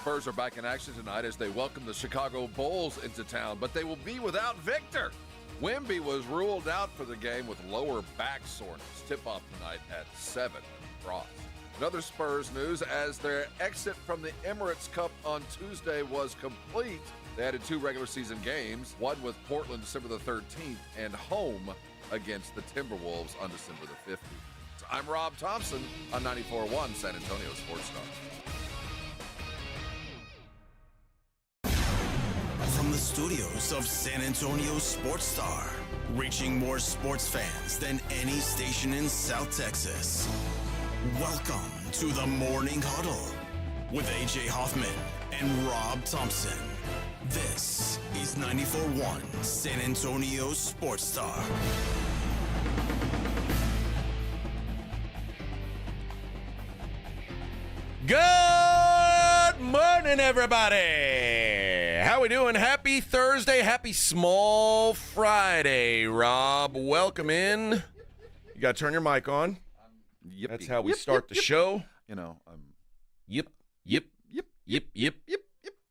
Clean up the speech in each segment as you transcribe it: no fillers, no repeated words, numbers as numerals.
Spurs are back in action tonight as they welcome the Chicago Bulls into town, but they will be without Victor. Wemby was ruled out for the game with lower back soreness. Tip-off tonight at 7 at Frost. Another Spurs news as their exit from the Emirates Cup on Tuesday was complete. They added 2 regular season games, one with Portland December the 13th and home against the Timberwolves on December the 15th. So I'm Rob Thompson on 94.1 San Antonio Sports Star. From the studios of San Antonio Sports Star, reaching more sports fans than any station in South Texas. Welcome to the Morning Huddle with AJ Hoffman and Rob Thompson. This is 94.1 San Antonio Sports Star. Good morning, everybody. How we doing? Happy Thursday. Happy Small Friday, Rob. Welcome in. You got to turn your mic on. Yep. That's how we start the show. You know, Yep. I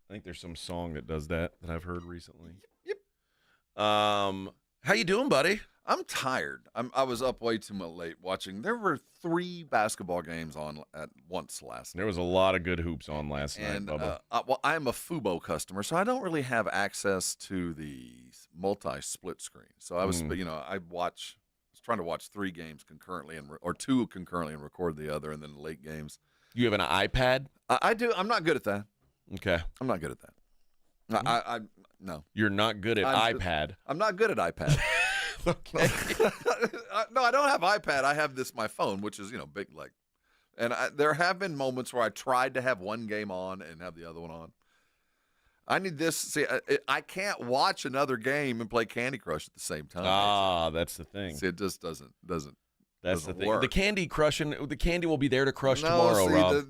think there's some song that does that I've heard recently. Yep. How you doing, buddy? I'm tired. I was up way too much late watching. There were 3 basketball games on at once last night. There was a lot of good hoops on last night, And Bubba. well, I'm a Fubo customer, so I don't really have access to the multi-split screen. So I was, I was trying to watch 3 games concurrently, or 2 concurrently, and record the other, and then late games. You have an iPad? I do. I'm not good at that. Okay. I'm not good at that. No. You're not good at iPad. I'm not good at iPad. Okay. No, I don't have iPad. I have my phone, which is, big like. And there have been moments where I tried to have one game on and have the other one on. I need this. See, I can't watch another game and play Candy Crush at the same time. Ah, that's the thing. See, it just doesn't. That's doesn't the thing. work. The candy will be there to crush tomorrow, Rob.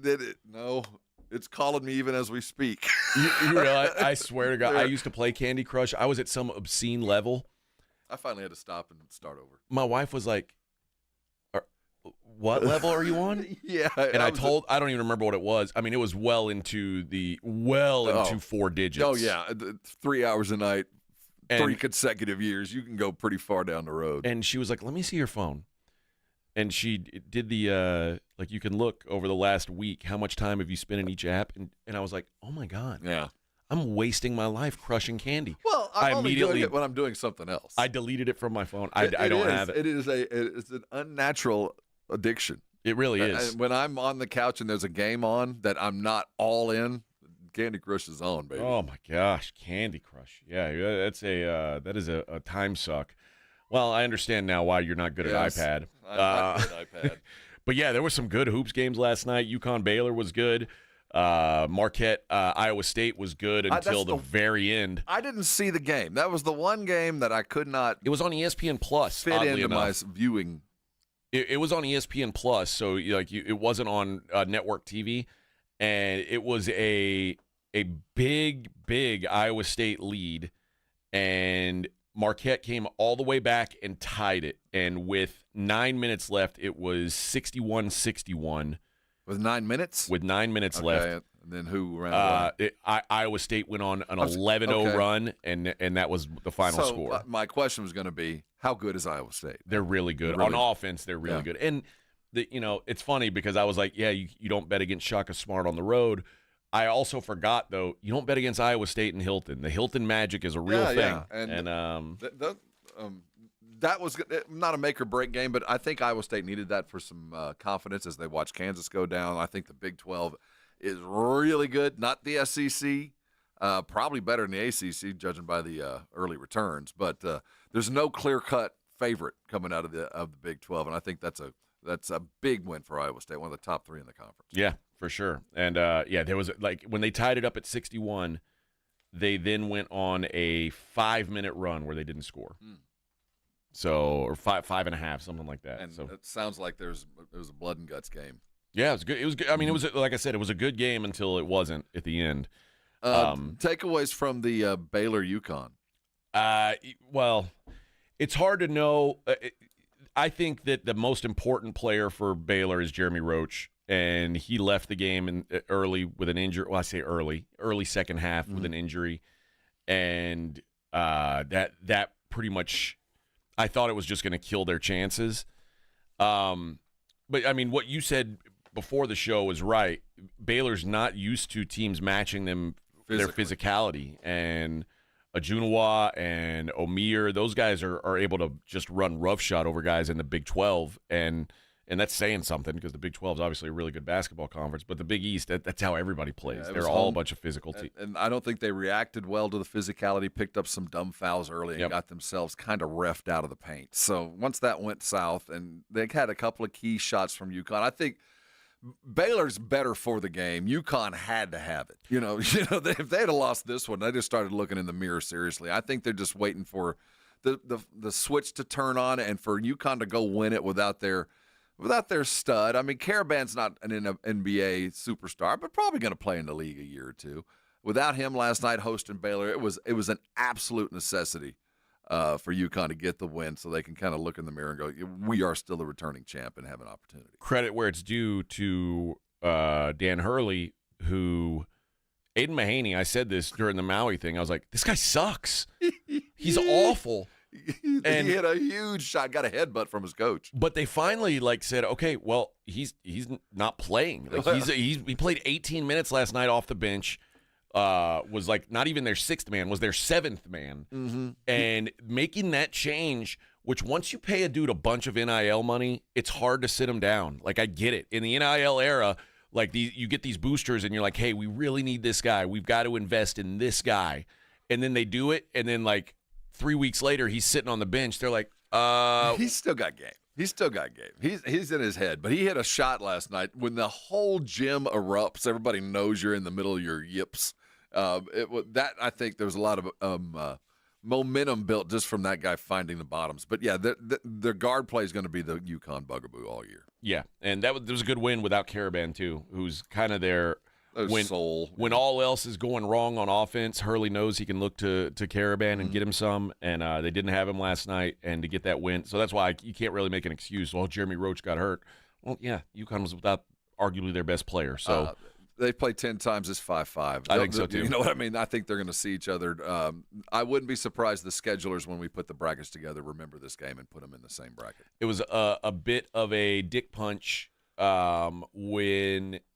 No, it's calling me even as we speak. You realize, I swear to God, I used to play Candy Crush. I was at some obscene level. I finally had to stop and start over. My wife was like, what level are you on? Yeah. And I don't even remember what it was. I mean, it was well into 4 digits. Oh, yeah. 3 hours a night, 3 consecutive years. You can go pretty far down the road. And she was like, let me see your phone. And she did the, you can look over the last week, how much time have you spent in each app? And I was like, oh, my God. Yeah. I'm wasting my life crushing candy. Well, I'm only doing it when I'm doing something else. I deleted it from my phone. I don't have it. It's an unnatural addiction. It really is. And when I'm on the couch and there's a game on that I'm not all in, Candy Crush is on, baby. Oh my gosh, Candy Crush. Yeah, that is a time suck. Well, I understand now why you're not good at iPad. I'm not good at iPad. But yeah, there were some good hoops games last night. UConn Baylor was good. Marquette Iowa State was good until the very end. I didn't see the game. That was the one game that I could not. It was on ESPN Plus. Fit into my viewing. It was on ESPN Plus, so it wasn't on network TV, and it was a big Iowa State lead, and Marquette came all the way back and tied it, and with 9 minutes left, it was 61-61. With 9 minutes? With 9 minutes left. And then who ran away? Iowa State went on an 11-0 run, and that was the final score. My question was going to be, how good is Iowa State? They're really good. On offense, they're really good. And, it's funny because I was like, yeah, you don't bet against Shaka Smart on the road. I also forgot, though, you don't bet against Iowa State and Hilton. The Hilton magic is a real thing. Yeah. And that was not a make-or-break game, but I think Iowa State needed that for some confidence as they watched Kansas go down. I think the Big 12 is really good, not the SEC, probably better than the ACC, judging by the early returns. But there's no clear-cut favorite coming out of the Big 12, and I think that's a big win for Iowa State, one of the top 3 in the conference. Yeah, for sure. And, there was, when they tied it up at 61, they then went on a 5-minute run where they didn't score. So, or 5.5, something like that. And so it sounds like it was a blood and guts game. Yeah, it was good. It was good. I mean, it was, like I said, it was a good game until it wasn't at the end. Takeaways from the Baylor UConn. Well, it's hard to know. I think that the most important player for Baylor is Jeremy Roach, and he left the game early with an injury. Well, I say early second half with an injury, and that pretty much, I thought it was just going to kill their chances. But I mean, what you said before the show was right. Baylor's not used to teams matching them their physicality, and Ajunawa and Omir, those guys are able to just run roughshod over guys in the Big 12, and that's saying something because the Big 12 is obviously a really good basketball conference, but the Big East, that's how everybody plays. They're all a bunch of physical teams. And I don't think they reacted well to the physicality, picked up some dumb fouls early and got themselves kind of reffed out of the paint. So once that went south, and they had a couple of key shots from UConn, I think Baylor's better for the game. UConn had to have it. If they had lost this one, they just started looking in the mirror seriously. I think they're just waiting for the switch to turn on and for UConn to go win it without their stud. I mean, Caravan's not an NBA superstar, but probably going to play in the league a year or two. Without him last night hosting Baylor, it was an absolute necessity for UConn to get the win so they can kind of look in the mirror and go, we are still the returning champ and have an opportunity. Credit where it's due to Dan Hurley, who Aiden Mahaney, I said this during the Maui thing, I was like, this guy sucks. He's awful. And he hit a huge shot, got a headbutt from his coach. But they finally said, okay, well, he's not playing. He played 18 minutes last night off the bench. Was not even their sixth man, was their seventh man. Mm-hmm. And making that change, which once you pay a dude a bunch of NIL money, it's hard to sit him down. I get it. In the NIL era, you get these boosters and you're like, hey, we really need this guy. We've got to invest in this guy. And then they do it, and then 3 weeks later, he's sitting on the bench. They're like, he's still got game. He's He's in his head. But he hit a shot last night. When the whole gym erupts, everybody knows you're in the middle of your yips. I think there was a lot of momentum built just from that guy finding the bottoms. But, yeah, their guard play is going to be the UConn bugaboo all year. Yeah, and there was a good win without Caravan, too, who's kind of their – soul. When all else is going wrong on offense, Hurley knows he can look to Caravan and get him some, and they didn't have him last night, and to get that win. So that's why you can't really make an excuse. Well, Jeremy Roach got hurt. Well, yeah, UConn was without arguably their best player. So they played 10 times. It's 5-5. I think so, too. You know what I mean? I think they're going to see each other. I wouldn't be surprised the schedulers, when we put the brackets together, remember this game and put them in the same bracket. It was a bit of a dick punch when –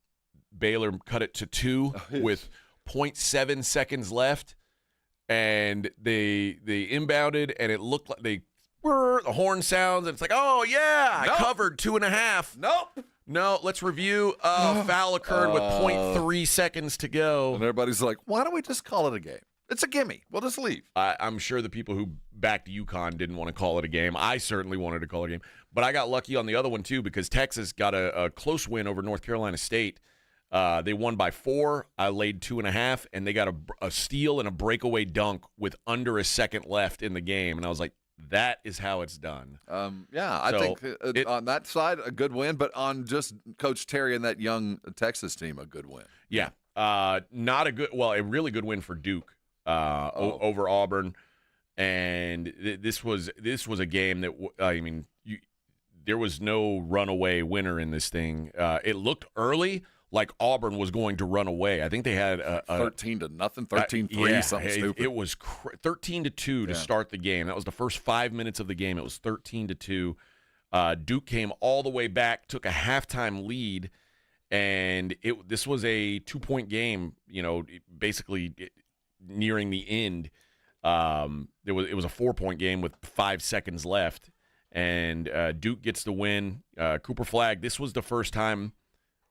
Baylor cut it to 2 with 0.7 seconds left, and they inbounded, and it looked like the horn sounds, and it's like, oh, yeah, I covered 2.5. Nope. No, let's review. Foul occurred with 0.3 seconds to go. And everybody's like, why don't we just call it a game? It's a gimme. We'll just leave. I'm sure the people who backed UConn didn't want to call it a game. I certainly wanted to call it a game. But I got lucky on the other one, too, because Texas got a close win over North Carolina State. They won by 4. I laid 2.5, and they got a steal and a breakaway dunk with under a second left in the game. And I was like, that is how it's done. I think on that side, a good win, but on just Coach Terry and that young Texas team, a good win. Yeah. Not a good – well, a really good win for Duke over Auburn. And this was a game that, there was no runaway winner in this thing. It looked early – like Auburn was going to run away. I think they had 13-0, 13-3, something stupid. It was 13-2 to start the game. That was the first 5 minutes of the game. It was 13-2. Duke came all the way back, took a halftime lead, and this was a 2-point game. Basically nearing the end. It was a 4-point game with 5 seconds left, and Duke gets the win. Cooper Flagg. This was the first time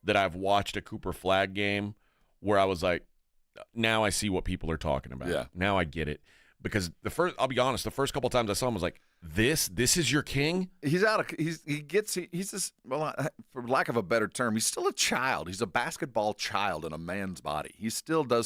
that I've watched a Cooper Flagg game where I was like, now I see what people are talking about. Yeah. Now I get it. Because I'll be honest, the first couple times I saw him, I was like, this is your king? He's just, well, for lack of a better term, he's still a child. He's a basketball child in a man's body. He still does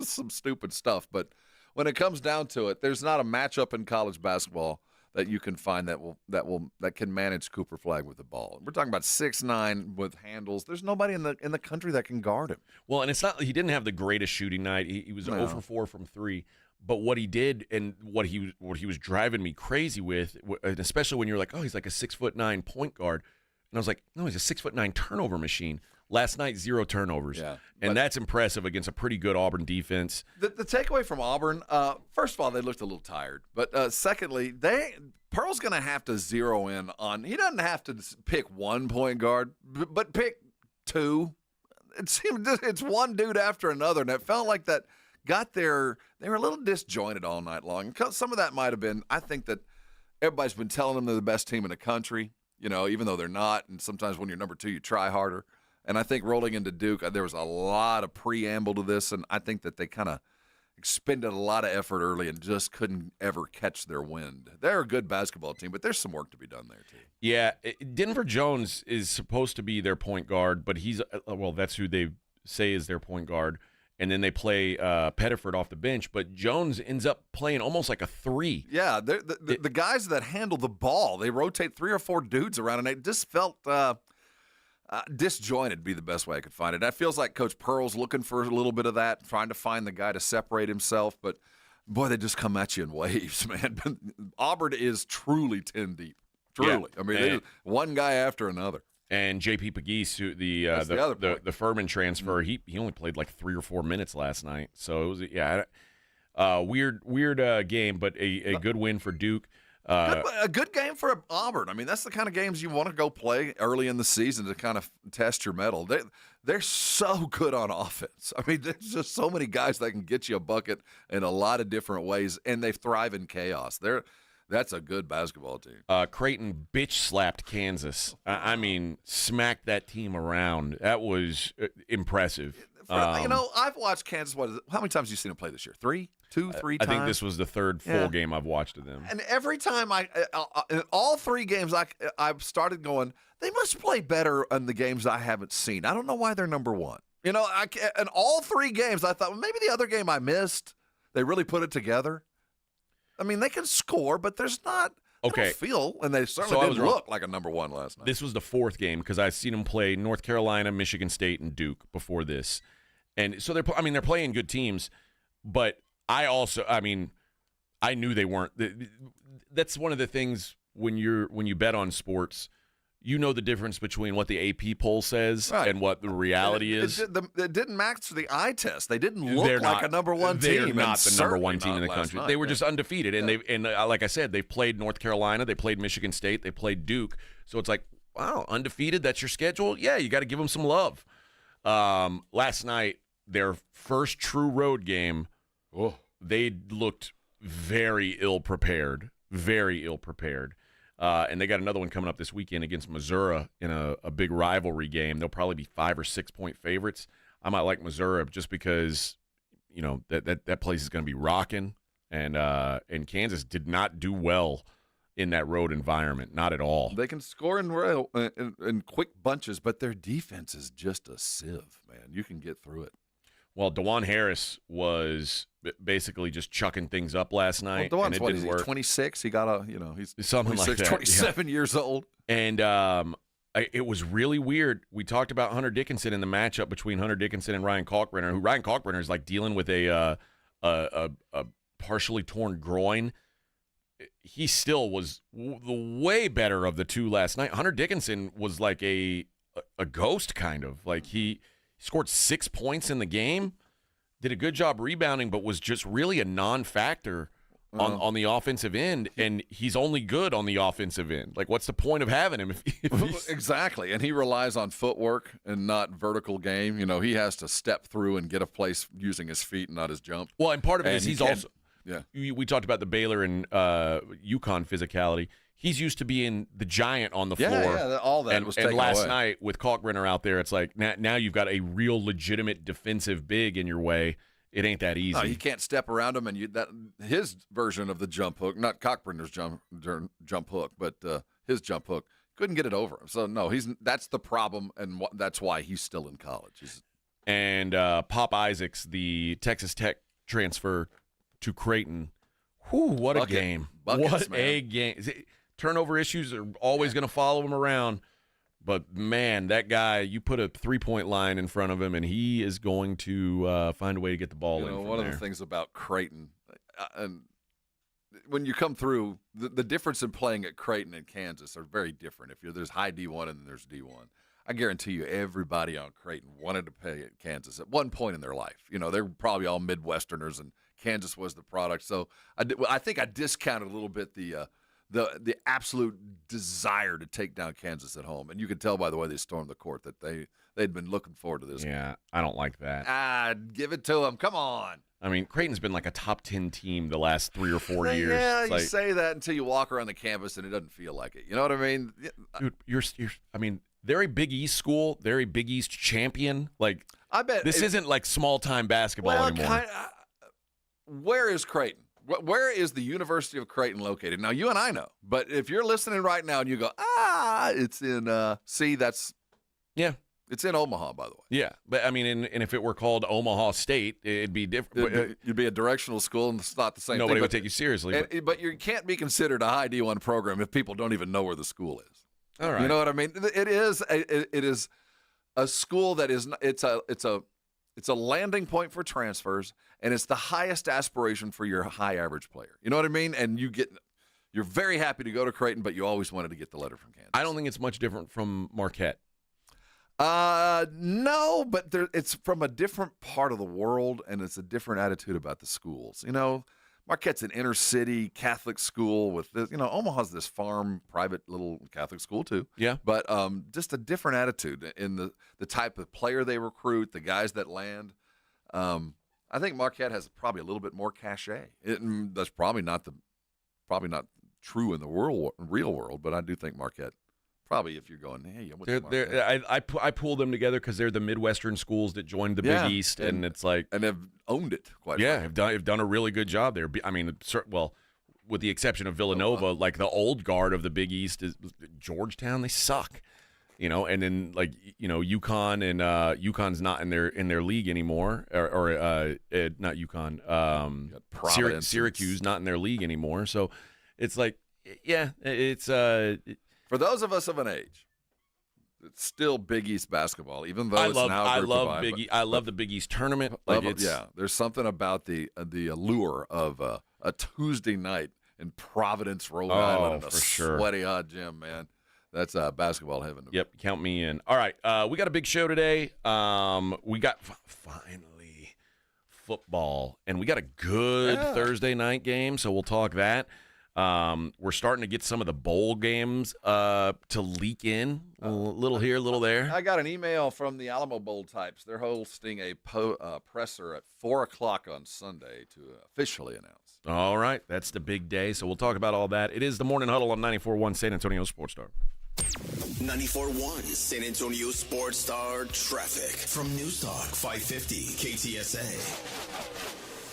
some stupid stuff, but when it comes down to it, there's not a matchup in college basketball that you can find that can manage Cooper Flagg with the ball. We're talking about 6'9" with handles. There's nobody in the country that can guard him. Well, and it's not he didn't have the greatest shooting night. He was 0 for 4 from 3. But what he did and what he was driving me crazy with, and especially when you're like, oh, he's like a 6'9" point guard. And I was like, no, he's a 6'9" turnover machine. Last night, 0 turnovers. Yeah, and that's impressive against a pretty good Auburn defense. The takeaway from Auburn, first of all, they looked a little tired. But secondly, Pearl's going to have to zero in on – he doesn't have to pick one point guard, but pick two. It's one dude after another, and it felt like that got there. They were a little disjointed all night long. Some of that might have been – I think that everybody's been telling them they're the best team in the country, even though they're not. And sometimes when you're number 2, you try harder. And I think rolling into Duke, there was a lot of preamble to this, and I think that they kind of expended a lot of effort early and just couldn't ever catch their wind. They're a good basketball team, but there's some work to be done there, too. Yeah, Denver Jones is supposed to be their point guard, but he's that's who they say is their point guard. And then they play Pettiford off the bench, but Jones ends up playing almost like a 3. Yeah, the guys that handle the ball, they rotate 3 or 4 dudes around, and it just felt disjointed be the best way I could find it. That feels like Coach Pearl's looking for a little bit of that, trying to find the guy to separate himself. But, boy, they just come at you in waves, man. Auburn is truly 10 deep. Truly. Yeah. I mean, one guy after another. And J.P. Pegues, who the Furman transfer, he only played like 3 or 4 minutes last night. So it was weird game, but a good win for Duke. A good game for Auburn. I mean, that's the kind of games you want to go play early in the season to kind of test your mettle. They're so good on offense. I mean, there's just so many guys that can get you a bucket in a lot of different ways, and they thrive in chaos. That's a good basketball team. Creighton bitch-slapped Kansas. I mean, smacked that team around. That was impressive. I've watched Kansas. How many times have you seen them play this year? 3 times? I think this was the third full game I've watched of them. And every time in all 3 games, I've started going, they must play better in the games I haven't seen. I don't know why they're number 1. In all 3 games, I thought, well, maybe the other game I missed, they really put it together. I mean, they can score, but there's not okay. feel, and they certainly didn't look like a number 1 last night. This was the 4th game because I've seen them play North Carolina, Michigan State, and Duke before this. And so they're playing good teams, but I knew they weren't. That's one of the things when you bet on sports, the difference between what the AP poll says and what the reality is. It didn't match the eye test. They didn't look like a number 1 team. They're not the number 1 team in the country. Night, they were just undefeated, and like I said, they played North Carolina, they played Michigan State, they played Duke. So it's like, wow, undefeated. That's your schedule. Yeah, you got to give them some love. Last night, their first true road game, they looked very ill prepared. And they got another one coming up this weekend against Missouri in a big rivalry game. They'll probably be 5 or 6 point favorites. I might like Missouri just because, that place is going to be rocking. And Kansas did not do well in that road environment, not at all. They can score in quick bunches, but their defense is just a sieve, man. You can get through it. Well, DeJuan Harris was basically just chucking things up last night. Well, and it didn't work. 26. He got he's something 26, like that. 27 years old. And it was really weird. We talked about Hunter Dickinson in the matchup between Hunter Dickinson and Ryan Kalkbrenner, who Ryan Kalkbrenner is like dealing with a partially torn groin. He still was the way better of the two last night. Hunter Dickinson was like a ghost, kind of. Like he scored 6 points in the game, did a good job rebounding, but was just really a non-factor on the offensive end, and he's only good on the offensive end. Like, what's the point of having him? Exactly, and he relies on footwork and not vertical game. He has to step through and get a place using his feet and not his jump. Well, and part of it is he's also – yeah. We talked about the Baylor and UConn physicality. He's used to being the giant on the floor. Yeah, all that was taken away. And last away. night with Kalkbrenner out there, it's like now you've got a real legitimate defensive big in your way. It ain't that easy. No, you can't step around him, and his version of the jump hook, not Kalkbrenner's jump hook, but his jump hook, couldn't get it over him. So no, that's the problem, and that's why he's still in college. And Pop Isaacs, the Texas Tech transfer to Creighton. Whew, what a game! Buckets, what a game! Turnover issues are always going to follow him around. But, man, that guy, you put a three-point line in front of him, and he is going to find a way to get the ball in from one there. of the things about Creighton, and when you come through, the difference in playing at Creighton and Kansas are very different. There's high D1 and then there's D1. I guarantee you everybody on Creighton wanted to play at Kansas at one point in their life. They're probably all Midwesterners, and Kansas was the product. So I think I discounted a little bit the absolute desire to take down Kansas at home. And you could tell by the way they stormed the court that they'd been looking forward to this game. Yeah, I don't like that. Give it to them. Come on. I mean, Creighton's been like a top 10 team the last 3 or 4 years. Yeah, you say that until you walk around the campus and it doesn't feel like it. You know what I mean? Dude, they're a Big East school. They're a Big East champion. I bet this isn't like small-time basketball anymore. Where is Creighton? Where is the University of Creighton located? Now, you and I know, but if you're listening right now and you go, it's in, yeah. It's in Omaha, by the way. Yeah, but I mean, and if it were called Omaha State, it'd be different. You'd be a directional school, and it's not the same Nobody thing. would take you seriously. But you can't be considered a high D1 program if people don't even know where the school is. All right. You know what I mean? It is a school that is it's a landing point for transfers, and it's the highest aspiration for your high average player. You know what I mean? And you're very happy to go to Creighton, but you always wanted to get the letter from Kansas. I don't think it's much different from Marquette. No, but it's from a different part of the world, and it's a different attitude about the schools. Marquette's an inner city Catholic school with this. Omaha's this farm, private little Catholic school too. Yeah. But just a different attitude in the type of player they recruit, the guys that land. I think Marquette has probably a little bit more cachet. That's probably not true in the real world, but I do think Marquette. Probably if you're going, hey, I pull them together because they're the Midwestern schools that joined the Big East, and it's like and have owned it quite. Yeah, have done a really good job there. I mean, well, with the exception of Villanova, like the old guard of the Big East is Georgetown. They suck, And then UConn and UConn's not in their league anymore, or not UConn. Syracuse not in their league anymore. So it's like, yeah, it's. For those of us of an age, it's still Big East basketball, even though I love the Big East tournament. There's something about the allure of a Tuesday night in Providence, Rhode Island, in a sweaty hot gym, man. That's basketball heaven. Yep, count me in. All right, we got a big show today. We got finally football, and we got a good Thursday night game, so we'll talk that. We're starting to get some of the bowl games to leak in, a little here, a little there. I got an email from the Alamo Bowl types. They're hosting a presser at 4 o'clock on Sunday to officially announce. All right, that's the big day, so we'll talk about all that. It is the Morning Huddle on 94.1 San Antonio Sports Star. 94.1 San Antonio Sports Star traffic from News Talk 550 KTSA.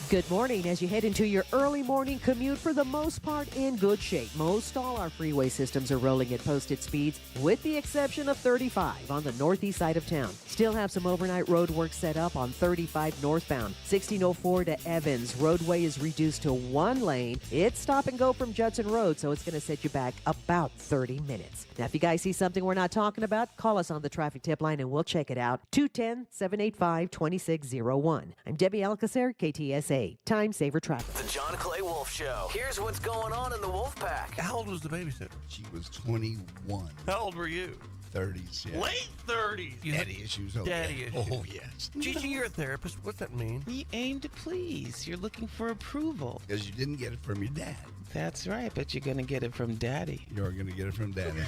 Good morning. As you head into your early morning commute, for the most part in good shape. Most all our freeway systems are rolling at posted speeds, with the exception of 35 on the northeast side of town. Still have some overnight road work set up on 35 northbound. 1604 to Evans. Roadway is reduced to one lane. It's stop and go from Judson Road, so it's going to set you back about 30 minutes. Now, if you guys see something we're not talking about, call us on the traffic tip line and we'll check it out. 210-785-2601. I'm Debbie Alcacer, KTSA. Time Saver Traffic. The John Clay Wolf Show. Here's what's going on in the Wolf Pack. How old was the babysitter? She was 21. How old were you? 30s, yeah. Late 30s. Daddy issues. Oh, Daddy issues. Oh, yes. Gigi, you're a therapist. What's that mean? We aim to please. You're looking for approval. Because you didn't get it from your dad. That's right, but you're going to get it from Daddy. You're going to get it from Daddy.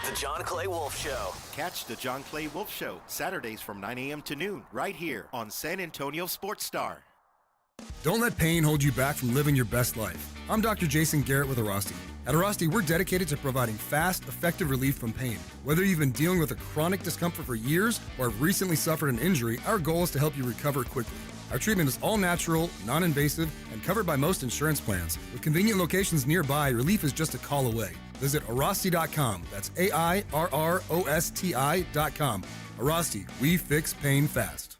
The John Clay Wolf Show. Catch the John Clay Wolf Show Saturdays from 9 a.m. to noon right here on San Antonio Sports Star. Don't let pain hold you back from living your best life. I'm Dr. Jason Garrett with Arasti. At Arasti, we're dedicated to providing fast, effective relief from pain. Whether you've been dealing with a chronic discomfort for years or have recently suffered an injury, our goal is to help you recover quickly. Our treatment is all natural, non-invasive, and covered by most insurance plans. With convenient locations nearby, relief is just a call away. Visit Arasti.com. That's AIRROSTI.com. Arasti, we fix pain fast.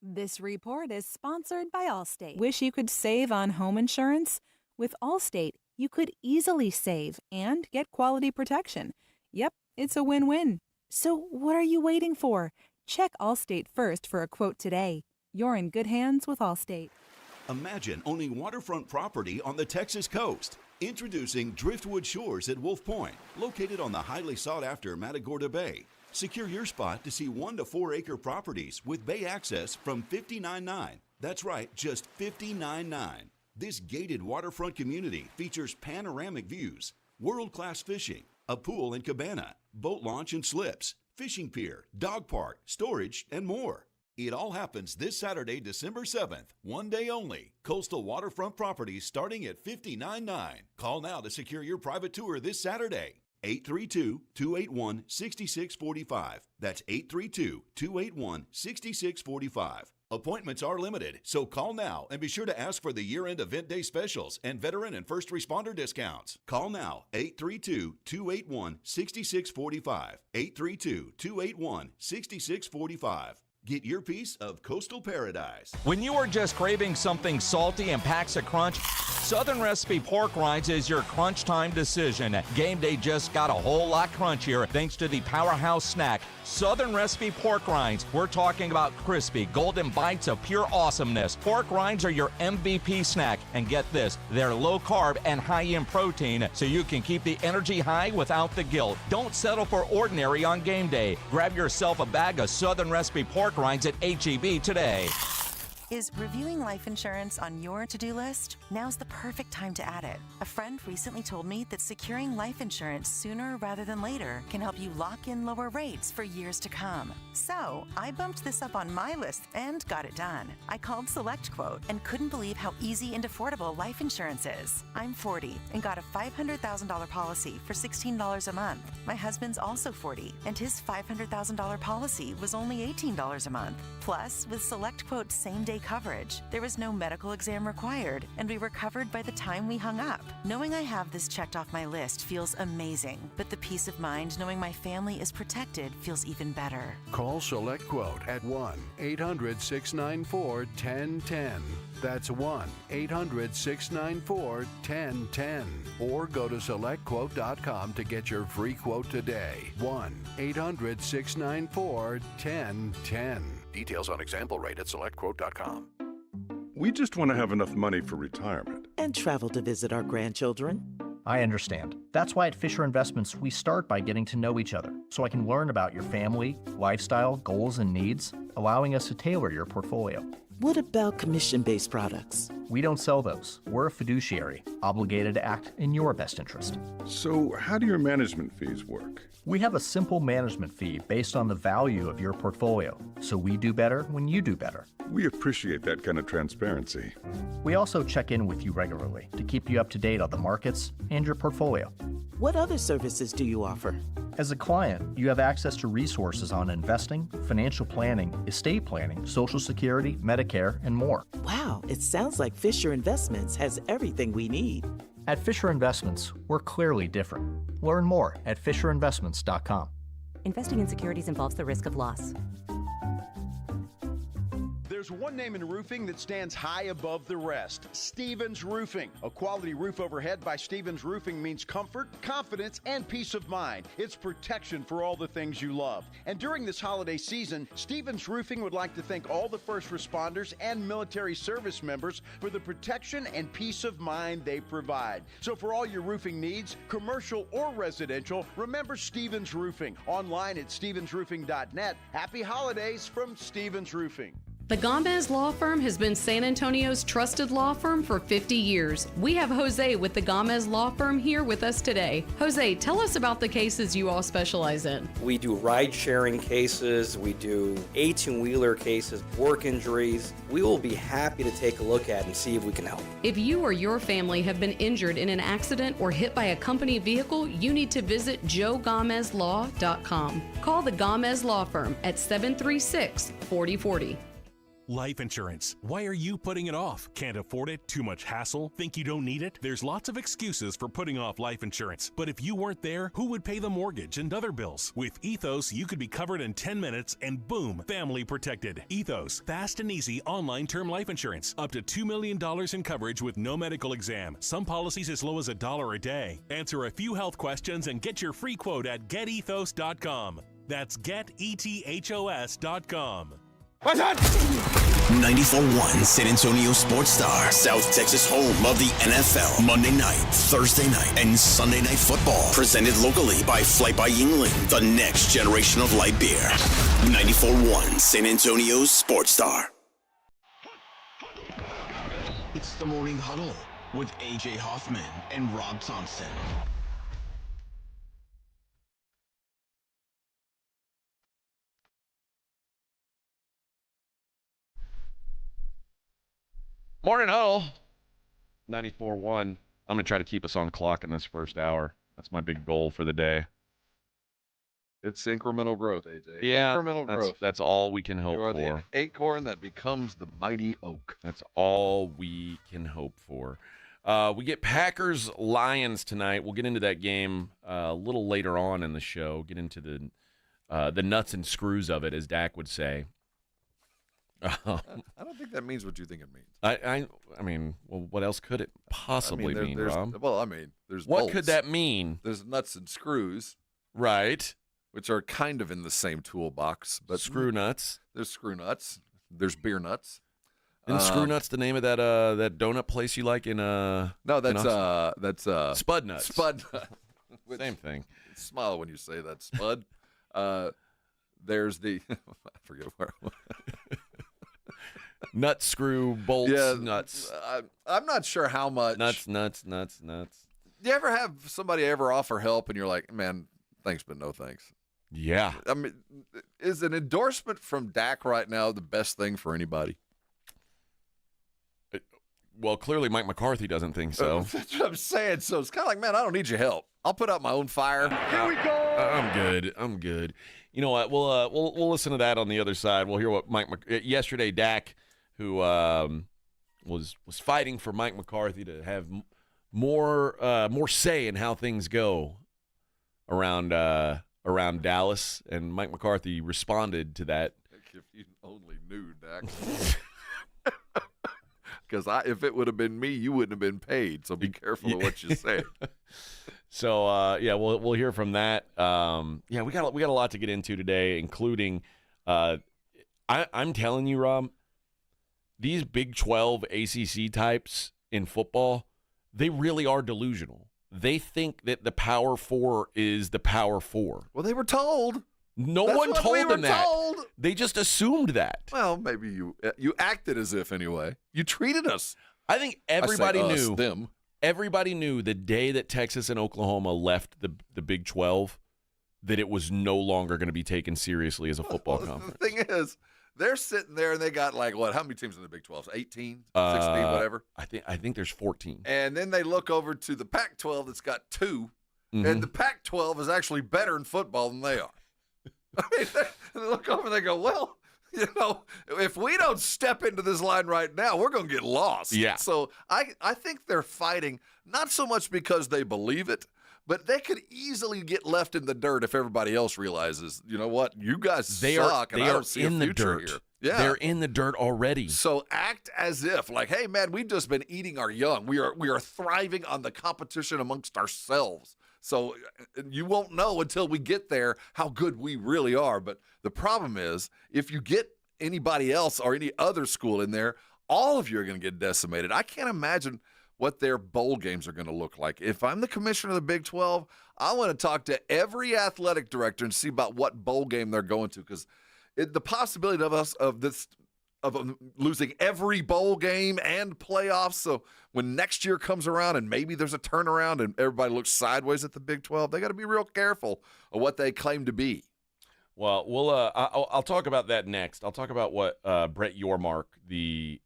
This report is sponsored by Allstate. Wish you could save on home insurance? With Allstate, you could easily save and get quality protection. Yep, it's a win-win. So what are you waiting for? Check Allstate first for a quote today. You're in good hands with Allstate. Imagine owning waterfront property on the Texas coast. Introducing Driftwood Shores at Wolf Point, located on the highly sought-after Matagorda Bay. Secure your spot to see 1 to 4 acre properties with bay access from $59.9. That's right, just $59.9. This gated waterfront community features panoramic views, world-class fishing, a pool and cabana, boat launch and slips, fishing pier, dog park, storage, and more. It all happens this Saturday, December 7th, one day only. Coastal waterfront properties starting at $59.9. Call now to secure your private tour this Saturday. 832-281-6645. That's 832-281-6645. Appointments are limited, so call now and be sure to ask for the year-end event day specials and veteran and first responder discounts. Call now, 832-281-6645. 832-281-6645. Get your piece of coastal paradise. When you are just craving something salty and packs a crunch, Southern Recipe Pork Rinds is your crunch time decision. Game day just got a whole lot crunchier thanks to the powerhouse snack, Southern Recipe Pork Rinds. We're talking about crispy, golden bites of pure awesomeness. Pork rinds are your MVP snack. And get this, they're low carb and high in protein, so you can keep the energy high without the guilt. Don't settle for ordinary on game day. Grab yourself a bag of Southern Recipe Pork Rinds at HEB today. Is reviewing life insurance on your to-do list? Now's the perfect time to add it. A friend recently told me that securing life insurance sooner rather than later can help you lock in lower rates for years to come. So I bumped this up on my list and got it done. I called SelectQuote and couldn't believe how easy and affordable life insurance is. I'm 40 and got a $500,000 policy for $16 a month. My husband's also 40 and his $500,000 policy was only $18 a month. Plus, with SelectQuote's same-day coverage, there was no medical exam required, and we were covered by the time we hung up. Knowing I have this checked off my list feels amazing, but the peace of mind knowing my family is protected feels even better. Call SelectQuote at 1-800-694-1010. That's 1-800-694-1010. Or go to SelectQuote.com to get your free quote today. 1-800-694-1010. Details on example rate at SelectQuote.com. We just want to have enough money for retirement. And travel to visit our grandchildren. I understand. That's why at Fisher Investments, we start by getting to know each other, so I can learn about your family, lifestyle, goals, and needs, allowing us to tailor your portfolio. What about commission-based products? We don't sell those. We're a fiduciary, obligated to act in your best interest. So how do your management fees work? We have a simple management fee based on the value of your portfolio, so we do better when you do better. We appreciate that kind of transparency. We also check in with you regularly to keep you up to date on the markets and your portfolio. What other services do you offer? As a client, you have access to resources on investing, financial planning, estate planning, Social Security, Medicare, and more. Wow, it sounds like Fisher Investments has everything we need. At Fisher Investments, we're clearly different. Learn more at FisherInvestments.com. Investing in securities involves the risk of loss. There's one name in roofing that stands high above the rest: Stevens Roofing. A quality roof overhead by Stevens Roofing means comfort, confidence, and peace of mind. It's protection for all the things you love. And during this holiday season, Stevens Roofing would like to thank all the first responders and military service members for the protection and peace of mind they provide. So for all your roofing needs, commercial or residential, remember Stevens Roofing. Online at stevensroofing.net. Happy holidays from Stevens Roofing. The Gomez Law Firm has been San Antonio's trusted law firm for 50 years. We have Jose with the Gomez Law Firm here with us today. Jose, tell us about the cases you all specialize in. We do ride-sharing cases, we do 18-wheeler cases, work injuries. We will be happy to take a look at and see if we can help. If you or your family have been injured in an accident or hit by a company vehicle, you need to visit joegomezlaw.com. Call the Gomez Law Firm at 736-4040. Life insurance. Why are you putting it off? Can't afford it? Too much hassle? Think you don't need it? There's lots of excuses for putting off life insurance. But if you weren't there, who would pay the mortgage and other bills? With Ethos, you could be covered in 10 minutes and boom, family protected. Ethos, fast and easy online term life insurance. Up to $2 million in coverage with no medical exam. Some policies as low as $1 a day. Answer a few health questions and get your free quote at getethos.com. That's getethos.com. What's that? 94.1 San Antonio Sports Star, South Texas home of the NFL. Monday night, Thursday night, and Sunday night football. Presented locally by Flight by Yingling, the next generation of light beer. 94.1 San Antonio Sports Star. It's the Morning Huddle with A.J. Hoffman and Rob Thompson. Morning Huddle, 94.1. I'm going to try to keep us on clock in this first hour. That's my big goal for the day. It's incremental growth, AJ. Yeah, Incremental growth. That's all we can hope You are for. the acorn that becomes the mighty oak. That's all we can hope for. We get Packers-Lions tonight. We'll get into that game a little later on in the show, get into the nuts and screws of it, as Dak would say. I don't think that means what you think it means. I mean, well, what else could it possibly mean, Rob? Well, I mean, there's what bolts. could that mean? There's nuts and screws, right? Which are kind of in the same toolbox, but screw nuts. There's screw nuts. There's beer nuts. Isn't Screw Nuts the name of that donut place you like in No, that's Spud Nuts. Spud Nuts. Same thing. Smile when you say that, Spud. There's the I forget where. Nut, screw, bolts, nuts. I'm not sure how much. Nuts. Do you ever have somebody ever offer help and you're like, man, thanks, but no thanks? Yeah. I mean, is an endorsement from Dak right now the best thing for anybody? Well, clearly Mike McCarthy doesn't think so. That's what I'm saying. So it's kind of like, man, I don't need your help. I'll put out my own fire. Here we go. I'm good. You know what? We'll listen to that on the other side. We'll hear what yesterday Dak, who was fighting for Mike McCarthy to have more say in how things go around Dallas, and Mike McCarthy responded to that. If you only knew, Dak. Because if it would have been me, you wouldn't have been paid. So be careful of what you say. So we'll hear from that. We got a lot to get into today, including I'm telling you, Rob, these Big 12 ACC types in football, they really are delusional. They think that the Power Four is the Power Four. Well, they were told. No one told them that. They just assumed that. Well, maybe you acted as if anyway. You treated us. I think everybody knew. Them. Everybody knew the day that Texas and Oklahoma left the Big 12 that it was no longer going to be taken seriously as a football conference. The thing is, they're sitting there and they got like what? How many teams in the Big 12? 18, 16, whatever. I think there's 14. And then they look over to the Pac-12 that's got 2, and the Pac-12 is actually better in football than they are. I mean, they look over and they go, well, if we don't step into this line right now, we're going to get lost. Yeah. So I think they're fighting not so much because they believe it, but they could easily get left in the dirt if everybody else realizes, you know what, you guys suck, and I don't see a future here. Yeah. They're in the dirt already. So act as if, like, hey, man, we've just been eating our young. We are thriving on the competition amongst ourselves. So you won't know until we get there how good we really are. But the problem is, if you get anybody else or any other school in there, all of you are going to get decimated. I can't imagine what their bowl games are going to look like. If I'm the commissioner of the Big 12, I want to talk to every athletic director and see about what bowl game they're going to, because the possibility of losing every bowl game and playoffs. So when next year comes around and maybe there's a turnaround and everybody looks sideways at the Big 12, they got to be real careful of what they claim to be. Well, I'll talk about that next. I'll talk about what Brett Yormark, the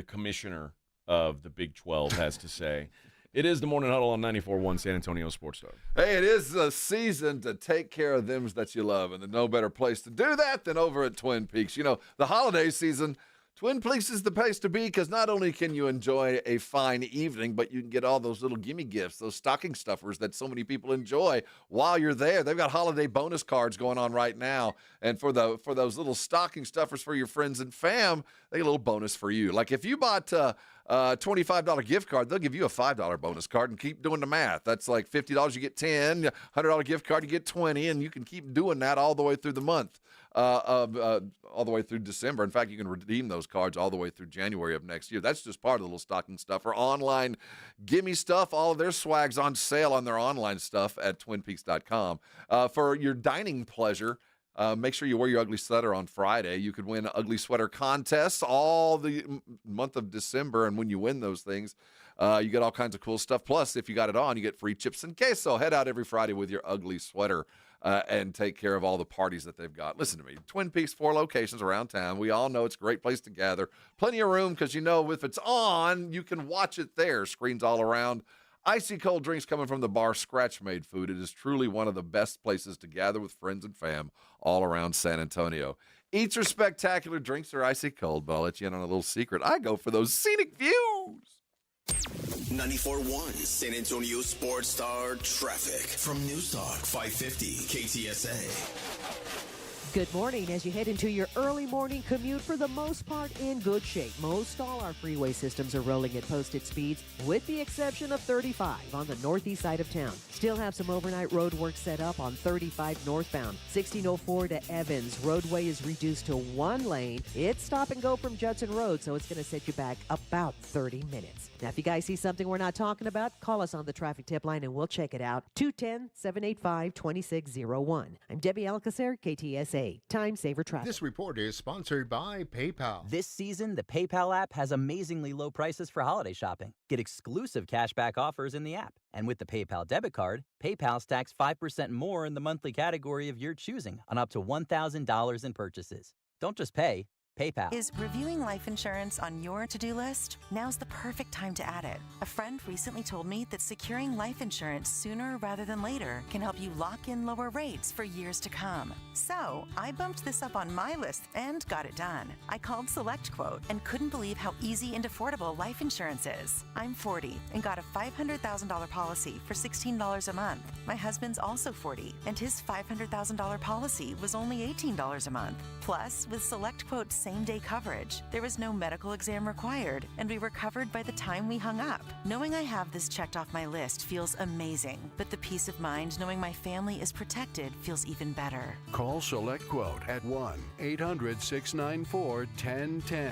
commissioner of the Big 12, has to say. It is the Morning Huddle on 94.1 San Antonio Sports Star. Hey, it is the season to take care of them that you love, and there's no better place to do that than over at Twin Peaks. You know, the holiday season, Twin Peaks is the place to be because not only can you enjoy a fine evening, but you can get all those little gimme gifts, those stocking stuffers that so many people enjoy while you're there. They've got holiday bonus cards going on right now, and for those little stocking stuffers for your friends and fam, they get a little bonus for you. Like if you bought $25 gift card, they'll give you a $5 bonus card and keep doing the math. That's like $50, you get 10, $100 gift card, you get 20, and you can keep doing that all the way through the month. all the way through December. In fact, you can redeem those cards all the way through January of next year. That's just part of the little stocking stuffer. Online gimme stuff, all of their swag's on sale on their online stuff at twinpeaks.com. For your dining pleasure, make sure you wear your ugly sweater on Friday. You could win ugly sweater contests all the month of December, and when you win those things, you get all kinds of cool stuff. Plus, if you got it on, you get free chips and queso. Head out every Friday with your ugly sweater and take care of all the parties that they've got. Listen to me. Twin Peaks, 4 locations around town. We all know it's a great place to gather. Plenty of room because, if it's on, you can watch it there. Screens all around. Icy cold drinks coming from the bar, scratch-made food. It is truly one of the best places to gather with friends and fam all around San Antonio. Eats are spectacular. Drinks are icy cold, but I'll let you in on a little secret. I go for those scenic views. 94.1 San Antonio Sports Star traffic from News Talk 550 KTSA. Good morning. As you head into your early morning commute, for the most part in good shape. Most all our freeway systems are rolling at posted speeds, with the exception of 35 on the northeast side of town. Still have some overnight road work set up on 35 northbound. 1604 to Evans. Roadway is reduced to 1 lane. It's stop and go from Judson Road, so it's going to set you back about 30 minutes. Now, if you guys see something we're not talking about, call us on the traffic tip line and we'll check it out. 210-785-2601. I'm Debbie Alcacer, KTSA. Time Saver Traffic. This report is sponsored by PayPal. This season, the PayPal app has amazingly low prices for holiday shopping. Get exclusive cashback offers in the app. And with the PayPal debit card, PayPal stacks 5% more in the monthly category of your choosing on up to $1,000 in purchases. Don't just pay. PayPal. Is reviewing life insurance on your to-do list? Now's the perfect time to add it. A friend recently told me that securing life insurance sooner rather than later can help you lock in lower rates for years to come. So I bumped this up on my list and got it done. I called SelectQuote and couldn't believe how easy and affordable life insurance is. I'm 40 and got a $500,000 policy for $16 a month. My husband's also 40 and his $500,000 policy was only $18 a month. Plus, with SelectQuote's same-day coverage, there was no medical exam required, and we were covered by the time we hung up. Knowing I have this checked off my list feels amazing, but the peace of mind knowing my family is protected feels even better. Call SelectQuote at 1-800-694-1010.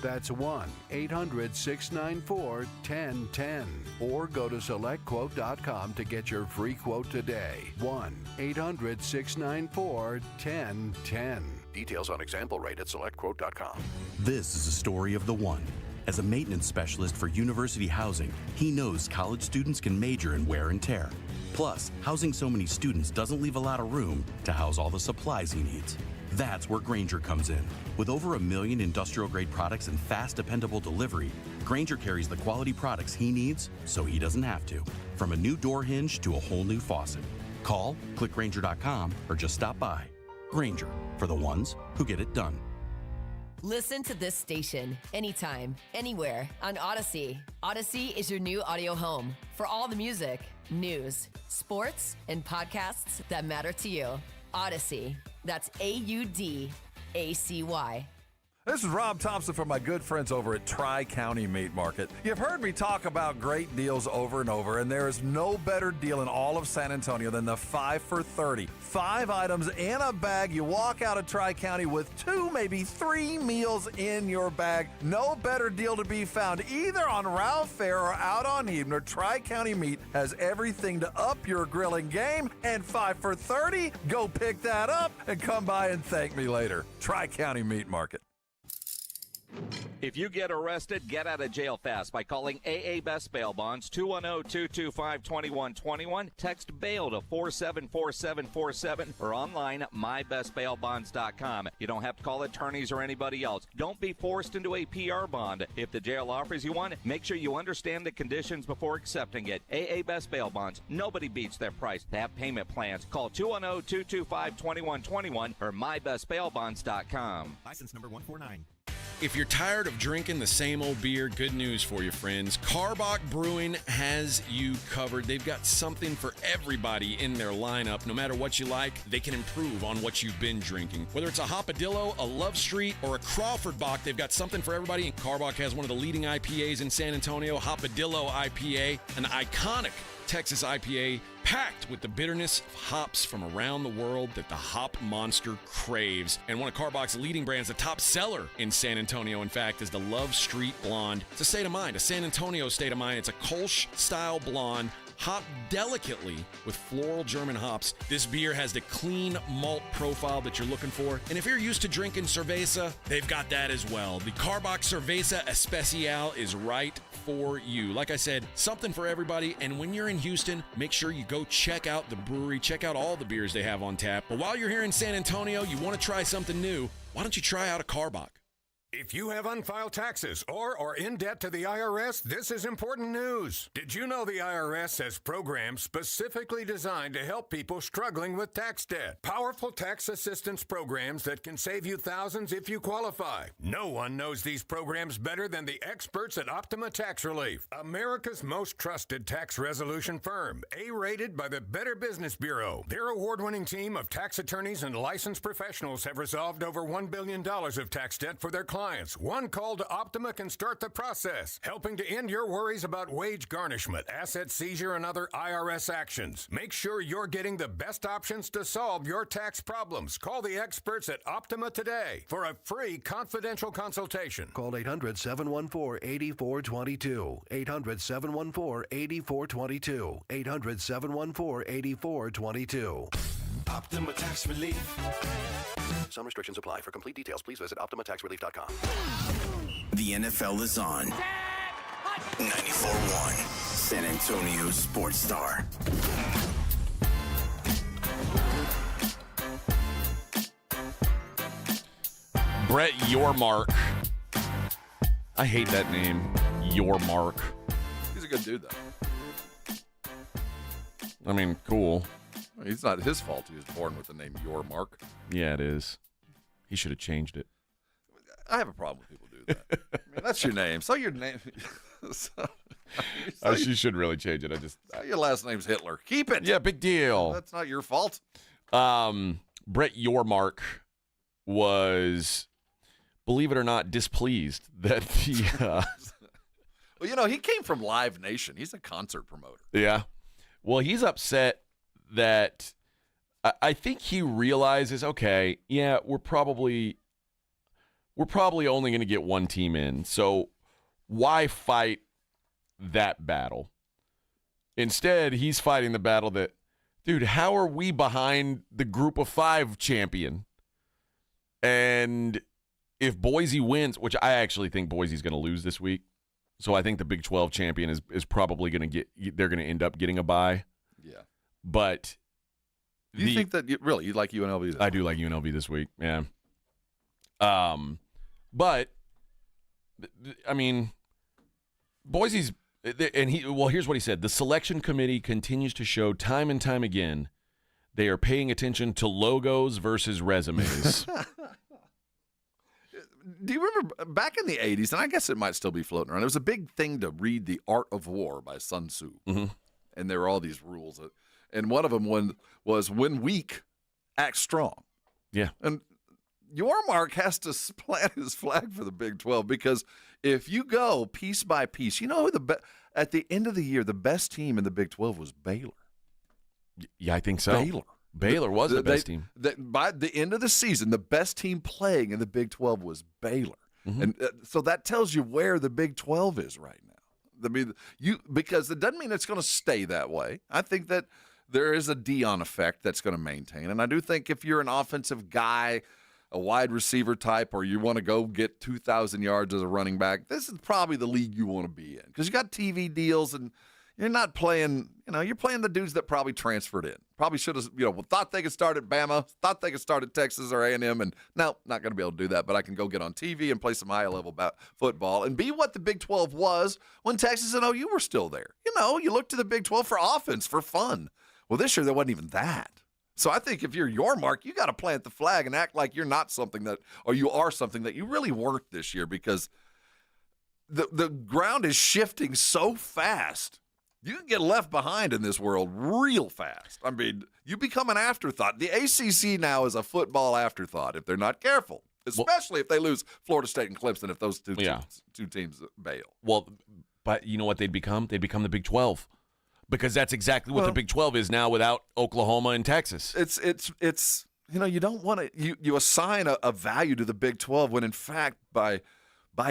That's 1-800-694-1010. Or go to SelectQuote.com to get your free quote today. 1-800-694-1010. Details on example rate at SelectQuote.com. This is a story of the one. As a maintenance specialist for university housing, he knows college students can major in wear and tear. Plus, housing so many students doesn't leave a lot of room to house all the supplies he needs. That's where Grainger comes in. With over 1 million industrial-grade products and fast, dependable delivery, Grainger carries the quality products he needs so he doesn't have to. From a new door hinge to a whole new faucet. Call, click Grainger.com, or just stop by. Grainger, for the ones who get it done. Listen to this station anytime, anywhere on Odyssey. Odyssey is your new audio home for all the music, news, sports, and podcasts that matter to you. Odyssey. That's AUDACY. This is Rob Thompson from my good friends over at Tri-County Meat Market. You've heard me talk about great deals over and over, and there is no better deal in all of San Antonio than the 5 for 30. 5 items in a bag. You walk out of Tri-County with 2, maybe 3 meals in your bag. No better deal to be found either on Ralph Fair or out on Evener. Tri-County Meat has everything to up your grilling game, and 5 for 30, go pick that up and come by and thank me later. Tri-County Meat Market. If you get arrested, get out of jail fast by calling AA Best Bail Bonds, 210-225-2121. Text bail to 474747 or online at mybestbailbonds.com. You don't have to call attorneys or anybody else. Don't be forced into a PR bond. If the jail offers you one, make sure you understand the conditions before accepting it. AA Best Bail Bonds. Nobody beats their price. They have payment plans. Call 210-225-2121 or mybestbailbonds.com. License number 149. If you're tired of drinking the same old beer, good news for you, friends. Karbach Brewing has you covered. They've got something for everybody in their lineup. No matter what you like, they can improve on what you've been drinking. Whether it's a Hopadillo, a Love Street, or a Crawford Bock, they've got something for everybody. And Karbach has one of the leading IPAs in San Antonio, Hopadillo IPA, an iconic Texas IPA packed with the bitterness of hops from around the world that the hop monster craves. And one of Carbox's leading brands, the top seller in San Antonio, in fact, is the Love Street Blonde. It's a state of mind, a San Antonio state of mind. It's a Kolsch-style blonde, hopped delicately with floral German hops. This beer has the clean malt profile that you're looking for. And if you're used to drinking cerveza, they've got that as well. The Carbox Cerveza Especial is right for you. Like I said, something for everybody. And when you're in Houston, make sure you go check out the brewery, check out all the beers they have on tap. But while you're here in San Antonio, you want to try something new, why don't you try out a Carbox? If you have unfiled taxes or are in debt to the IRS, this is important news. Did you know the IRS has programs specifically designed to help people struggling with tax debt? Powerful tax assistance programs that can save you thousands if you qualify. No one knows these programs better than the experts at Optima Tax Relief, America's most trusted tax resolution firm, A-rated by the Better Business Bureau. Their award-winning team of tax attorneys and licensed professionals have resolved over $1 billion of tax debt for their clients. One call to Optima can start the process, helping to end your worries about wage garnishment, asset seizure, and other IRS actions. Make sure you're getting the best options to solve your tax problems. Call the experts at Optima today for a free confidential consultation. Call 800-714-8422. 800-714-8422. 800-714-8422. Optima Tax Relief. Some restrictions apply. For complete details, please visit OptimaTaxRelief.com. The NFL is on. 94.1 San Antonio Sports Star. Brett Yormark. I hate that name, Yormark. He's a good dude, though. I mean, cool. It's not his fault he was born with the name Yormark. Yeah, it is. He should have changed it. I have a problem when people do that. I mean, that's your name. So your name. She should really change it. Your last name's Hitler. Keep it. Yeah, big deal. That's not your fault. Brett Yormark was, believe it or not, displeased that the. Well, he came from Live Nation. He's a concert promoter. Yeah. Well, he's upset that I think he realizes, okay, yeah, we're probably only going to get one team in. So why fight that battle? Instead, he's fighting the battle that, dude, how are we behind the group of 5 champion? And if Boise wins, which I actually think Boise's going to lose this week. So I think the Big 12 champion is probably going to they're going to end up getting a bye. Yeah. But you think that you like UNLV this week? I do like UNLV this week, yeah. But I mean, Boise's here's what he said. The selection committee continues to show time and time again they are paying attention to logos versus resumes. Do you remember back in the 80s, and I guess it might still be floating around, it was a big thing to read The Art of War by Sun Tzu. Mm-hmm. And there were all these rules. And one of them was when weak, act strong. Yeah. And Yormark has to plant his flag for the Big 12 because if you go piece by piece, at the end of the year, the best team in the Big 12 was Baylor. Yeah, I think so. Baylor was the best team. By the end of the season, the best team playing in the Big 12 was Baylor. Mm-hmm. And so that tells you where the Big 12 is right now. Because it doesn't mean it's going to stay that way. I think that there is a Dion effect that's going to maintain. And I do think if you're an offensive guy, a wide receiver type, or you want to go get 2,000 yards as a running back, this is probably the league you want to be in because you got TV deals and you're not playing, you're playing the dudes that probably transferred in. Probably should have, thought they could start at Bama, thought they could start at Texas or A&M, and no, not going to be able to do that, but I can go get on TV and play some high-level football and be what the Big 12 was when Texas and OU were still there. You look to the Big 12 for offense, for fun. Well, this year there wasn't even that. So I think if you're Yormark, you got to plant the flag and act like you're not something that, or you are something that you really weren't this year because the ground is shifting so fast. You can get left behind in this world real fast. I mean, you become an afterthought. The ACC now is a football afterthought if they're not careful, especially if they lose Florida State and Clemson if those two teams bail. Well, but you know what they'd become? They'd become the Big 12 Because that's exactly what the Big 12 is now without Oklahoma and Texas. It's you don't want to you assign a value to the Big 12 when in fact by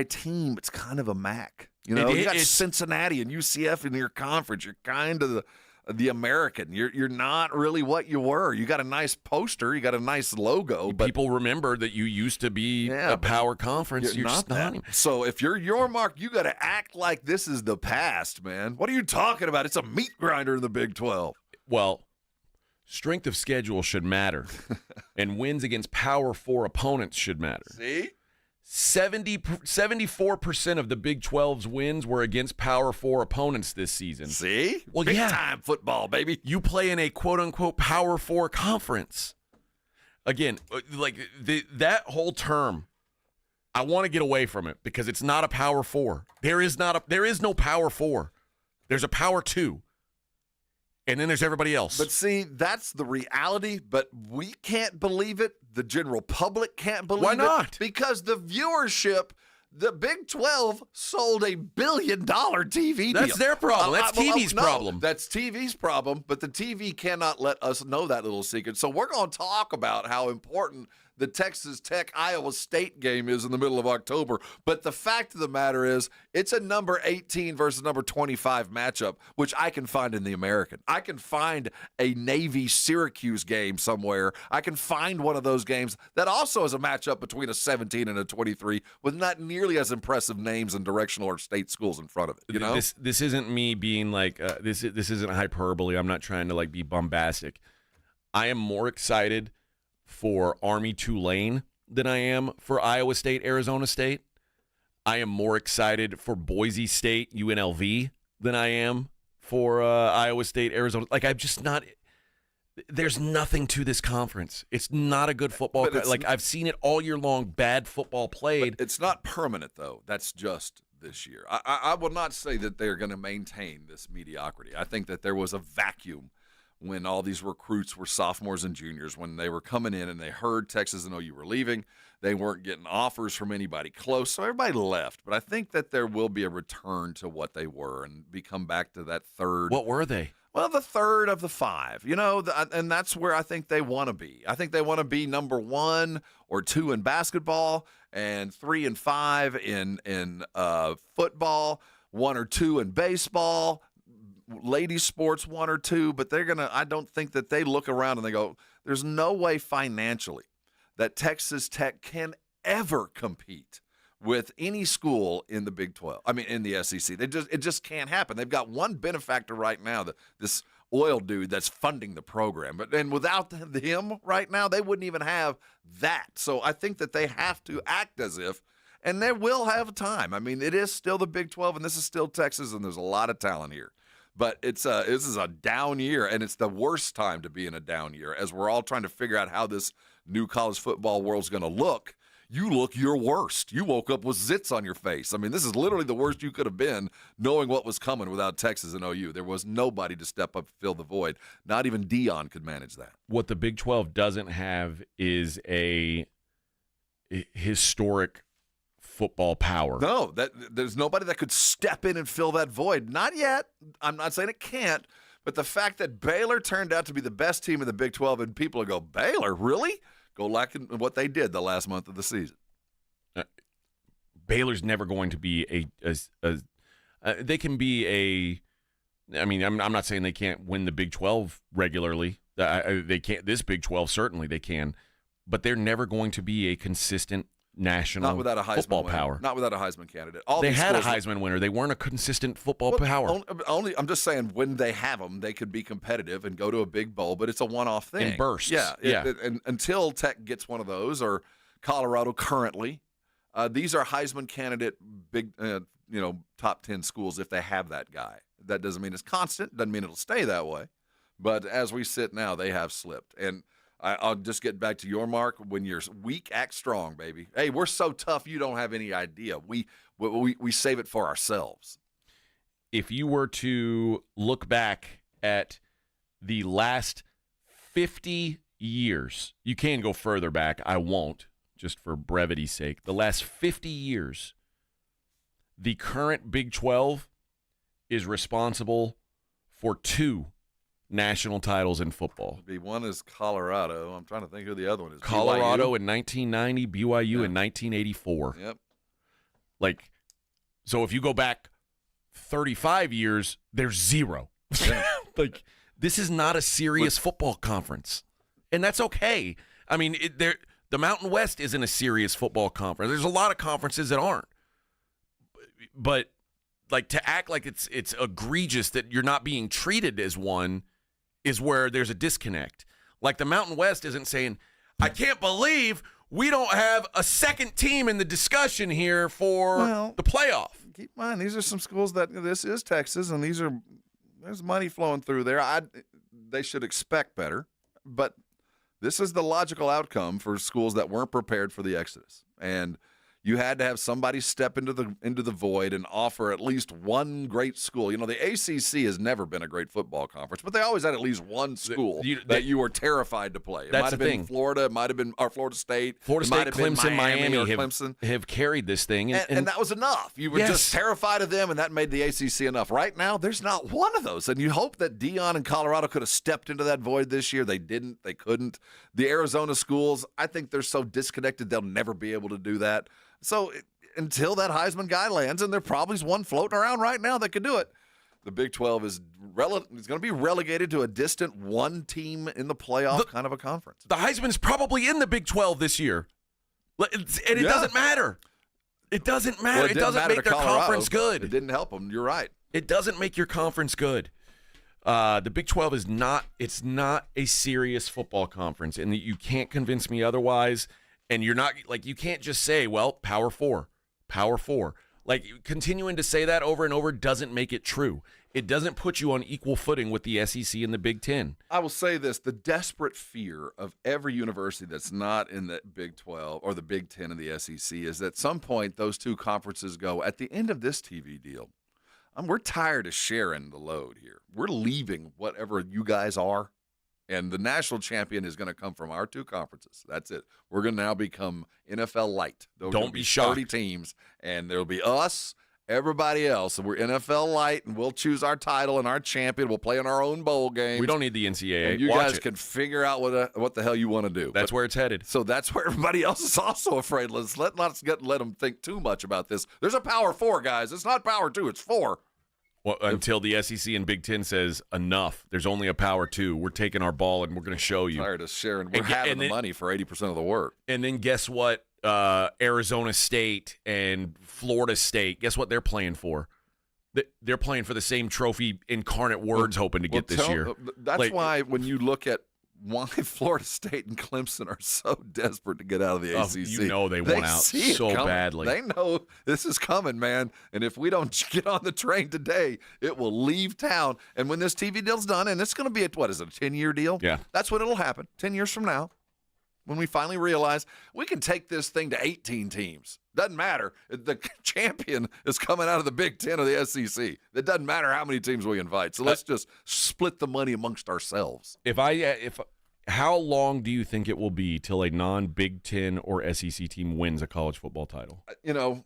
team it's kind of a MAC. You got Cincinnati and UCF in your conference. You're kind of the American. You're not really what you were. You got a nice poster. You got a nice logo. But people remember that you used to be a power conference. You're just not. So if you're Yormark, you got to act like this is the past, man. What are you talking about? It's a meat grinder in the Big 12. Well, strength of schedule should matter, and wins against Power 4 opponents should matter. See? 74% of the Big 12's wins were against Power 4 opponents this season. See? Well, Big time football, baby. You play in a quote-unquote Power 4 conference. Again, that whole term, I want to get away from it because it's not a Power 4. There is no Power 4. There's a Power 2. And then there's everybody else. But see, that's the reality, but we can't believe it. The general public can't believe it. Why not? Because the viewership, the Big 12 sold $1 billion TV deal. That's their problem. That's TV's problem. That's TV's problem, but the TV cannot let us know that little secret. So we're going to talk about how important the Texas Tech Iowa State game is in the middle of October. But the fact of the matter is, it's a number 18 versus number 25 matchup, which I can find in the American. I can find a Navy-Syracuse game somewhere. I can find one of those games that also is a matchup between a 17 and a 23 with not nearly as impressive names and directional or state schools in front of it. You know, this isn't me being like this isn't hyperbole. I'm not trying to like be bombastic. I am more excited for Army Tulane than I am for Iowa State, Arizona State. I am more excited for Boise State, UNLV than I am for Iowa State, Arizona. Like, I'm just not – there's nothing to this conference. It's not a good football – like, I've seen it all year long, bad football played. But it's not permanent, though. That's just this year. I will not say that they're going to maintain this mediocrity. I think that there was a vacuum when all these recruits were sophomores and juniors, when they were coming in and they heard Texas and OU were leaving. They weren't getting offers from anybody close, so everybody left. But I think that there will be a return to what they were and become back to that third. What were they? Well, the third of the five, and that's where I think they want to be. I think they want to be number 1 or 2 in basketball and 3 and 5 in football, 1 or 2 in baseball, ladies sports 1 or 2, but I don't think that they look around and they go, there's no way financially that Texas Tech can ever compete with any school in the Big 12. I mean, in the SEC. It just can't happen. They've got one benefactor right now, this oil dude that's funding the program. And without him right now, they wouldn't even have that. So I think that they have to act as if, and they will have time. I mean, it is still the Big 12, and this is still Texas, and there's a lot of talent here. But this is a down year, and it's the worst time to be in a down year as we're all trying to figure out how this new college football world's going to look. You look your worst. You woke up with zits on your face. I mean, this is literally the worst you could have been knowing what was coming without Texas and OU. There was nobody to step up and fill the void. Not even Dion could manage that. What the Big 12 doesn't have is a historic football power. No, there's nobody that could step in and fill that void. Not yet. I'm not saying it can't, but the fact that Baylor turned out to be the best team in the Big 12 and people will go, Baylor, really? Go lacking what they did the last month of the season. Baylor's never going to be they can be I mean, I'm not saying they can't win the Big 12 regularly. They can't. This Big 12 certainly they can, but they're never going to be a consistent national not without a Heisman football winner. power. Not without a Heisman candidate. They had a Heisman winner. They weren't a consistent football power. Only I'm just saying when they have them, they could be competitive and go to a big bowl, but it's a one-off thing. In bursts. Yeah. And until Tech gets one of those, or Colorado currently, these are Heisman candidate big, top 10 schools if they have that guy. That doesn't mean it's constant. Doesn't mean it'll stay that way. But as we sit now, they have slipped. And I'll just get back to Yormark. When you're weak, act strong, baby. Hey, we're so tough, you don't have any idea. We save it for ourselves. If you were to look back at the last 50 years, you can go further back. I won't, just for brevity's sake. The last 50 years, the current Big 12 is responsible for 2 national titles in football. One is Colorado. I'm trying to think who the other one is. Colorado BYU? in 1990, BYU in 1984. Yep. Like, so if you go back 35 years, there's 0. Yeah. Like, this is not a serious football conference, and that's okay. I mean, the Mountain West isn't a serious football conference. There's a lot of conferences that aren't. But like, to act like it's egregious that you're not being treated as one is where there's a disconnect. Like, the Mountain West isn't saying, I can't believe we don't have a second team in the discussion here for the playoff. Keep in mind, these are some schools that this is Texas, and there's money flowing through there. They should expect better, but this is the logical outcome for schools that weren't prepared for the exodus. And you had to have somebody step into the void and offer at least one great school. You know, the ACC has never been a great football conference, but they always had at least one school that you were terrified to play. It might have been Florida, it might have been Florida State. Florida State, Clemson, Miami Clemson have carried this thing. And that was enough. You were just terrified of them, and that made the ACC enough. Right now, there's not one of those. And you hope that Dion and Colorado could have stepped into that void this year. They didn't. They couldn't. The Arizona schools, I think they're so disconnected they'll never be able to do that. So until that Heisman guy lands, and there probably is one floating around right now that could do it, the Big 12 is going to be relegated to a distant one team in the playoff kind of a conference. The Heisman's probably in the Big 12 this year. And it doesn't matter. It doesn't matter. Well, it doesn't make their conference good. It didn't help them. You're right. It doesn't make your conference good. The Big 12 is not a serious football conference, and you can't convince me otherwise. And you're not, like, you can't just say, well, Power 4. Like, continuing to say that over and over doesn't make it true. It doesn't put you on equal footing with the SEC and the Big 10. I will say this, the desperate fear of every university that's not in the Big 12 or the Big 10 of the SEC is that at some point those two conferences go, at the end of this TV deal, we're tired of sharing the load here. We're leaving whatever you guys are. And the national champion is going to come from our two conferences. That's it. We're going to now become NFL light. Don't be shocked. 30 teams, and there'll be us, everybody else. And we're NFL light, and we'll choose our title and our champion. We'll play in our own bowl games. We don't need the NCAA. And you guys can figure out what the hell you want to do. That's where it's headed. So that's where everybody else is also afraid. Let's let them think too much about this. There's a Power 4, guys. It's not Power 2. It's 4. Well, until the SEC and Big Ten says enough, there's only a Power 2. We're taking our ball and we're going to show you. Tired of sharing. We're having the money for 80% of the work. And then guess what? Arizona State and Florida State. Guess what they're playing for? They're playing for the same trophy Incarnate Word's hoping to get this year. That's why when you look at why Florida State and Clemson are so desperate to get out of the ACC. You know they want out so badly. They know this is coming, man. And if we don't get on the train today, it will leave town. And when this TV deal's done, and it's going to be a 10-year deal? Yeah. That's when it'll happen, 10 years from now, when we finally realize we can take this thing to 18 teams. Doesn't matter. The champion is coming out of the Big 10 of the SEC. It doesn't matter how many teams we invite. So let's just split the money amongst ourselves. How long do you think it will be till a non-Big 10 or SEC team wins a college football title? You know,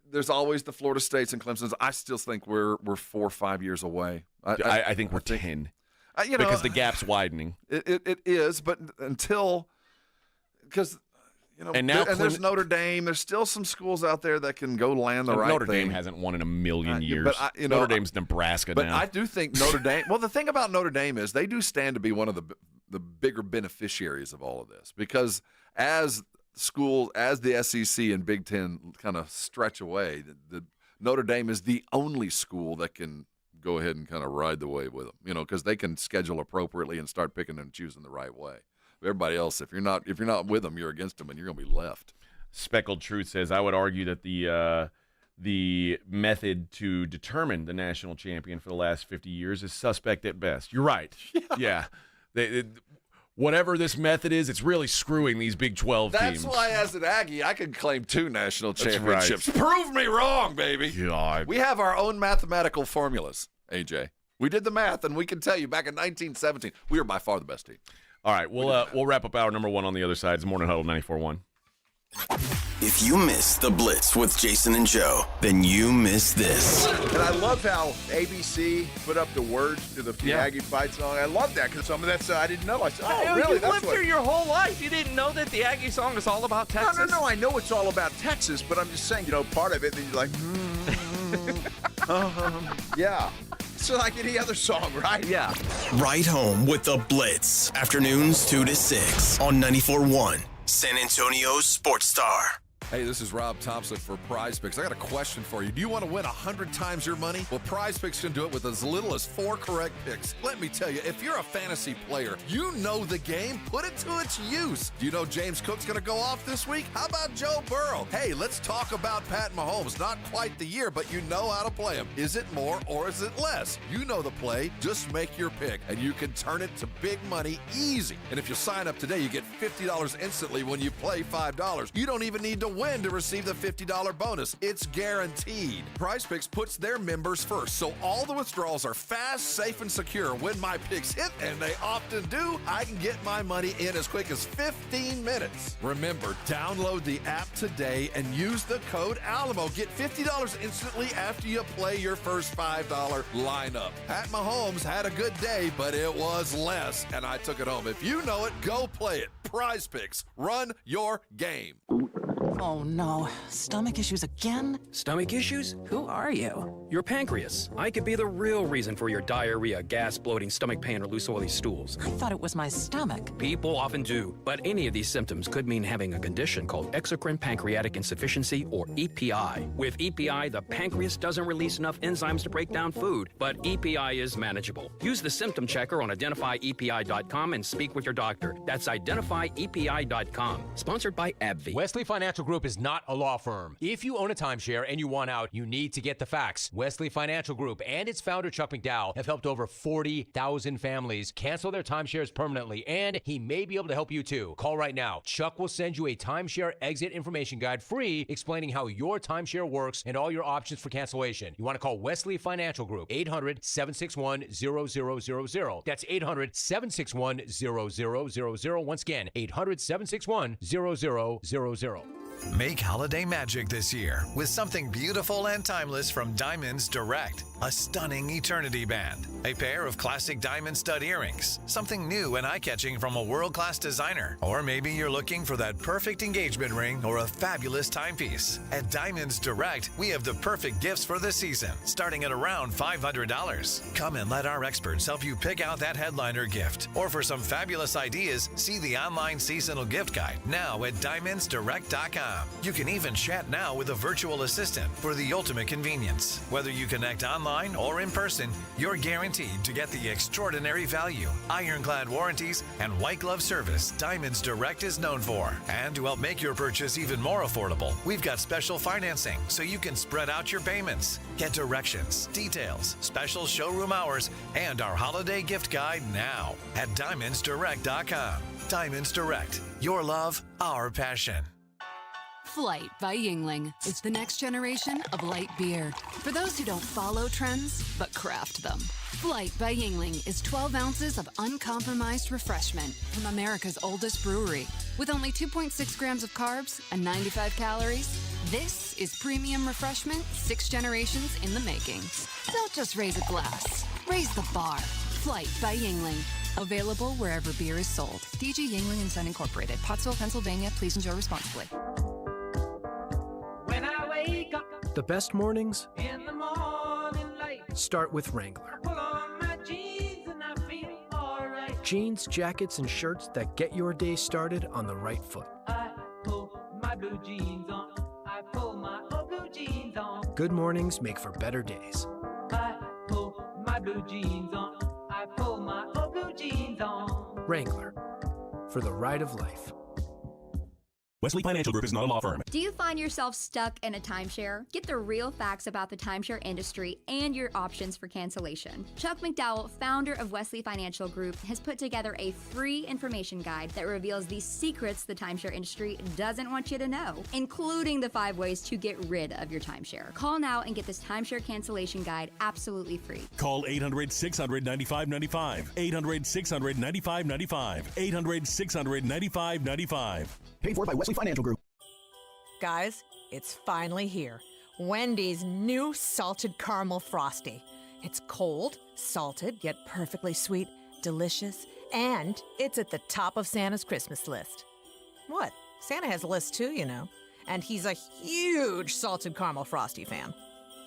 there's always the Florida States and Clemsons. I still think we're 4 or 5 years away. I think we're 10. Because the gap's widening. It is, but until – because – you know, and now there's Notre Dame. There's still some schools out there that can go land the right Notre thing. Dame hasn't won in a million years. But Notre Dame's Nebraska now. But I do think Notre Dame – well, the thing about Notre Dame is they do stand to be one of the bigger beneficiaries of all of this because as schools, as the SEC and Big Ten kind of stretch away, the Notre Dame is the only school that can go ahead and kind of ride the wave with them, you know, because they can schedule appropriately and start picking and choosing the right way. Everybody else, if you're not with them, you're against them, and you're going to be left. Speckled Truth says, I would argue that the method to determine the national champion for the last 50 years is suspect at best. You're right. Yeah. Whatever this method is, it's really screwing these Big 12 teams. That's why, as an Aggie, I can claim 2 national championships. Right. Prove me wrong, baby. God. We have our own mathematical formulas, AJ. We did the math, and we can tell you back in 1917, we were by far the best team. All right, we'll wrap up hour number 1 on the other side. It's Morning Huddle 94.1. If you missed the Blitz with Jason and Joe, then you missed this. And I love how ABC put up the words to the Aggie fight song. I love that because some of that I didn't know. I said, oh, really? You lived through your whole life. You didn't know that the Aggie song is all about Texas? No. I know it's all about Texas, but I'm just saying, part of it, and you're like, yeah. It's like any other song, right? Yeah. Right home with the Blitz. Afternoons 2 to 6 on 94.1 San Antonio's Sports Star. Hey, this is Rob Thompson for Prize Picks. I got a question for you. Do you want to win 100 times your money? Well, Prize Picks can do it with as little as 4 correct picks. Let me tell you, if you're a fantasy player, you know the game. Put it to its use. Do you know James Cook's going to go off this week? How about Joe Burrow? Hey, let's talk about Pat Mahomes. Not quite the year, but you know how to play him. Is it more or is it less? You know the play. Just make your pick, and you can turn it to big money easy. And if you sign up today, you get $50 instantly when you play $5. You don't even need to win to receive the $50 bonus. It's guaranteed. PrizePicks puts their members first, so all the withdrawals are fast, safe, and secure. When my picks hit, and they often do, I can get my money in as quick as 15 minutes. Remember, download the app today and use the code Alamo. Get $50 instantly after you play your first $5 lineup. Pat Mahomes had a good day, but it was less, and I took it home. If you know it, go play it. PrizePicks. Run your game. Oh no, stomach issues again? Stomach issues? Who are you? Your pancreas. I could be the real reason for your diarrhea, gas, bloating, stomach pain, or loose oily stools. I thought it was my stomach. People often do, but any of these symptoms could mean having a condition called exocrine pancreatic insufficiency, or EPI. With EPI, the pancreas doesn't release enough enzymes to break down food, but EPI is manageable. Use the symptom checker on identifyepi.com and speak with your doctor. That's identifyepi.com. Sponsored by AbbVie. Wesley Financial Group is not a law firm. If you own a timeshare and you want out, you need to get the facts. Wesley Financial Group and its founder, Chuck McDowell, have helped over 40,000 families cancel their timeshares permanently, and he may be able to help you too. Call right now. Chuck will send you a timeshare exit information guide free explaining how your timeshare works and all your options for cancellation. You want to call Wesley Financial Group, 800-761-0000. That's 800-761-0000. Once again, 800-761-0000. Make holiday magic this year with something beautiful and timeless from Diamonds Direct. A stunning eternity band, a pair of classic diamond stud earrings, something new and eye-catching from a world-class designer. Or maybe you're looking for that perfect engagement ring or a fabulous timepiece. At Diamonds Direct, we have the perfect gifts for the season, starting at around $500. Come and let our experts help you pick out that headliner gift. Or for some fabulous ideas, see the online seasonal gift guide now at diamondsdirect.com. You can even chat now with a virtual assistant for the ultimate convenience. Whether you connect online or in person, you're guaranteed to get the extraordinary value, ironclad warranties, and white glove service Diamonds Direct is known for. And to help make your purchase even more affordable, we've got special financing so you can spread out your payments. Get directions, details, special showroom hours, and our holiday gift guide now at diamondsdirect.com. Diamonds Direct. Your love, our passion. Flight by Yingling. It's the next generation of light beer. For those who don't follow trends, but craft them. Flight by Yingling is 12 ounces of uncompromised refreshment from America's oldest brewery. With only 2.6 grams of carbs and 95 calories, this is premium refreshment 6 generations in the making. Don't just raise a glass, raise the bar. Flight by Yingling. Available wherever beer is sold. DG Yingling & Son Incorporated, Pottsville, Pennsylvania. Please enjoy responsibly. When I wake up, the best mornings in the morning light start with Wrangler. Pull on my jeans and I feel all right. Jeans, jackets, and shirts that get your day started on the right foot. I pull my blue jeans on. I pull my old blue jeans on. Good mornings make for better days. I pull my blue jeans on. I pull my old blue jeans on. Wrangler, for the ride of life. Wesley Financial Group is not a law firm. Do you find yourself stuck in a timeshare? Get the real facts about the timeshare industry and your options for cancellation. Chuck McDowell, founder of Wesley Financial Group, has put together a free information guide that reveals the secrets the timeshare industry doesn't want you to know, including the 5 ways to get rid of your timeshare. Call now and get this timeshare cancellation guide absolutely free. Call 800-600-9595. 800-600-9595. 800-600-9595. Paid for by Wesley Financial Group. Guys, it's finally here. Wendy's new salted caramel frosty. It's cold, salted, yet perfectly sweet, delicious, and it's at the top of Santa's Christmas list. What? Santa has a list too, you know. And he's a huge salted caramel frosty fan.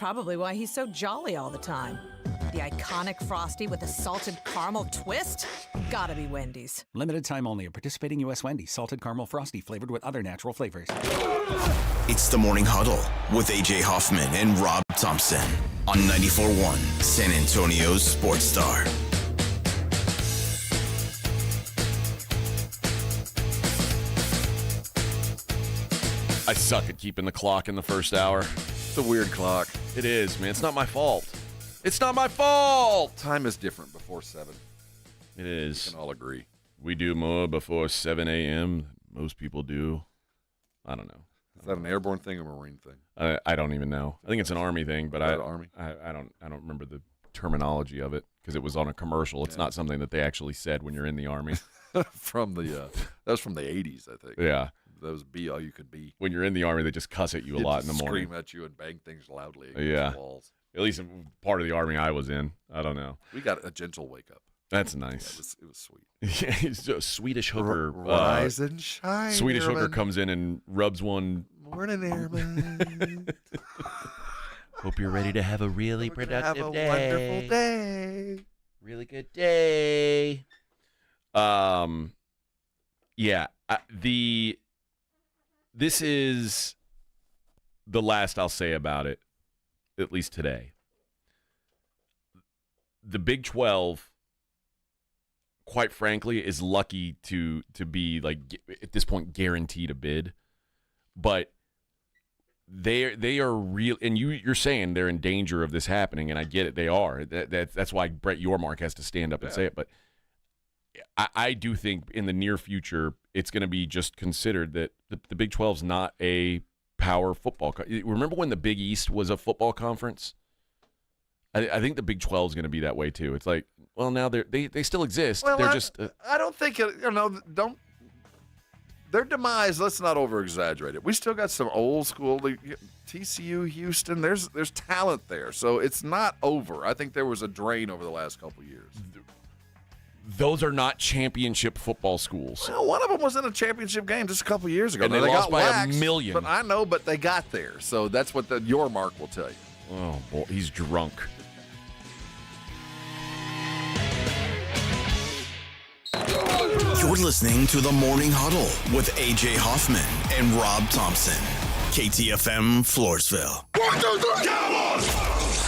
Probably why he's so jolly all the time. The iconic frosty with a salted caramel twist? Gotta be Wendy's. Limited time only at participating U.S. Wendy's. Salted caramel frosty flavored with other natural flavors. It's the Morning Huddle with A.J. Hoffman and Rob Thompson on 94.1 San Antonio's Sports Star. I suck at keeping the clock in the first hour. It's a weird clock. It is, man. It's not my fault. It's not my fault. Time is different before 7. It is. We can all agree. We do more before 7 a.m. Most people do. I don't know. Is that an airborne thing or Marine thing? I don't even know. I think it's an Army thing, but Army? I don't remember the terminology of it because it was on a commercial. It's not something that they actually said when you're in the Army. That was from the 80s, I think. Yeah. That was be all you could be. When you're in the Army, they just cuss at you a lot in the morning. Scream at you and bang things loudly against the walls. At least part of the Army I was in. I don't know. We got a gentle wake up. That's nice. Yeah, it was sweet. Yeah, he's a Swedish hooker. Rise and shine. Swedish airman. hooker comes in and rubs one. Morning, airman. Hope you're ready to have a really productive day. Have a wonderful day. Really good day. Yeah. This is the last I'll say about it, at least today. The Big 12, quite frankly, is lucky to be, like, at this point, guaranteed a bid. But they are real, and you're saying they're in danger of this happening, and I get it. They are. That's why Brett Yormark has to stand up and say it. But I do think in the near future it's going to be just considered that the Big 12's not a power football. Remember when the Big East was a football conference? I think the Big 12 is going to be that way too. It's like, well, now they still exist. Well, They're just. I don't think don't. Their demise. Let's not over exaggerate it. We still got some old school TCU, Houston. There's talent there, so it's not over. I think there was a drain over the last couple years. Those are not championship football schools. Well, one of them was in a championship game just a couple years ago. And they lost by a million. But I know, but they got there. So that's what the Yormark will tell you. Oh, boy, he's drunk. You're listening to the Morning Huddle with A.J. Hoffman and Rob Thompson. KTFM Floresville. 1, 2, 3, Cowboys!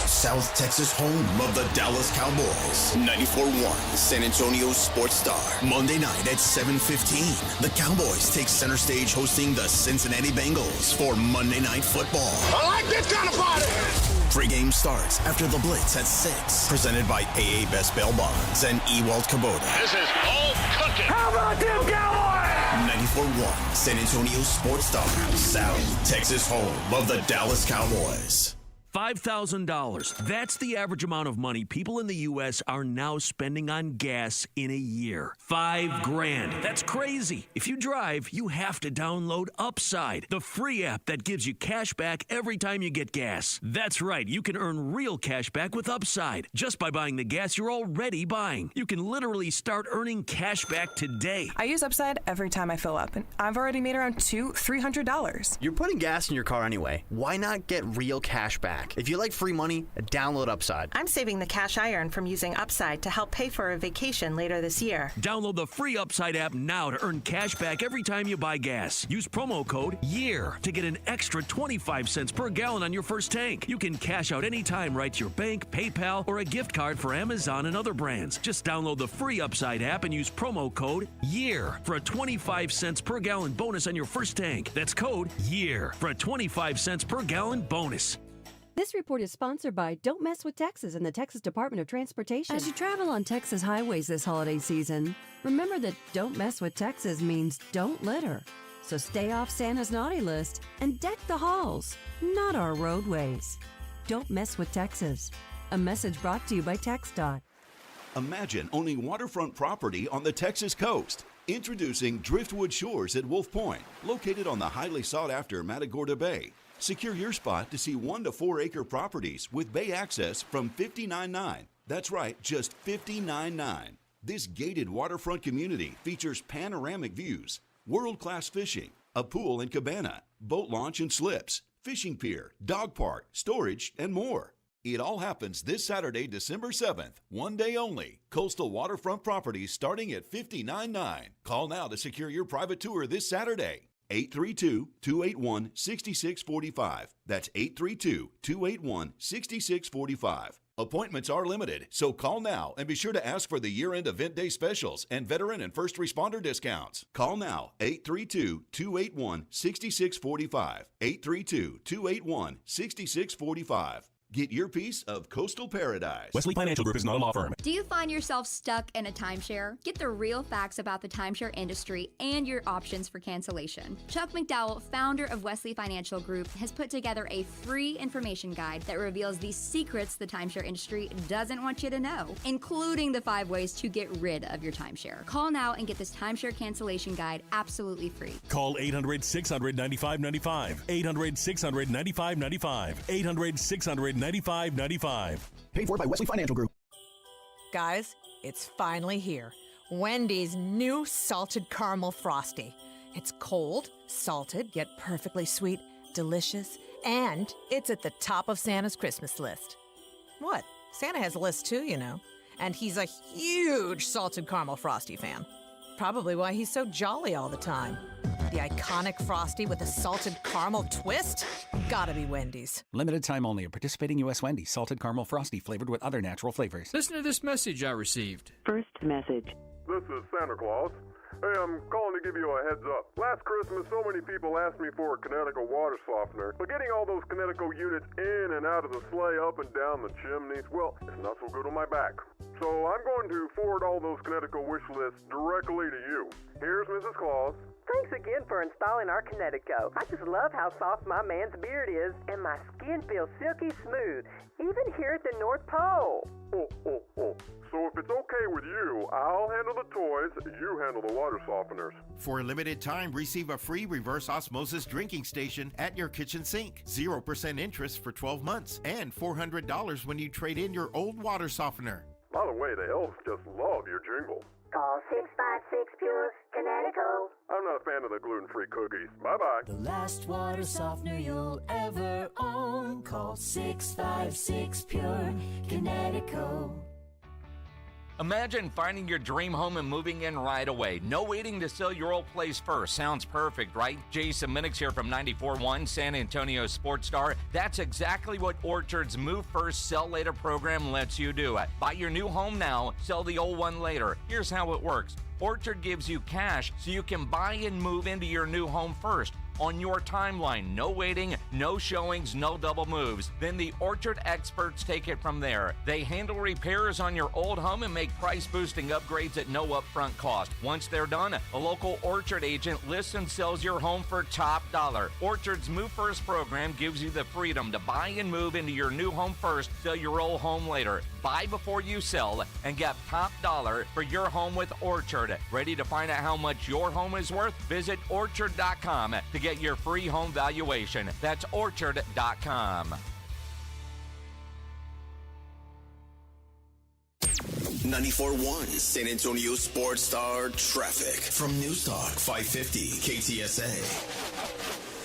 South Texas home of the Dallas Cowboys. 94.1 San Antonio Sports Star. Monday night at 7:15. The Cowboys take center stage hosting the Cincinnati Bengals for Monday Night Football. I like this kind of party! Pre-game starts after the Blitz at 6. Presented by AA Best Bail Bonds and Ewald Kubota. This is all cooking. How about them Cowboys? 94.1 San Antonio Sports Star. South Texas home of the Dallas Cowboys. $5,000. That's the average amount of money people in the U.S. are now spending on gas in a year. $5,000. That's crazy. If you drive, you have to download Upside, the free app that gives you cash back every time you get gas. That's right. You can earn real cash back with Upside just by buying the gas you're already buying. You can literally start earning cash back today. I use Upside every time I fill up, and I've already made around $200-$300. You're putting gas in your car anyway. Why not get real cash back? If you like free money, download Upside. I'm saving the cash I earn from using Upside to help pay for a vacation later this year. Download the free Upside app now to earn cash back every time you buy gas. Use promo code YEAR to get an extra 25 cents per gallon on your first tank. You can cash out anytime right to your bank, PayPal, or a gift card for Amazon and other brands. Just download the free Upside app and use promo code YEAR for a 25 cents per gallon bonus on your first tank. That's code YEAR for a 25 cents per gallon bonus. This report is sponsored by Don't Mess with Texas and the Texas Department of Transportation. As you travel on Texas highways this holiday season, remember that Don't Mess with Texas means don't litter. So stay off Santa's naughty list and deck the halls, not our roadways. Don't Mess with Texas. A message brought to you by TxDOT. Imagine owning waterfront property on the Texas coast. Introducing Driftwood Shores at Wolf Point, located on the highly sought-after Matagorda Bay. Secure your spot to see 1 to 4 acre properties with bay access from $59.9. That's right, just $59.9. This gated waterfront community features panoramic views, world-class fishing, a pool and cabana, boat launch and slips, fishing pier, dog park, storage, and more. It all happens this Saturday, December 7th, one day only. Coastal waterfront properties starting at $59.9. Call now to secure your private tour this Saturday. 832-281-6645. That's 832-281-6645. Appointments are limited, so call now and be sure to ask for the year-end event day specials and veteran and first responder discounts. Call now, 832-281-6645. 832-281-6645. Get your piece of coastal paradise. Wesley Financial Group is not a law firm. Do you find yourself stuck in a timeshare? Get the real facts about the timeshare industry and your options for cancellation. Chuck McDowell, founder of Wesley Financial Group, has put together a free information guide that reveals the secrets the timeshare industry doesn't want you to know, including the 5 ways to get rid of your timeshare. Call now and get this timeshare cancellation guide absolutely free. Call 800-600-9595. 800-600-9595. 800-600-9595. Paid for by Wesley Financial Group. Guys, it's finally here. Wendy's new salted caramel frosty. It's cold, salted, yet perfectly sweet, delicious, and it's at the top of Santa's Christmas list. What? Santa has a list too, you know. And he's a huge salted caramel frosty fan. Probably why he's so jolly all the time. The iconic frosty with a salted caramel twist? Gotta be Wendy's. Limited time only at participating U.S. Wendy's. Salted caramel frosty flavored with other natural flavors. Listen to this message I received. First message. This is Santa Claus. Hey, I'm calling to give you a heads up. Last Christmas, so many people asked me for a Connecticut water softener, but getting all those Connecticut units in and out of the sleigh, up and down the chimneys, well, it's not so good on my back. So I'm going to forward all those Connecticut wish lists directly to you. Here's Mrs. Claus. Thanks again for installing our Connecticut. I just love how soft my man's beard is, and my skin feels silky smooth, even here at the North Pole. So if it's okay with you, I'll handle the toys, you handle the water softeners. For a limited time, receive a free reverse osmosis drinking station at your kitchen sink. 0% interest for 12 months, and $400 when you trade in your old water softener. By the way, the elves just love your jingle. Call 656 Pure Connecticut. I'm not a fan of the gluten-free cookies. Bye-bye. The last water softener you'll ever own. Call 656 Pure Connecticut. Imagine finding your dream home and moving in right away. No waiting to sell your old place first. Sounds perfect, right? Jason Minix here from 94.1 San Antonio Sports Star. That's exactly what Orchard's Move First, Sell Later program lets you do. Buy your new home now, sell the old one later. Here's how it works. Orchard gives you cash so you can buy and move into your new home first. On your timeline, no waiting, no showings, no double moves. Then the Orchard experts take it from there. They handle repairs on your old home and make price-boosting upgrades at no upfront cost. Once they're done, a local Orchard agent lists and sells your home for top dollar. Orchard's Move First program gives you the freedom to buy and move into your new home first, sell your old home later. Buy before you sell and get top dollar for your home with Orchard. Ready to find out how much your home is worth? Visit Orchard.com to get your free home valuation. That's Orchard.com. 94.1 San Antonio Sports Star traffic from News Talk 550 KTSA.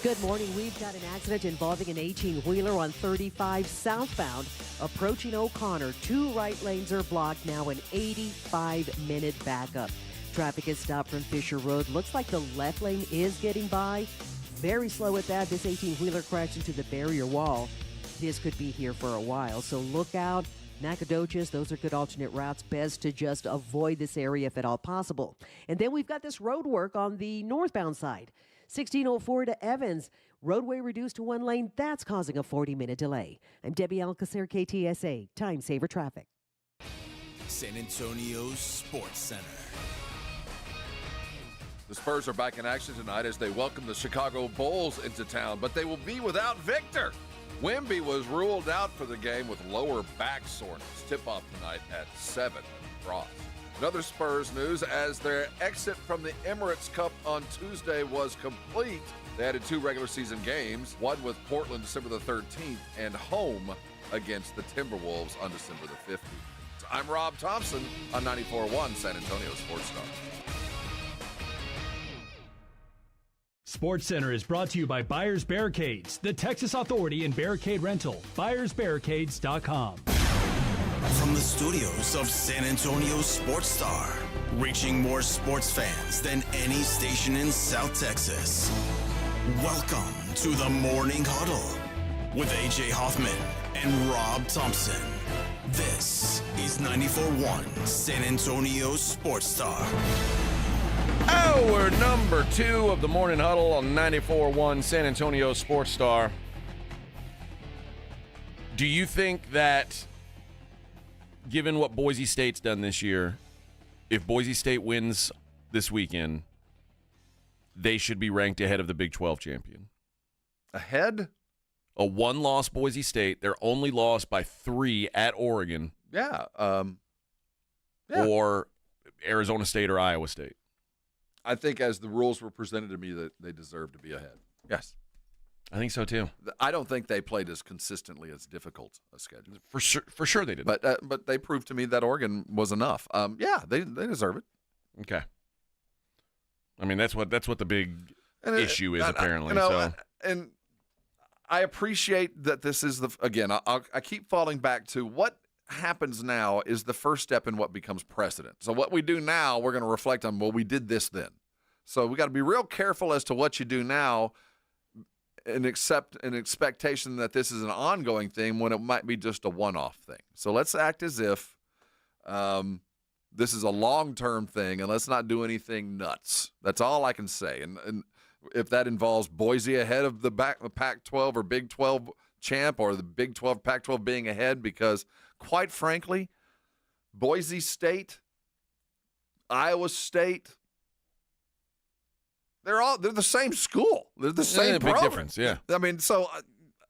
Good morning. We've got an accident involving an 18-wheeler on 35 southbound approaching O'Connor. 2 right lanes are blocked now, an 85-minute backup. Traffic is stopped from Fisher Road. Looks like the left lane is getting by. Very slow at that. This 18-wheeler crashed into the barrier wall. This could be here for a while, so look out. Nacogdoches, those are good alternate routes. Best to just avoid this area if at all possible. And then we've got this road work on the northbound side. 1604 to Evans. Roadway reduced to 1 lane. That's causing a 40-minute delay. I'm Debbie Alcacer, KTSA. Time Saver Traffic. San Antonio's Sports Center. The Spurs are back in action tonight as they welcome the Chicago Bulls into town, but they will be without Victor. Wemby was ruled out for the game with lower back soreness. Tip-off tonight at 7 at Frost. Another Spurs news, as their exit from the Emirates Cup on Tuesday was complete. They added 2 regular season games, one with Portland December the 13th and home against the Timberwolves on December the 15th. So I'm Rob Thompson on 94.1 San Antonio Sports Star. SportsCenter is brought to you by Buyers Barricades, the Texas authority in barricade rental. BuyersBarricades.com. From the studios of San Antonio Sports Star, reaching more sports fans than any station in South Texas. Welcome to the Morning Huddle with A.J. Hoffman and Rob Thompson. This is 94.1 San Antonio Sports Star. Hour number 2 of the Morning Huddle on 94.1 San Antonio Sports Star. Do you think that, given what Boise State's done this year, if Boise State wins this weekend, they should be ranked ahead of the Big 12 champion? Ahead? A one-loss Boise State. They're only lost by 3 at Oregon. Yeah. Or Arizona State or Iowa State. I think as the rules were presented to me, that they deserve to be ahead. Yes. I think so, too. I don't think they played as consistently as difficult a schedule. For sure they did. But they proved to me that Oregon was enough. Yeah, they deserve it. Okay. I mean, that's what the big issue is, apparently. And I appreciate that this is again, I keep falling back to what happens now is the first step in what becomes precedent. So what we do now, we're going to reflect on, well, we did this then. So we got to be real careful as to what you do now and accept an expectation that this is an ongoing thing when it might be just a one-off thing. So let's act as if this is a long-term thing, and let's not do anything nuts. That's all I can say. And if that involves Boise ahead of the Pac-12 or Big 12 champ, or the Big 12, Pac-12 being ahead, because quite frankly, Boise State, Iowa State, they're the same school. They're the same program. Big difference, yeah. I mean, so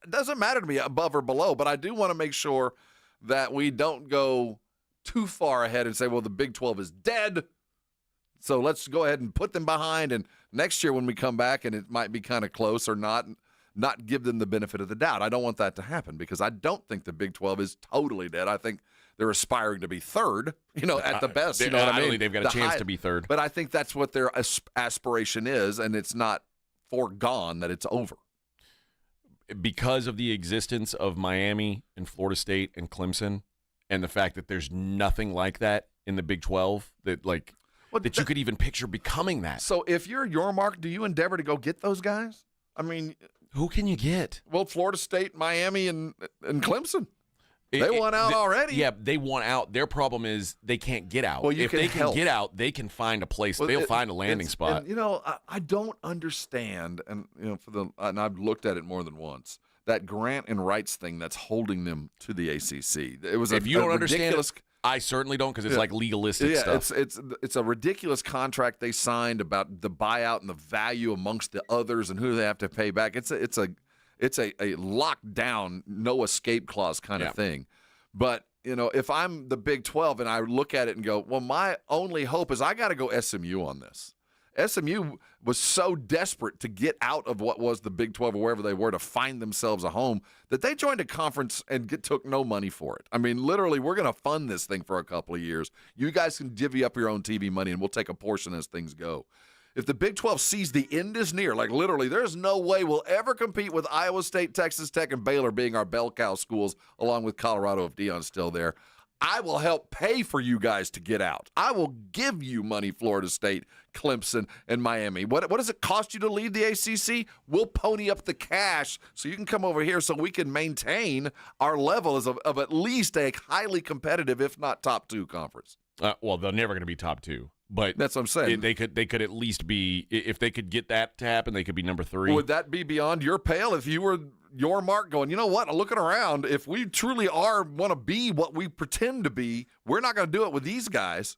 it doesn't matter to me above or below, but I do want to make sure that we don't go too far ahead and say, well, the Big 12 is dead, so let's go ahead and put them behind, and next year when we come back and it might be kind of close or not give them the benefit of the doubt. I don't want that to happen, because I don't think the Big 12 is totally dead. I think they're aspiring to be third, at the best. You know what I mean? I don't think they've got a chance to be third. But I think that's what their aspiration is, and it's not foregone that it's over. Because of the existence of Miami and Florida State and Clemson, and the fact that there's nothing like that in the Big 12 that you could even picture becoming that. So if you're Yormark, do you endeavor to go get those guys? I mean, who can you get? Well, Florida State, Miami, and Clemson. They want out already. Yeah, they want out. Their problem is they can't get out. Well, if they can get out, they can find a place. They'll find a landing spot. And, I don't understand, and and I've looked at it more than once, that grant and rights thing that's holding them to the ACC. It was if you don't understand it, I certainly don't, because it's like legalistic stuff. It's a ridiculous contract they signed about the buyout and the value amongst the others and who they have to pay back. It's a lockdown, no escape clause kind of thing. But if I'm the Big 12 and I look at it and go, well, my only hope is I got to go SMU on this. SMU was so desperate to get out of what was the Big 12 or wherever they were to find themselves a home that they joined a conference and took no money for it. I mean, literally, we're going to fund this thing for a couple of years. You guys can divvy up your own TV money, and we'll take a portion as things go. If the Big 12 sees the end is near, like literally, there's no way we'll ever compete with Iowa State, Texas Tech, and Baylor being our bell cow schools, along with Colorado if Deion's still there. I will help pay for you guys to get out. I will give you money, Florida State, Clemson, and Miami. What does it cost you to leave the ACC? We'll pony up the cash so you can come over here so we can maintain our level of at least a highly competitive, if not top 2 conference. Well, they're never going to be top 2. But that's what I'm saying. They could at least be, if they could get that to happen, they could be number 3. Would that be beyond your pale if you were Yormark going, you know what, looking around, if we truly want to be what we pretend to be, we're not going to do it with these guys.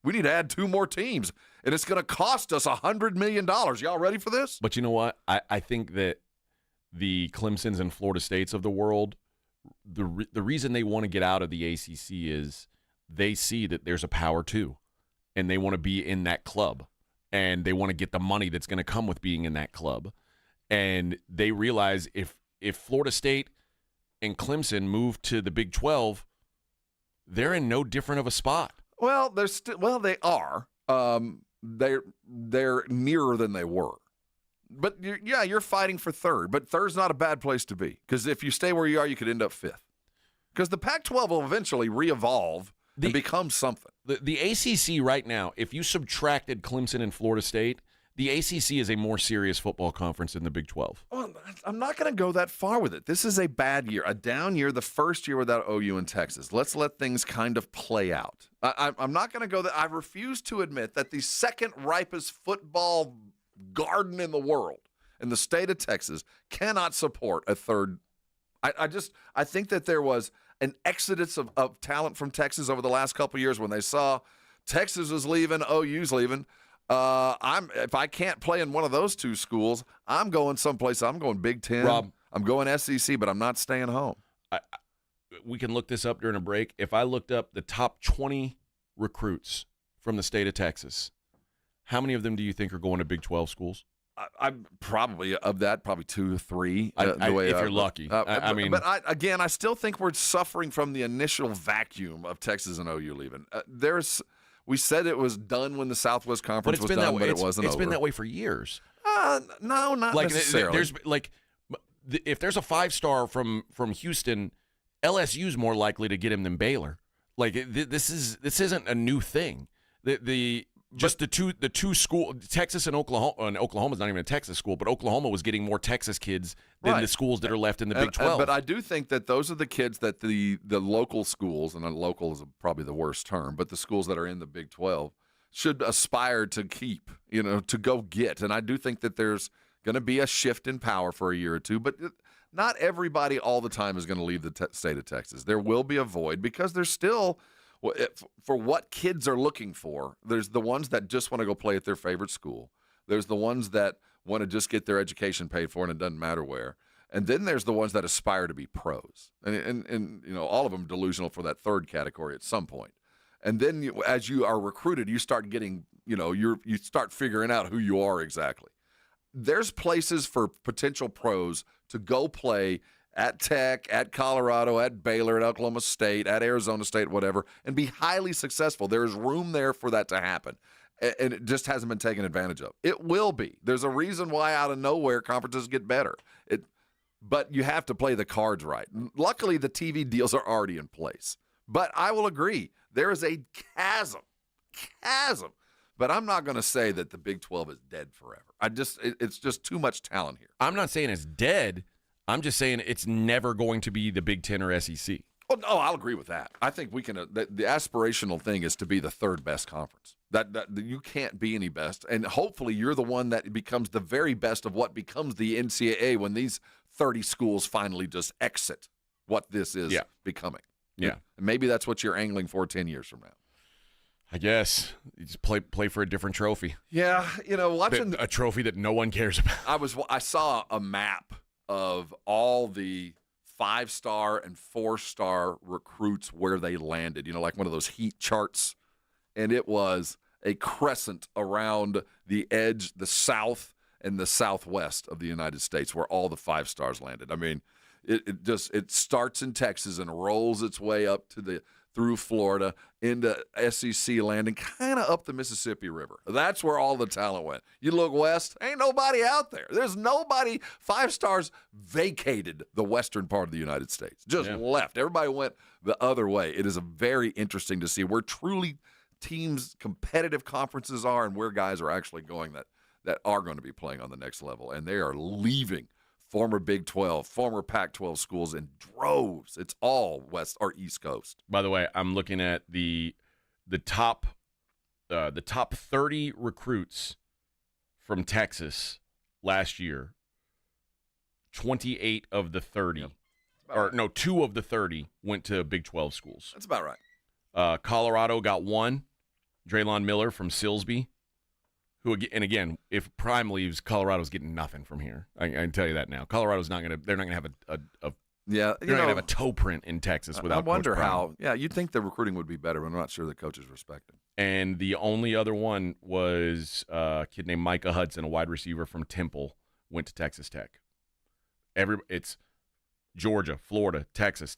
We need to add 2 more teams, and it's going to cost us $100 million. Y'all ready for this? But you know what? I think that the Clemsons and Florida States of the world, the reason they want to get out of the ACC is they see that there's a power 2. and they want to be in that club, and they want to get the money that's going to come with being in that club. And they realize if Florida State and Clemson move to the Big 12, they're in no different of a spot. Well, they are. They're nearer than they were. But you're fighting for third. But third's not a bad place to be, because if you stay where you are, you could end up fifth. Because the Pac-12 will eventually re-evolve and become something. The ACC right now, if you subtracted Clemson and Florida State, the ACC is a more serious football conference than the Big 12. Well, I'm not going to go that far with it. This is a bad year, a down year, the first year without OU and Texas. Let's let things kind of play out. I'm not going to go that. I refuse to admit that the second ripest football garden in the world, in the state of Texas, cannot support a third. I think that there was an exodus of talent from Texas over the last couple of years when they saw Texas was leaving, OU's leaving. If I can't play in one of those two schools, I'm going someplace. I'm going Big Ten. Rob, I'm going SEC, but I'm not staying home. We can look this up during a break. If I looked up the top 20 recruits from the state of Texas, how many of them do you think are going to Big 12 schools? I'm probably of that, probably 2 or 3. If you're lucky. I still think we're suffering from the initial vacuum of Texas and OU leaving. We said it was done when the Southwest Conference was done, but it wasn't over. It's been that way for years. No, not necessarily. If there's a 5-star from Houston, LSU's more likely to get him than Baylor. This isn't a new thing. The two school, Texas and Oklahoma's not even a Texas school, but Oklahoma was getting more Texas kids than the schools that are left in the Big 12. But I do think that those are the kids that the local schools, and local is probably the worst term, but the schools that are in the Big 12 should aspire to keep, to go get. And I do think that there's going to be a shift in power for a year or two, but not everybody all the time is going to leave the state of Texas. There will be a void because there's still – for what kids are looking for, there's the ones that just want to go play at their favorite school. There's the ones that want to just get their education paid for, and it doesn't matter where. And then there's the ones that aspire to be pros. And all of them delusional for that third category at some point. And then as you are recruited, you start getting, you start figuring out who you are exactly. There's places for potential pros to go play at Tech, at Colorado, at Baylor, at Oklahoma State, at Arizona State, whatever, and be highly successful. There's room there for that to happen, and it just hasn't been taken advantage of. It will be. There's a reason why out of nowhere conferences get better. But you have to play the cards right. Luckily, the TV deals are already in place. But I will agree, there is a chasm. But I'm not going to say that the Big 12 is dead forever. It's just too much talent here. I'm not saying it's dead. I'm just saying it's never going to be the Big Ten or SEC. Oh, no, I'll agree with that. I think we can. The aspirational thing is to be the third best conference. That you can't be any best, and hopefully you're the one that becomes the very best of what becomes the NCAA when these 30 schools finally just exit what this is becoming. Yeah, and maybe that's what you're angling for 10 years from now. I guess you just play for a different trophy. Yeah, watching a trophy that no one cares about. I saw a map of all the 5-star and 4-star recruits where they landed, like one of those heat charts. And it was a crescent around the edge, the south and the southwest of the United States where all the 5-stars landed. I mean, it starts in Texas and rolls its way up to through Florida into SEC land and kind of up the Mississippi River. That's where all the talent went. You look west, ain't nobody out there. There's nobody. 5-stars vacated the western part of the United States, just left. Everybody went the other way. It is very interesting to see where truly teams' competitive conferences are and where guys are actually going that are going to be playing on the next level. And they are leaving former Big 12, former Pac-12 schools in droves. It's all West or East Coast. By the way, I'm looking at the top 30 recruits from Texas last year. 28 of the 30, right. 2 of the 30 went to Big 12 schools. That's about right. Colorado got 1, Draylon Miller from Silsbee. Who, and again, if Prime leaves, Colorado's getting nothing from here. I can tell you that now. Colorado's not going to. They're not going to have they're not going to have a toe print in Texas without. I wonder Coach Prime. how. Yeah, you'd think the recruiting would be better, but I'm not sure the coaches respect him. And the only other one was a kid named Micah Hudson, a wide receiver from Temple, went to Texas Tech. It's Georgia, Florida, Texas,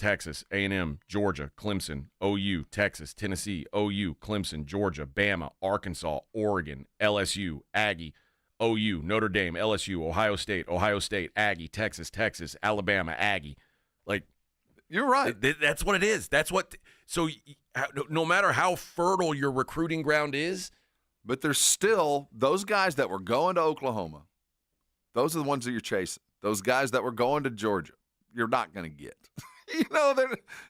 A&M, Georgia, Clemson, OU, Texas, Tennessee, OU, Clemson, Georgia, Bama, Arkansas, Oregon, LSU, Aggie, OU, Notre Dame, LSU, Ohio State, Aggie, Texas, Alabama, Aggie. Like, you're right. That's what it is. That's what. So no matter how fertile your recruiting ground is, but there's still those guys that were going to Oklahoma. Those are the ones that you're chasing. Those guys that were going to Georgia, you're not going to get.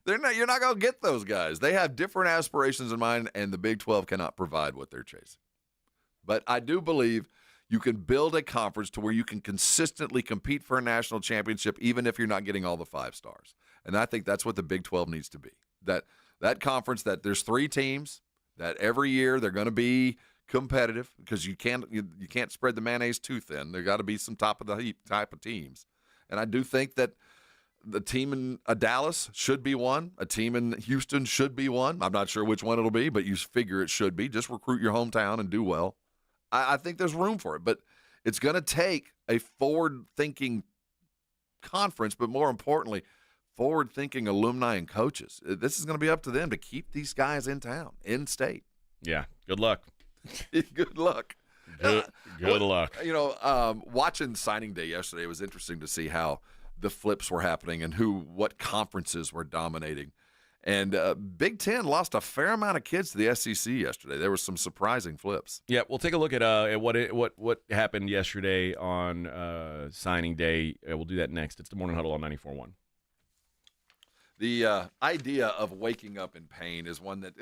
They're not. You're not going to get those guys. They have different aspirations in mind, and the Big 12 cannot provide what they're chasing. But I do believe you can build a conference to where you can consistently compete for a national championship, even if you're not getting all the 5 stars. And I think that's what the Big 12 needs to be. That conference, that there's 3 teams, that every year they're going to be competitive, because you can't spread the mayonnaise too thin. There got to be some top of the heap type of teams. And I do think that the team in Dallas should be one. A team in Houston should be one. I'm not sure which one it'll be, but you figure it should be. Just recruit your hometown and do well. I think there's room for it, but it's going to take a forward-thinking conference, but more importantly, forward-thinking alumni and coaches. This is going to be up to them to keep these guys in town, in state. Yeah, good luck. Good luck. Good luck. Watching signing day yesterday, it was interesting to see how the flips were happening and what conferences were dominating. And Big Ten lost a fair amount of kids to the SEC yesterday. There were some surprising flips. Yeah, we'll take a look at what happened yesterday on signing day. We'll do that next. It's the Morning Huddle on 94.1. The idea of waking up in pain is one that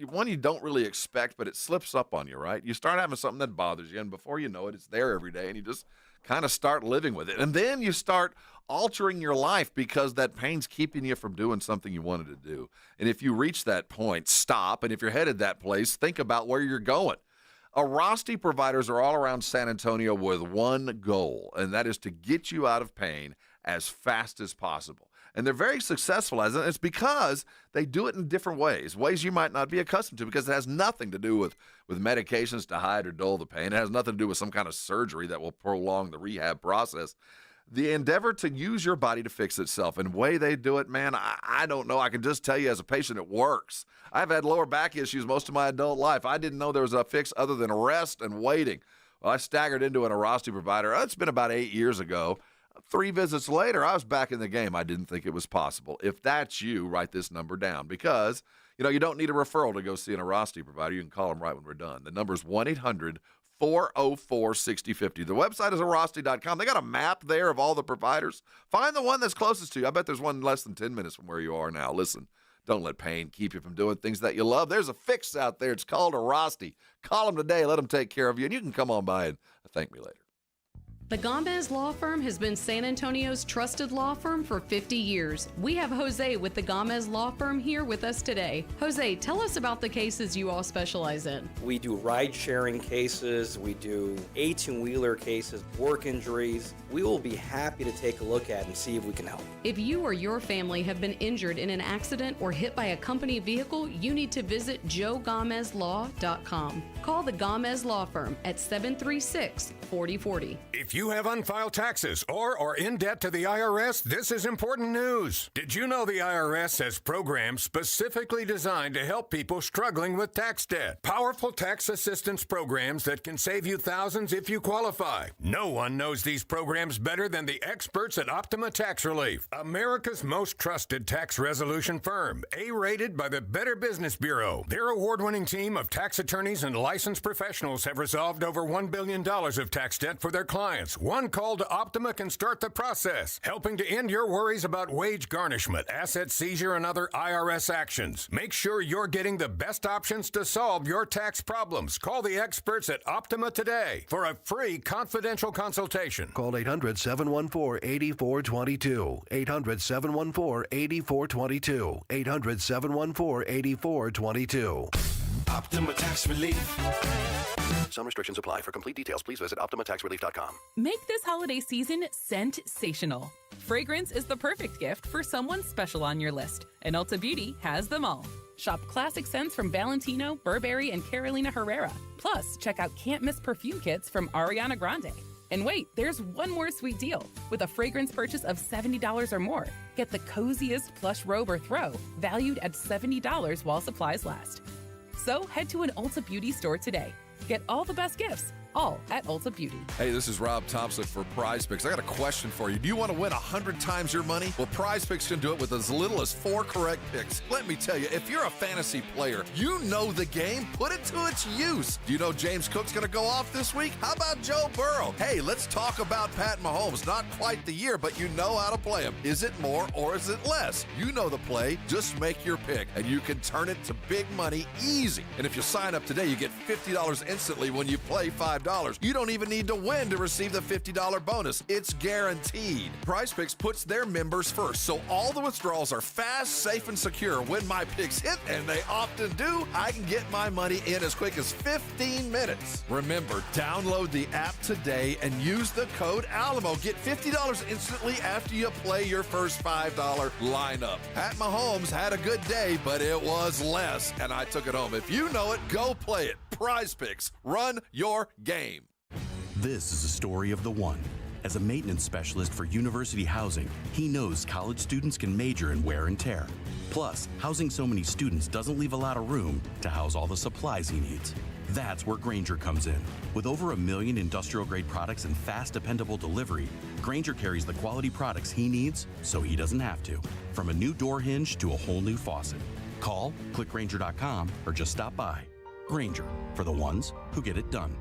one you don't really expect, but it slips up on you, right? You start having something that bothers you, and before you know it, it's there every day, and you just kind of start living with it. And then you start altering your life because that pain's keeping you from doing something you wanted to do. And if you reach that point, stop. And if you're headed that place, think about where you're going. Arasti providers are all around San Antonio with one goal, and that is to get you out of pain as fast as possible. And they're very successful at it. It's because they do it in different ways you might not be accustomed to, because it has nothing to do with medications to hide or dull the pain. It has nothing to do with some kind of surgery that will prolong the rehab process. The endeavor to use your body to fix itself, and the way they do it, man, I don't know. I can just tell you as a patient, it works. I've had lower back issues most of my adult life. I didn't know there was a fix other than rest and waiting. Well, I staggered into an Arasti provider. It's been about 8 years ago. 3 visits later, I was back in the game. I didn't think it was possible. If that's you, write this number down, because you don't need a referral to go see an Arasti provider. You can call them right when we're done. The number is 1-800-404-6050. The website is arasti.com. They got a map there of all the providers. Find the one that's closest to you. I bet there's one less than 10 minutes from where you are now. Listen, don't let pain keep you from doing things that you love. There's a fix out there. It's called Arasti. Call them today. Let them take care of you, and you can come on by and thank me later. The Gomez Law Firm has been San Antonio's trusted law firm for 50 years. We have Jose with the Gomez Law Firm here with us today. Jose, tell us about the cases you all specialize in. We do ride-sharing cases, we do 18-wheeler cases, work injuries. We will be happy to take a look at and see if we can help. If you or your family have been injured in an accident or hit by a company vehicle, you need to visit joegomezlaw.com. Call the Gomez Law Firm at 736-4040. If you have unfiled taxes or are in debt to the IRS, this is important news. Did you know the IRS has programs specifically designed to help people struggling with tax debt? Powerful tax assistance programs that can save you thousands if you qualify. No one knows these programs better than the experts at Optima Tax Relief, America's most trusted tax resolution firm, A-rated by the Better Business Bureau. Their award-winning team of tax attorneys and licensed professionals have resolved over $1 billion of tax debt for their clients. One call to Optima can start the process, helping to end your worries about wage garnishment, asset seizure, and other IRS actions. Make sure you're getting the best options to solve your tax problems. Call the experts at Optima today for a free confidential consultation. Call 800-714-8422. 800-714-8422. 800-714-8422. Optima Tax Relief. Some restrictions apply. For complete details, please visit OptimaTaxRelief.com. Make this holiday season scent-sational. Fragrance is the perfect gift for someone special on your list, and Ulta Beauty has them all. Shop classic scents from Valentino, Burberry, and Carolina Herrera. Plus, check out can't-miss perfume kits from Ariana Grande. And wait, there's one more sweet deal. With a fragrance purchase of $70 or more, get the coziest plush robe or throw, valued at $70 while supplies last. So head to an Ulta Beauty store today. Get all the best gifts, all at Ulta Beauty. Hey, this is Rob Thompson for Prize Picks. I got a question for you. Do you want to win 100 times your money? Well, Prize Picks can do it with as little as 4 correct picks. Let me tell you, if you're a fantasy player, you know the game. Put it to its use. Do you know James Cook's going to go off this week? How about Joe Burrow? Hey, let's talk about Pat Mahomes. Not quite the year, but you know how to play him. Is it more or is it less? You know the play. Just make your pick, and you can turn it to big money easy. And if you sign up today, you get $50 instantly when you play $5. You don't even need to win to receive the $50 bonus. It's guaranteed. Prize Picks puts their members first, so all the withdrawals are fast, safe, and secure. When my picks hit, and they often do, I can get my money in as quick as 15 minutes. Remember, download the app today and use the code Alamo. Get $50 instantly after you play your first $5 lineup. Pat Mahomes had a good day, but it was less, and I took it home. If you know it, go play it. Prize Picks. Run your game. This is a story of the one. As a maintenance specialist for university housing, he knows college students can major in wear and tear. Plus, housing so many students doesn't leave a lot of room to house all the supplies he needs. That's where Grainger comes in. With over 1 million industrial-grade products and fast, dependable delivery, Grainger carries the quality products he needs so he doesn't have to. From a new door hinge to a whole new faucet. Call, click Grainger.com, or just stop by. Grainger, for the ones who get it done.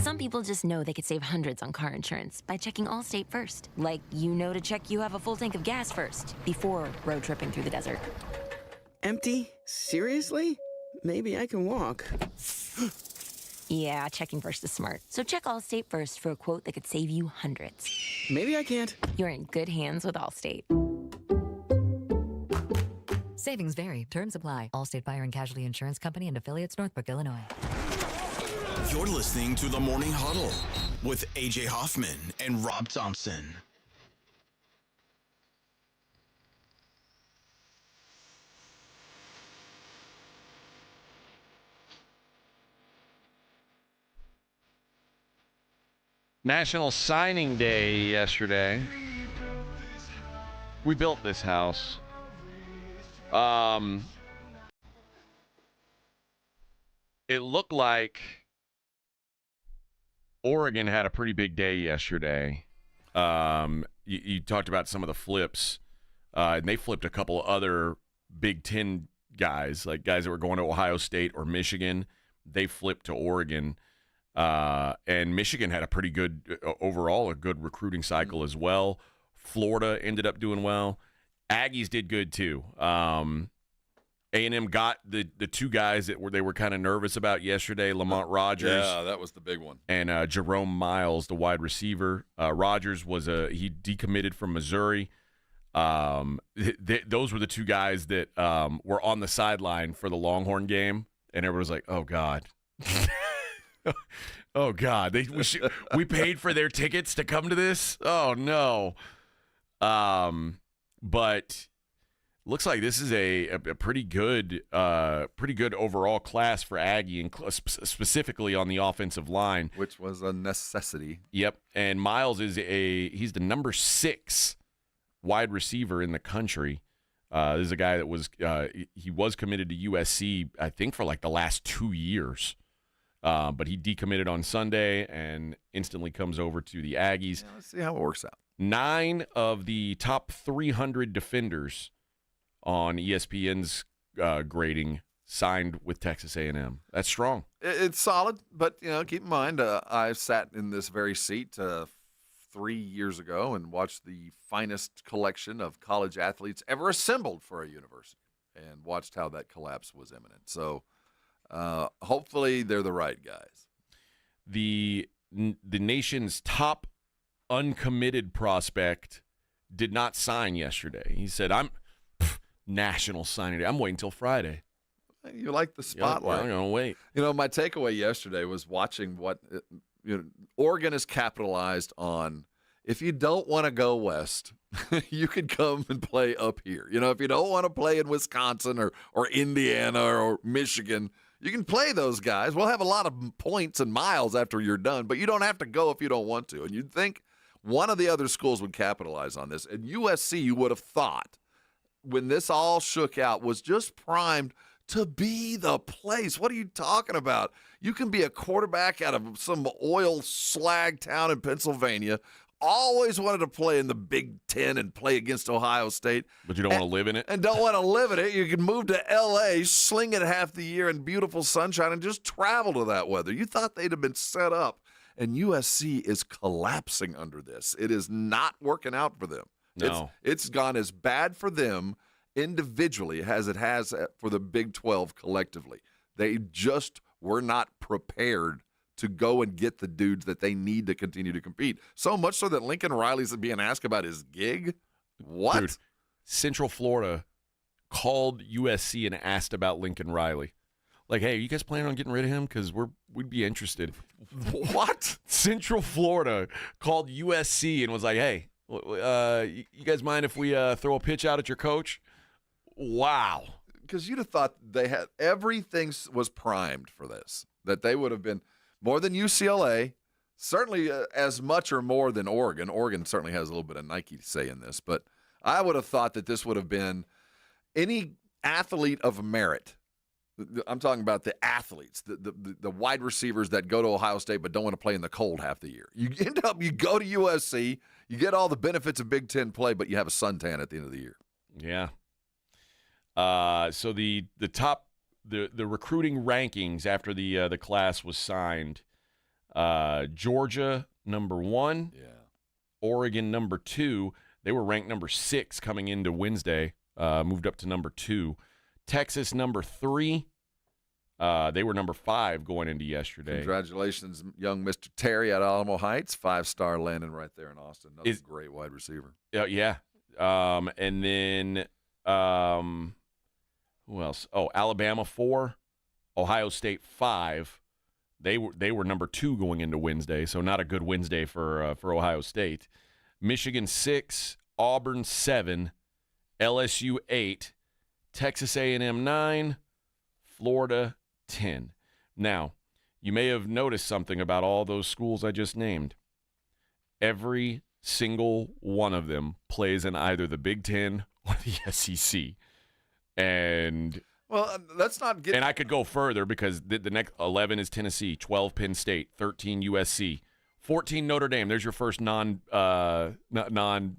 Some people just know they could save hundreds on car insurance by checking Allstate first. Like, you know to check you have a full tank of gas first, before road tripping through the desert. Empty? Seriously? Maybe I can walk. Yeah, checking first is smart. So check Allstate first for a quote that could save you hundreds. Maybe I can't. You're in good hands with Allstate. Savings vary. Terms apply. Allstate Fire and Casualty Insurance Company and affiliates, Northbrook, Illinois. You're listening to the Morning Huddle with AJ Hoffman and Rob Thompson. National Signing Day yesterday. We built this house. It looked like Oregon had a pretty big day yesterday. You talked about some of the flips, and they flipped a couple other Big Ten guys, like guys that were going to Ohio State or Michigan. They flipped to Oregon, and Michigan had a pretty good, overall, a good recruiting cycle as well. Florida ended up doing well. Aggies did good too. A&M got the two guys that they were kind of nervous about yesterday, Lamont Rogers. Yeah, that was the big one. And Jerome Miles, the wide receiver. Rogers he decommitted from Missouri. Those were the two guys that were on the sideline for the Longhorn game, and everybody was like, "Oh God, oh God, we paid for their tickets to come to this. Oh no." But looks like this is a pretty good overall class for Aggie, and specifically on the offensive line, which was a necessity. Yep, and Miles he's the number 6 wide receiver in the country. This is a guy that he was committed to USC, I think, for like the last 2 years, but he decommitted on Sunday and instantly comes over to the Aggies. Yeah, let's see how it works out. 9 of the top 300 defenders on ESPN's grading signed with Texas A&M. That's strong. It's solid, but keep in mind, I sat in this very seat 3 years ago and watched the finest collection of college athletes ever assembled for a university, and watched how that collapse was imminent. So hopefully they're the right guys. The nation's top uncommitted prospect did not sign yesterday. He said, national signing day. I'm waiting until Friday. You like the spotlight. I'm going to wait. My takeaway yesterday was watching what Oregon has capitalized on if you don't want to go west, you can come and play up here. If you don't want to play in Wisconsin or Indiana or Michigan, you can play those guys. We'll have a lot of points and miles after you're done, but you don't have to go if you don't want to. And you'd think one of the other schools would capitalize on this. And USC, you would have thought, when this all shook out, was just primed to be the place. What are you talking about? You can be a quarterback out of some oil slag town in Pennsylvania, always wanted to play in the Big Ten and play against Ohio State. But you don't want to live in it? And don't want to live in it. You can move to L.A., sling it half the year in beautiful sunshine, and just travel to that weather. You thought they'd have been set up. And USC is collapsing under this. It is not working out for them. No. It's gone as bad for them individually as it has for the Big 12 collectively. They just were not prepared to go and get the dudes that they need to continue to compete. So much so that Lincoln Riley's being asked about his gig. What? Dude, Central Florida called USC and asked about Lincoln Riley. Like, hey, are you guys planning on getting rid of him? Because we'd be interested. What? Central Florida called USC and was like, hey, you guys mind if we throw a pitch out at your coach? Wow. Because you'd have thought they had everything was primed for this, that they would have been more than UCLA, certainly as much or more than Oregon. Oregon certainly has a little bit of Nike to say in this, but I would have thought that this would have been any athlete of merit. I'm talking about the athletes, the wide receivers that go to Ohio State but don't want to play in the cold half the year. You go to USC, you get all the benefits of Big Ten play, but you have a suntan at the end of the year. Yeah. So the top the recruiting rankings after the class was signed, Georgia number 1, Oregon number 2. They were ranked number 6 coming into Wednesday, moved up to number 2. Texas number 3. They were number 5 going into yesterday. Congratulations, young Mr. Terry at Alamo Heights, 5-star landing right there in Austin. Another great wide receiver. Yeah. And then who else? Oh, Alabama 4, Ohio State 5. They were number 2 going into Wednesday, so not a good Wednesday for Ohio State. Michigan 6, Auburn 7, LSU 8, Texas A&M 9, Florida 10. Now, you may have noticed something about all those schools I just named. Every single one of them plays in either the Big Ten or the SEC. And let's not get. And I could go further because the next 11 is Tennessee, 12 Penn State, 13 USC, 14 Notre Dame. There's your first non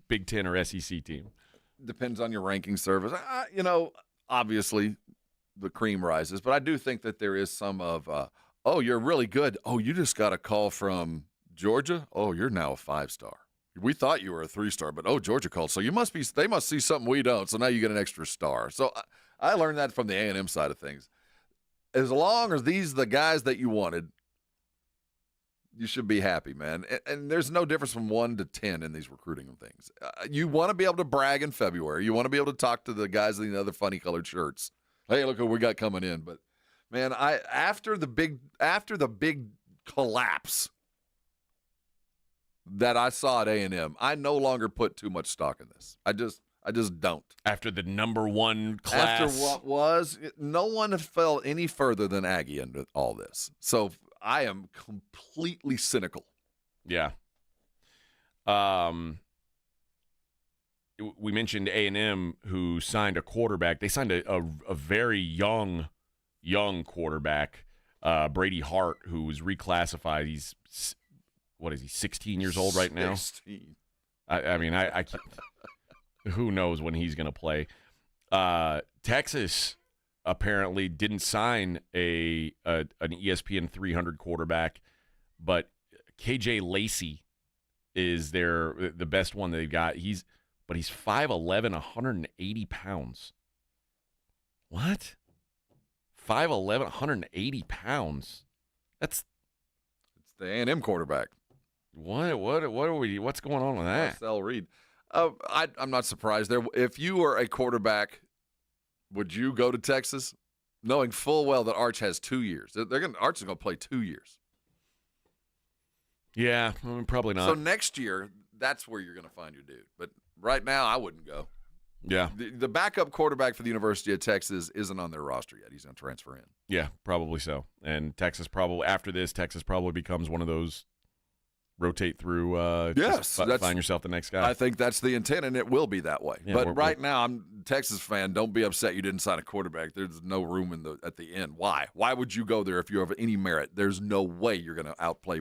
Big Ten or SEC team. Depends on your ranking service. Obviously the cream rises, but I do think that there is some of, you're really good. Oh, you just got a call from Georgia. Oh, you're now a 5-star. We thought you were a 3-star, but Georgia called. So they must see something we don't. So now you get an extra star. So I learned that from the A&M side of things. As long as these are the guys that you wanted, you should be happy, man. And there's no difference from 1 to 10 in these recruiting things. You want to be able to brag in February. You want to be able to talk to the guys in the other funny colored shirts. Hey, look what we got coming in. But man, after the big collapse that I saw at A&M, I no longer put too much stock in this. I just don't. After the number 1 class. After what was, no one fell any further than Aggie into all this. So I am completely cynical. Yeah. We mentioned A&M who signed a quarterback. They signed a very young quarterback, Brady Hart, who was reclassified. He's, what is he, 16 years old right now? 16. I mean, I can't, who knows when he's going to play. Texas apparently didn't sign an ESPN 300 quarterback, but KJ Lacey is the best one they've got. He's 5'11", 180 pounds. What? 5'11", 180 pounds. It's the A&M quarterback. What's going on with that? Marcel Reed. I'm not surprised. If you were a quarterback, would you go to Texas, knowing full well that Arch has 2 years? Arch is going to play 2 years. Yeah, probably not. So next year, that's where you're going to find your dude. But right now, I wouldn't go. Yeah. The backup quarterback for the University of Texas isn't on their roster yet. He's going to transfer in. Yeah, probably so. And Texas probably becomes one of those rotate through. Yes, find yourself the next guy. I think that's the intent, and it will be that way. Yeah, but right now, I'm a Texas fan. Don't be upset you didn't sign a quarterback. There's no room at the end. Why? Why would you go there if you have any merit? There's no way you're going to outplay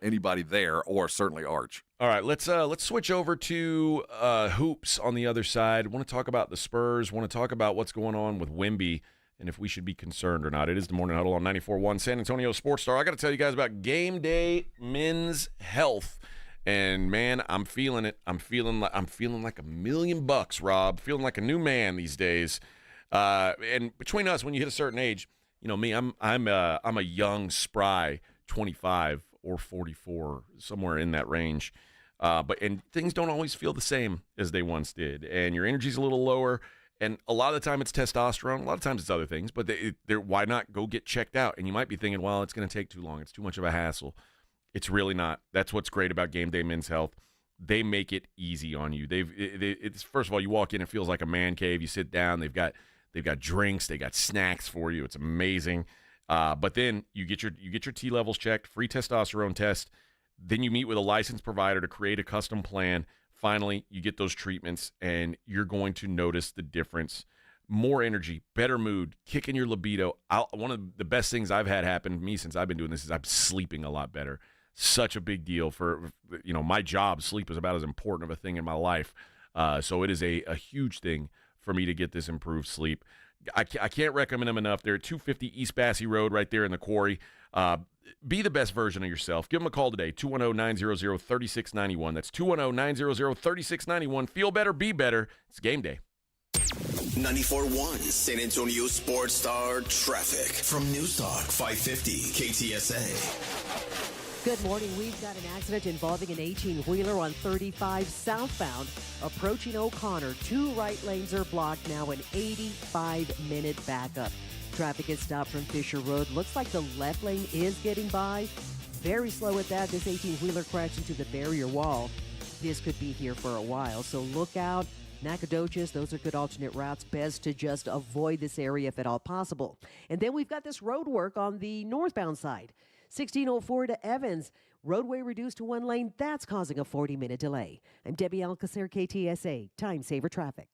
anybody there, or certainly Arch. All right, let's switch over to hoops on the other side. Want to talk about the Spurs. Want to talk about what's going on with Wemby and if we should be concerned or not. It is the Morning Huddle on 94.1 San Antonio Sports Star. I got to tell you guys about Game Day Men's Health, and man, I'm feeling it. I'm feeling like $1 million, Rob. Feeling like a new man these days. And between us, when you hit a certain age, you know me, I'm a young, spry 25 or 44, somewhere in that range. But things don't always feel the same as they once did, and your energy's a little lower. And a lot of the time it's testosterone. A lot of times it's other things. But why not go get checked out? And you might be thinking, well, it's going to take too long. It's too much of a hassle. It's really not. That's what's great about Game Day Men's Health. They make it easy on you. It's first of all, you walk in, it feels like a man cave. You sit down. They've got drinks. They got snacks for you. It's amazing. But then you get your T levels checked, free testosterone test. Then you meet with a licensed provider to create a custom plan. Finally, you get those treatments, and you're going to notice the difference. More energy, better mood, kicking your libido. One of the best things I've had happen to me since I've been doing this is I'm sleeping a lot better. Such a big deal for my job. Sleep is about as important of a thing in my life. So it is a huge thing for me to get this improved sleep. I can't recommend them enough. They're at 250 East Bassey Road right there in the Quarry. Be the best version of yourself. Give them a call today, 210-900-3691. That's 210-900-3691. Feel better, be better. It's game day. 94.1 San Antonio Sports Star traffic from News Talk 550 KTSA. Good morning. We've got an accident involving an 18-wheeler on 35 southbound approaching O'Connor. 2 right lanes are blocked now, an 85-minute backup. Traffic is stopped from Fisher Road. Looks like the left lane is getting by. Very slow at that. This 18-wheeler crashed into the barrier wall. This could be here for a while, so look out. Nacogdoches, those are good alternate routes. Best to just avoid this area if at all possible. And then we've got this road work on the northbound side. 1604 to Evans. Roadway reduced to 1 lane. That's causing a 40-minute delay. I'm Debbie Alcacer, KTSA. Time Saver Traffic.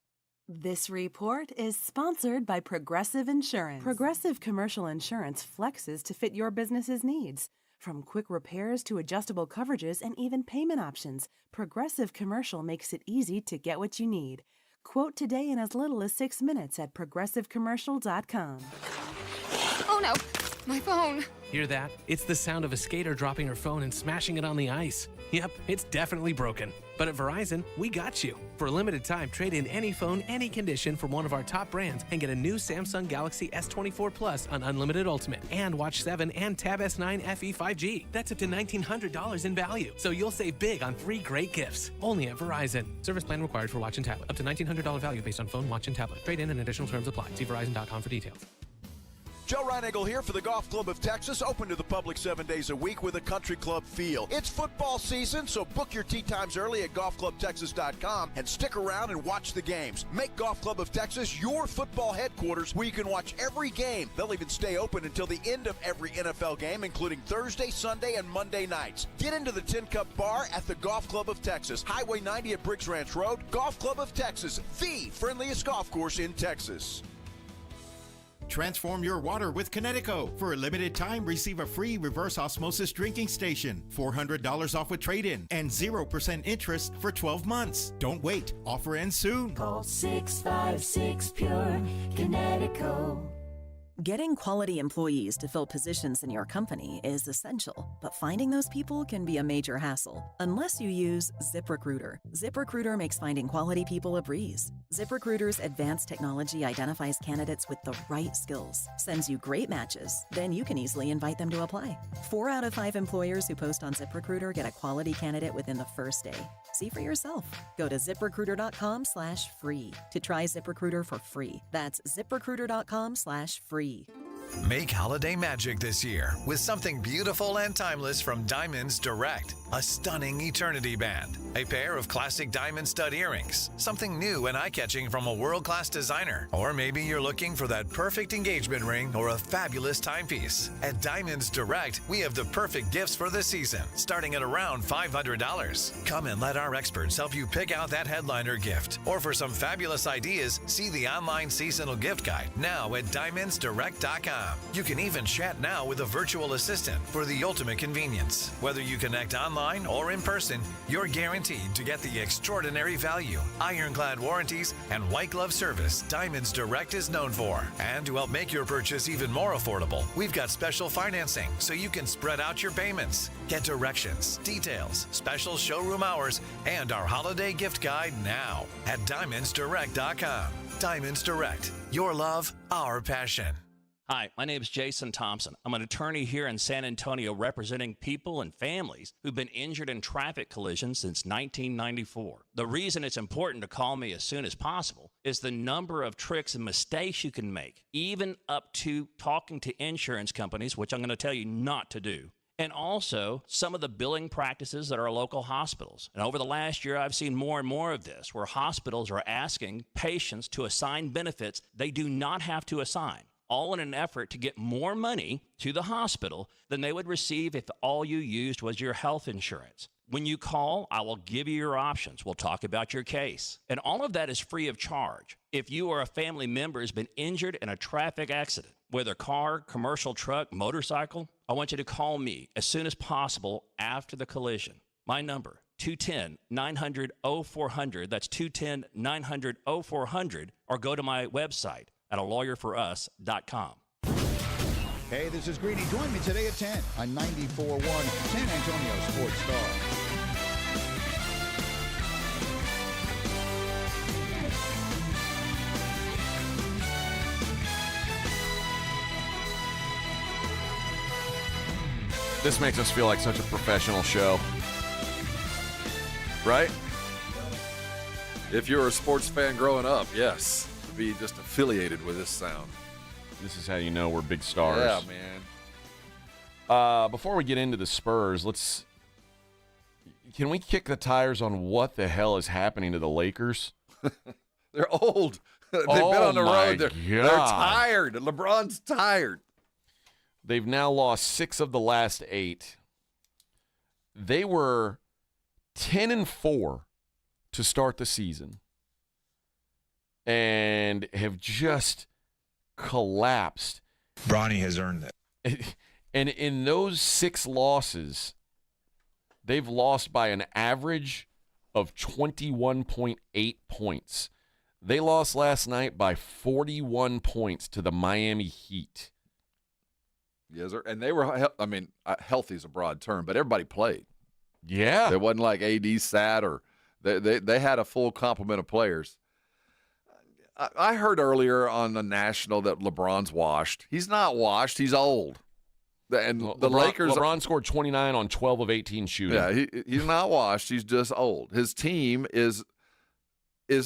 This report is sponsored by Progressive Insurance. Progressive Commercial Insurance flexes to fit your business's needs. From quick repairs to adjustable coverages and even payment options, Progressive Commercial makes it easy to get what you need. Quote today in as little as 6 minutes at progressivecommercial.com. Oh no, my phone. Hear that? It's the sound of a skater dropping her phone and smashing it on the ice. Yep, it's definitely broken. But at Verizon, we got you. For a limited time, trade in any phone, any condition from one of our top brands and get a new Samsung Galaxy S24 Plus on Unlimited Ultimate and Watch 7 and Tab S9 FE 5G. That's up to $1,900 in value. So you'll save big on 3 great gifts. Only at Verizon. Service plan required for watch and tablet. Up to $1,900 value based on phone, watch, and tablet. Trade in and additional terms apply. See Verizon.com for details. Joe Reinagle here for the Golf Club of Texas, open to the public 7 days a week with a country club feel. It's football season, so book your tee times early at golfclubtexas.com and stick around and watch the games. Make Golf Club of Texas your football headquarters where you can watch every game. They'll even stay open until the end of every NFL game, including Thursday, Sunday, and Monday nights. Get into the Tin Cup Bar at the Golf Club of Texas, Highway 90 at Briggs Ranch Road. Golf Club of Texas, the friendliest golf course in Texas. Transform your water with Connecticut. For a limited time, receive a free reverse osmosis drinking station, $400 off with trade-in, and 0% interest for 12 months. Don't wait. Offer ends soon. Call 656-PURE, Connecticut. Getting quality employees to fill positions in your company is essential, but finding those people can be a major hassle unless you use ZipRecruiter. ZipRecruiter makes finding quality people a breeze. ZipRecruiter's advanced technology identifies candidates with the right skills, sends you great matches, then you can easily invite them to apply. 4 out of 5 employers who post on ZipRecruiter get a quality candidate within the first day. See for yourself. Go to ZipRecruiter.com/free to try ZipRecruiter for free. That's ZipRecruiter.com/free. Make holiday magic this year with something beautiful and timeless from Diamonds Direct. A stunning eternity band, a pair of classic diamond stud earrings, something new and eye-catching from a world-class designer, or maybe you're looking for that perfect engagement ring or a fabulous timepiece. At Diamonds Direct, we have the perfect gifts for the season, starting at around $500. Come and let our experts help you pick out that headliner gift, or for some fabulous ideas, see the online seasonal gift guide now at diamondsdirect.com. You can even chat now with a virtual assistant for the ultimate convenience. Whether you connect online or in person, you're guaranteed to get the extraordinary value, ironclad warranties, and white glove service Diamonds Direct is known for. And to help make your purchase even more affordable, we've got special financing so you can spread out your payments. Get directions, details, special showroom hours, and our holiday gift guide now at diamondsdirect.com. Diamonds Direct, your love, our passion. Hi, my name is Jason Thompson. I'm an attorney here in San Antonio representing people and families who've been injured in traffic collisions since 1994. The reason it's important to call me as soon as possible is the number of tricks and mistakes you can make, even up to talking to insurance companies, which I'm going to tell you not to do. And also some of the billing practices at our local hospitals. And over the last year, I've seen more and more of this, where hospitals are asking patients to assign benefits they do not have to assign, all in an effort to get more money to the hospital than they would receive if all you used was your health insurance. When you call, I will give you your options. We'll talk about your case. And all of that is free of charge. If you or a family member has been injured in a traffic accident, whether car, commercial truck, motorcycle, I want you to call me as soon as possible after the collision. My number, 210-900-0400. That's 210-900-0400. Or go to my website at alawyerforus.com. Hey, this is Greedy. Join me today at 10 on 94.1 San Antonio Sports Star. This makes us feel like such a professional show. Right? If you're a sports fan growing up, yes. To be just affiliated with this sound. This is how you know we're big stars. Yeah, man. Before we get into the Spurs, can we kick the tires on what the hell is happening to the Lakers? They're old. They've been on the road. They're tired. LeBron's tired. They've now lost 6 of the last 8. They were 10-4 to start the season and have just collapsed. Bronny has earned it. And in those 6 losses, they've lost by an average of 21.8 points. They lost last night by 41 points to the Miami Heat. Yes, sir. And they were, healthy is a broad term, but everybody played. Yeah. It wasn't like AD sat or they had a full complement of players. I heard earlier on the National that LeBron's washed. He's not washed. He's old. And the Lakers. LeBron scored 29 on 12 of 18 shooting. Yeah, he's not washed. He's just old. His team is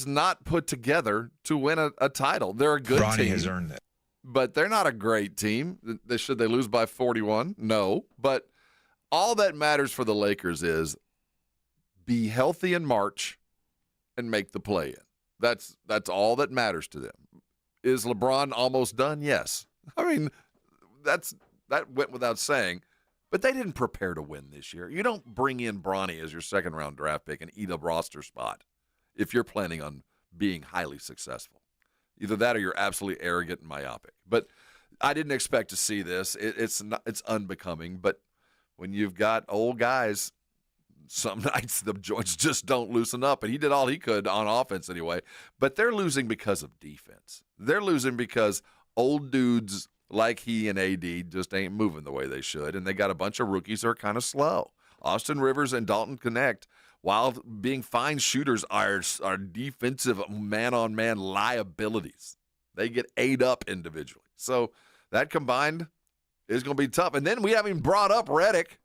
not put together to win a title. They're a good team. Bronny has earned it. But they're not a great team. Should they lose by 41? No. But all that matters for the Lakers is be healthy in March and make the play-in. That's all that matters to them. Is LeBron almost done? Yes. I mean, that went without saying. But they didn't prepare to win this year. You don't bring in Bronny as your second-round draft pick and eat a roster spot if you're planning on being highly successful. Either that or you're absolutely arrogant and myopic. But I didn't expect to see this. It's unbecoming. But when you've got old guys, some nights the joints just don't loosen up. And he did all he could on offense anyway. But they're losing because of defense. They're losing because old dudes like he and AD just ain't moving the way they should. And they got a bunch of rookies that are kind of slow. Austin Rivers and Dalton Connect, while being fine shooters, are defensive man-on-man liabilities. They get ate up individually. So that combined is going to be tough. And then we haven't even brought up Redick,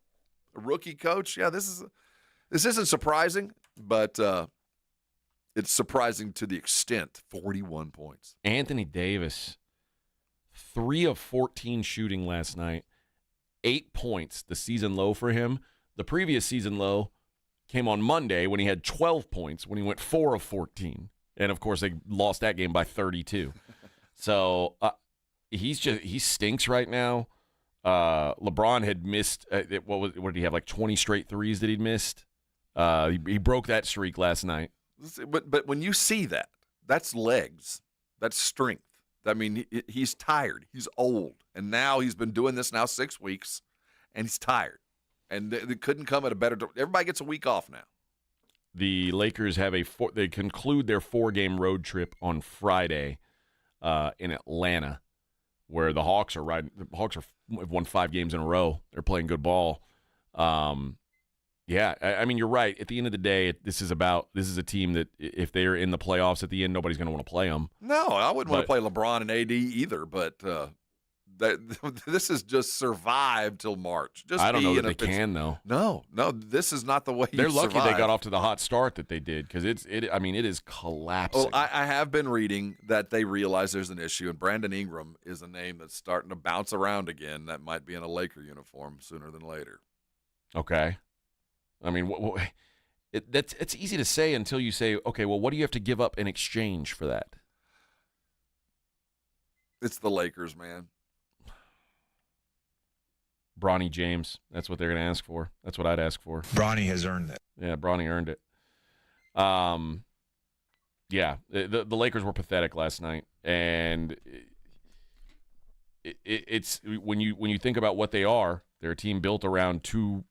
a rookie coach. Yeah, this isn't surprising, but it's surprising to the extent 41 points. Anthony Davis, 3 of 14 shooting last night, 8 points, the season low for him. The previous season low came on Monday when he had 12 points, when he went 4 of 14. And, of course, they lost that game by 32. So he stinks right now. LeBron had missed, what did he have, like 20 straight threes that he'd missed? He broke that streak last night. But when you see that, that's legs. That's strength. I mean, he's tired. He's old. And now he's been doing this now 6 weeks, and he's tired. And they couldn't come at a better – everybody gets a week off now. The Lakers have they conclude their 4-game road trip on Friday in Atlanta, where the Hawks are riding. The Hawks have won 5 games in a row. They're playing good ball. Yeah, I mean, you're right. At the end of the day, this is a team that if they're in the playoffs at the end, nobody's going to want to play them. No, I wouldn't want to play LeBron and AD either, but this is just survive till March. I don't know that they can, though. No, this is not the way they're lucky survive. They got off to the hot start that they did because it is collapsing. Well, I have been reading that they realize there's an issue, and Brandon Ingram is a name that's starting to bounce around again. That might be in a Laker uniform sooner than later. Okay. I mean, it's easy to say until you say, okay, well, what do you have to give up in exchange for that? It's the Lakers, man. Bronny James. That's what they're going to ask for. That's what I'd ask for. Bronny has earned it. Yeah, Bronny earned it. Yeah, the Lakers were pathetic last night, and it's when you think about what they are, they're a team built around 2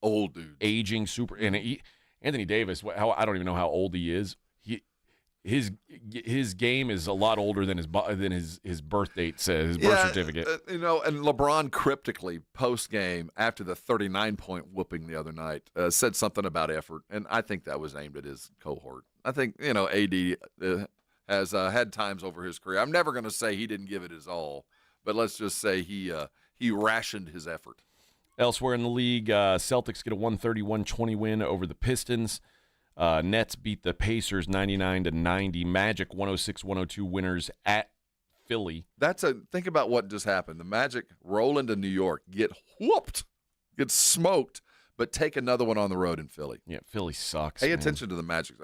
old dudes, aging super. And Anthony Davis, I don't even know how old he is. His game is a lot older than his birth date says, his birth certificate. And LeBron cryptically post game after the 39-point whooping the other night said something about effort, and I think that was aimed at his cohort. I think AD has had times over his career. I'm never going to say he didn't give it his all, but let's just say he rationed his effort. Elsewhere in the league, Celtics get a 131-20 win over the Pistons. Nets beat the Pacers 99-90. Magic 106-102 winners at Philly. Think about what just happened. The Magic roll into New York, get whooped, get smoked, but take another one on the road in Philly. Yeah, Philly sucks. Pay attention to the Magic.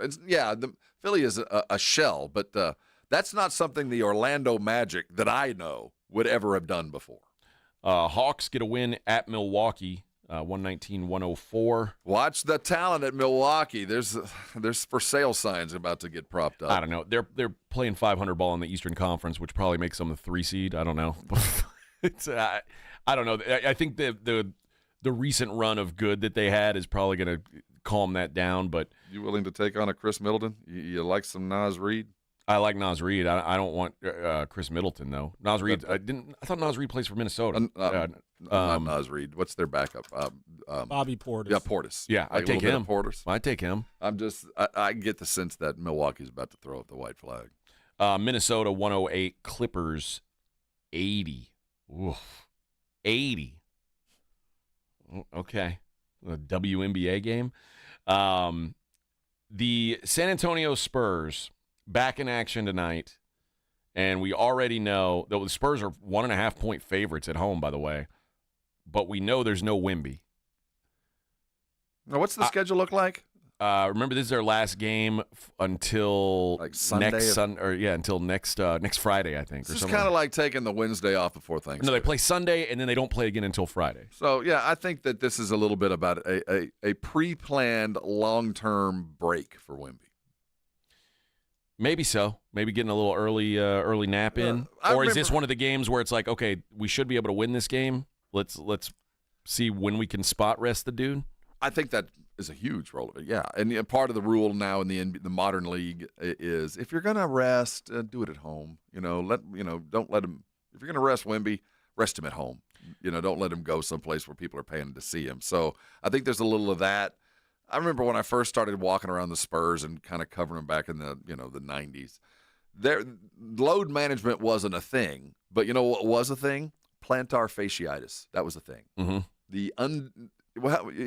Philly is a shell, but that's not something the Orlando Magic that I know would ever have done before. Hawks get a win at Milwaukee. 119-104. Watch the talent at Milwaukee. There's for sale signs about to get propped up. I don't know. They're playing 500 ball in the Eastern Conference, which probably makes them the 3 seed. I don't know. I don't know. I think the recent run of good that they had is probably going to calm that down. But you willing to take on a Chris Middleton? You like some Naz Reid? I like Naz Reid. I don't want Chris Middleton though. Naz Reid. I thought Naz Reid plays for Minnesota. Not Naz Reid. What's their backup? Bobby Portis. Yeah, Portis. Yeah, I'd take him. Portis. I'd take him. I get the sense that Milwaukee's about to throw up the white flag. Minnesota 108, Clippers 80. Oof. 80. Okay. A WNBA game. The San Antonio Spurs back in action tonight, and we already know that the Spurs are 1.5-point favorites at home, by the way, but we know there's no Wemby. Now, what's the schedule look like? Remember, this is their last game until Sunday until next Friday, I think. It's kind of like taking the Wednesday off before Thanksgiving. No, they play Sunday, and then they don't play again until Friday. So, yeah, I think that this is a little bit about a pre-planned long-term break for Wemby. Maybe so. Maybe getting a little early nap in. Is this one of the games where it's like, okay, we should be able to win this game. Let's see when we can spot rest the dude. I think that is a huge role of it. Yeah, and part of the rule now in the modern league is if you're gonna rest, do it at home. Don't let him. If you're gonna rest Wemby, rest him at home. Don't let him go someplace where people are paying to see him. So I think there's a little of that. I remember when I first started walking around the Spurs and kind of covering them back in the 90s. Their load management wasn't a thing, but you know what was a thing? Plantar fasciitis. That was a thing. Mm-hmm.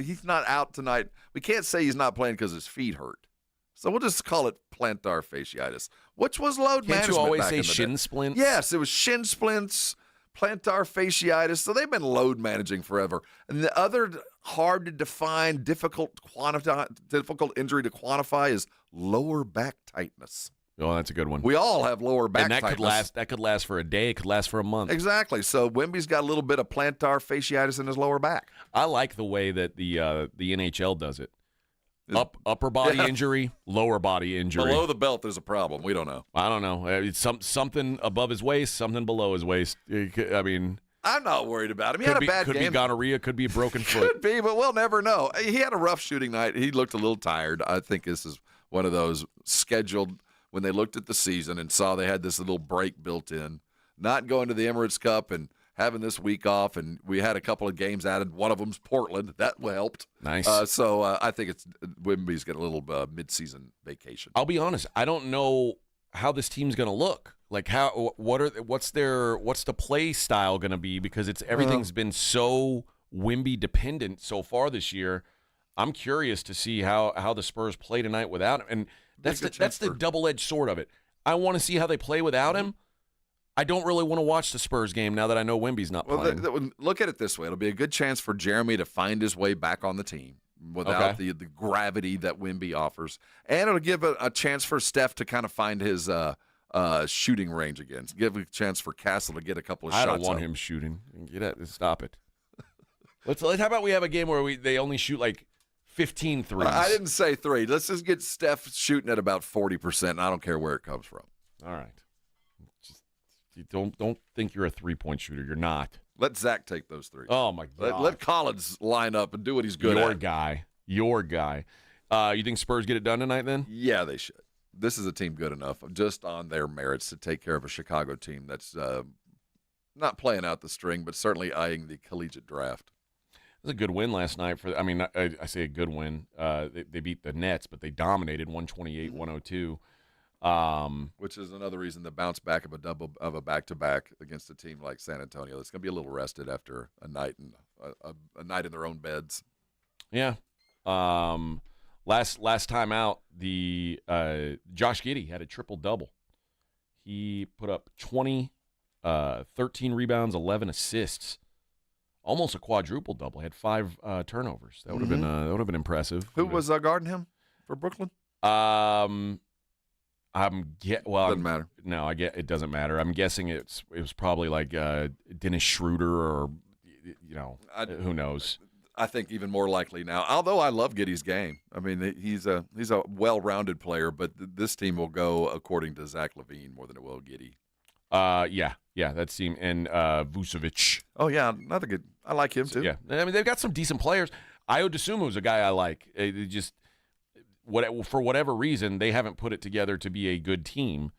He's not out tonight. We can't say he's not playing because his feet hurt. So we'll just call it plantar fasciitis, which was load management. Can't you always back say in the shin day. splints? Yes, it was shin splints, plantar fasciitis. So they've been load managing forever. And the other hard to define, difficult injury to quantify is lower back tightness. Oh, that's a good one. We all have lower back tightness. That could last for a day. It could last for a month. Exactly. So Wemby's got a little bit of plantar fasciitis in his lower back. I like the way that the NHL does it. Upper body injury, lower body injury. Below the belt, there's a problem. We don't know. I don't know. It's something above his waist, something below his waist. I mean, I'm not worried about him. He had a bad game. Could be gonorrhea. Could be a broken foot. Could be, but we'll never know. He had a rough shooting night. He looked a little tired. I think this is one of those scheduled when they looked at the season and saw they had this little break built in, not going to the Emirates Cup and having this week off, and we had a couple of games added. One of them's Portland. That helped. Nice. So I think Wemby's got a little mid-season vacation. I'll be honest. I don't know how this team's going to look. Like what's the play style going to be? Because everything's been so Wemby dependent so far this year. I'm curious to see how the Spurs play tonight without him, and that's the double-edged sword of it. I want to see how they play without him. I don't really want to watch the Spurs game now that I know Wemby's not playing. Look at it this way. It'll be a good chance for Jeremy to find his way back on the team without the gravity that Wemby offers. And it'll give a chance for Steph to kind of find his shooting range again. Give a chance for Castle to get a couple of shots. I don't want him shooting. Stop it. How about we have a game where they only shoot like 15 threes? I didn't say 3. Let's just get Steph shooting at about 40%, and I don't care where it comes from. All right. Don't think you're a three-point shooter. You're not. Let Zach take those threes. Oh, my God. Let Collins line up and do what he's good at. Your guy. You think Spurs get it done tonight then? Yeah, they should. This is a team good enough just on their merits to take care of a Chicago team that's not playing out the string, but certainly eyeing the collegiate draft. It was a good win last night. I say a good win. They beat the Nets, but they dominated 128-102. Which is another reason the bounce back of a back-to-back against a team like San Antonio. It's going to be a little rested after a night in their own beds. Yeah. Last time out, the Josh Giddey had a triple-double. He put up 20, 13 rebounds, 11 assists, almost a quadruple-double. He had 5 turnovers. That would have been impressive. Who was guarding him for Brooklyn? Doesn't matter. No, it doesn't matter. I'm guessing it was probably like Dennis Schroeder or who knows. I think even more likely now. Although I love Giddey's game. I mean, he's a well-rounded player, but this team will go according to Zach LaVine more than it will Giddey. Yeah, that team and Vucevic. Oh yeah, another good. I like him too. Yeah, I mean they've got some decent players. Ayo Dosunmu is a guy I like. For whatever reason, they haven't put it together to be a good team.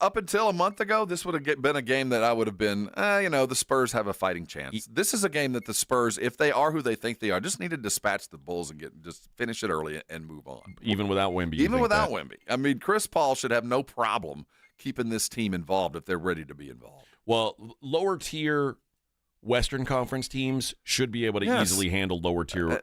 Up until a month ago, this would have been a game that I would have been, the Spurs have a fighting chance. This is a game that the Spurs, if they are who they think they are, just need to dispatch the Bulls and just finish it early and move on. Even without Wemby. Even without Wemby. I mean, Chris Paul should have no problem keeping this team involved if they're ready to be involved. Well, lower tier Western Conference teams should be able to easily handle lower tier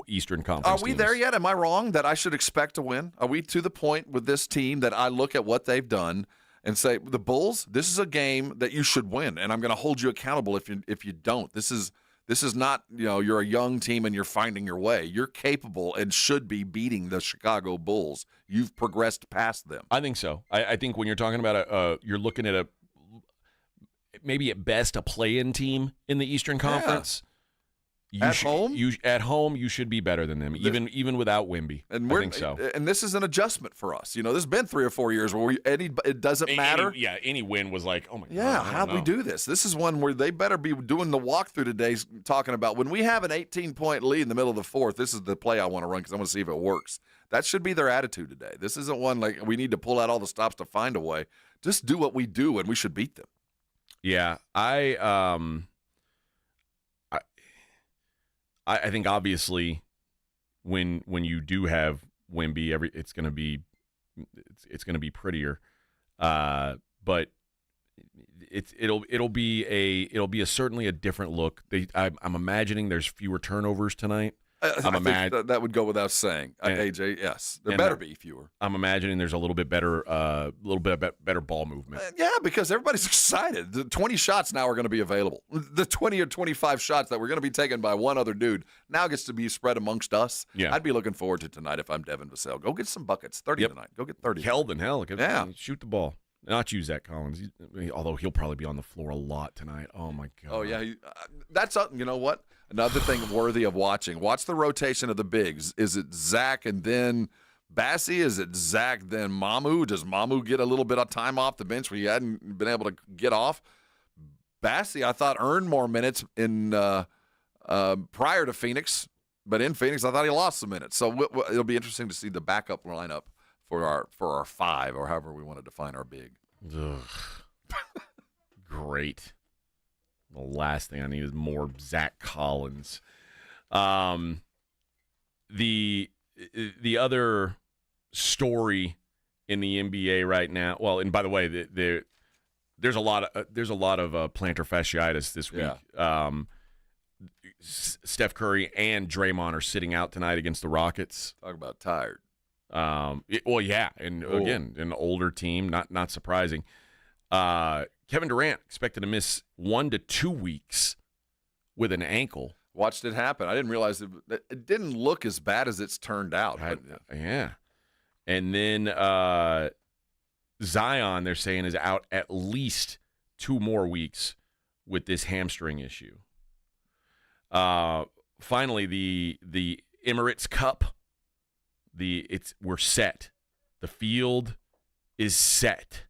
Eastern Conference Are we teams. there yet? Am I wrong that I should expect to win? Are we to the point with this team that I look at what they've done and say, the Bulls, this is a game that you should win, and I'm going to hold you accountable if you don't. This is not, you're a young team and you're finding your way. You're capable and should be beating the Chicago Bulls. You've progressed past them. I think so. I think when you're talking about you're looking at maybe at best a play-in team in the Eastern Conference. At home, you should be better than them, even without Wemby. And I think so. And this is an adjustment for us. This has been 3 or 4 years where it doesn't matter. Any win was like, oh my God. Yeah, how'd we do this? This is one where they better be doing the walkthrough today, talking about when we have an 18-point lead in the middle of the fourth. This is the play I want to run because I want to see if it works. That should be their attitude today. This isn't one like we need to pull out all the stops to find a way. Just do what we do, and we should beat them. Yeah, I think obviously when you do have Wemby, it's going to be prettier, but it'll be certainly a different look. I'm imagining there's fewer turnovers tonight. I'm imagining that would go without saying. AJ, yes, there better be fewer. I'm imagining there's a little bit better ball movement. Yeah, because everybody's excited. The 20 shots now are going to be available. The 20 or 25 shots that were going to be taken by one other dude now gets to be spread amongst us. Yeah. I'd be looking forward to tonight if I'm Devin Vassell. Go get some buckets. 30 tonight. Go get 30. Kelvin, shoot the ball. Not you, Zach Collins. Although he'll probably be on the floor a lot tonight. Oh my God. Oh yeah, that's you know what? Another thing worthy of watching. Watch the rotation of the bigs. Is it Zach and then Bassie? Is it Zach then Mamu? Does Mamu get a little bit of time off the bench where he hadn't been able to get off? Bassie, I thought, earned more minutes in prior to Phoenix, but in Phoenix, I thought he lost some minutes. So it'll be interesting to see the backup lineup for our five, or however we want to define our big. Great. The last thing I need is more Zach Collins. The other story in the NBA right now. Well, and by the way, there's a lot of plantar fasciitis this week. Yeah. Steph Curry and Draymond are sitting out tonight against the Rockets. Talk about tired. And again, an older team, not surprising. Kevin Durant expected to miss 1 to 2 weeks with an ankle. Watched it happen. I didn't realize it didn't look as bad as it's turned out. Yeah. And then Zion, they're saying, is out at least 2 more weeks with this hamstring issue. Finally, the Emirates Cup, we're set. The field is set.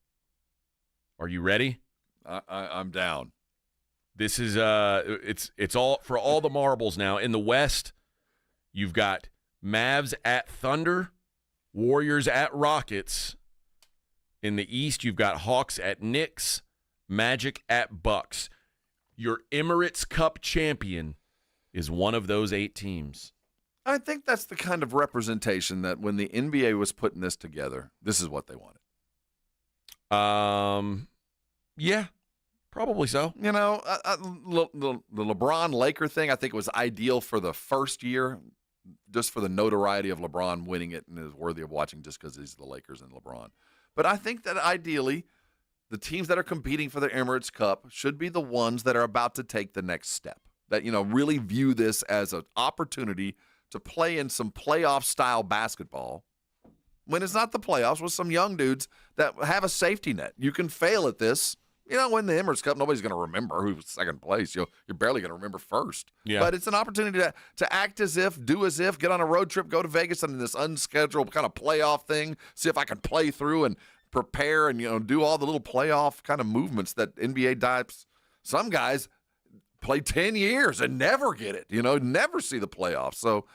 Are you ready? I'm down. This is it's all for all the marbles now. In the West, you've got Mavs at Thunder, Warriors at Rockets. In the East, you've got Hawks at Knicks, Magic at Bucks. Your Emirates Cup champion is one of those 8 teams. I think that's the kind of representation that when the NBA was putting this together, this is what they wanted. Yeah, probably so. You know, the LeBron Laker thing, I think it was ideal for the first year, just for the notoriety of LeBron winning it, and is worthy of watching just because he's the Lakers and LeBron. But I think that ideally, the teams that are competing for the Emirates Cup should be the ones that are about to take the next step. That, really view this as an opportunity to play in some playoff-style basketball when it's not the playoffs, with some young dudes that have a safety net. You can fail at this. Win the Emirates Cup, nobody's going to remember who was second place. You're barely going to remember first. Yeah. But it's an opportunity to act as if, do as if, get on a road trip, go to Vegas in this unscheduled kind of playoff thing, see if I can play through and prepare and, do all the little playoff kind of movements that NBA types. Some guys play 10 years and never get it, never see the playoffs. So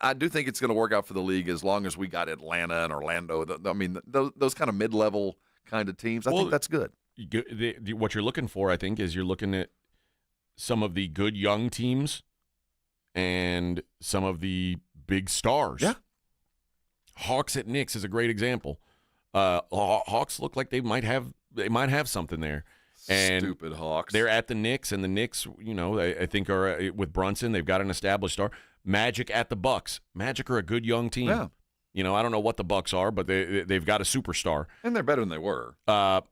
I do think it's going to work out for the league as long as we got Atlanta and Orlando. Those kind of mid-level kind of teams. I think that's good. What you're looking for, I think, is you're looking at some of the good young teams and some of the big stars. Yeah. Hawks at Knicks is a great example. Hawks look like they might have something there. And stupid Hawks. They're at the Knicks, and the Knicks, I think are with Brunson. They've got an established star. Magic at the Bucks. Magic are a good young team. Yeah. I don't know what the Bucks are, but they've got a superstar. And they're better than they were.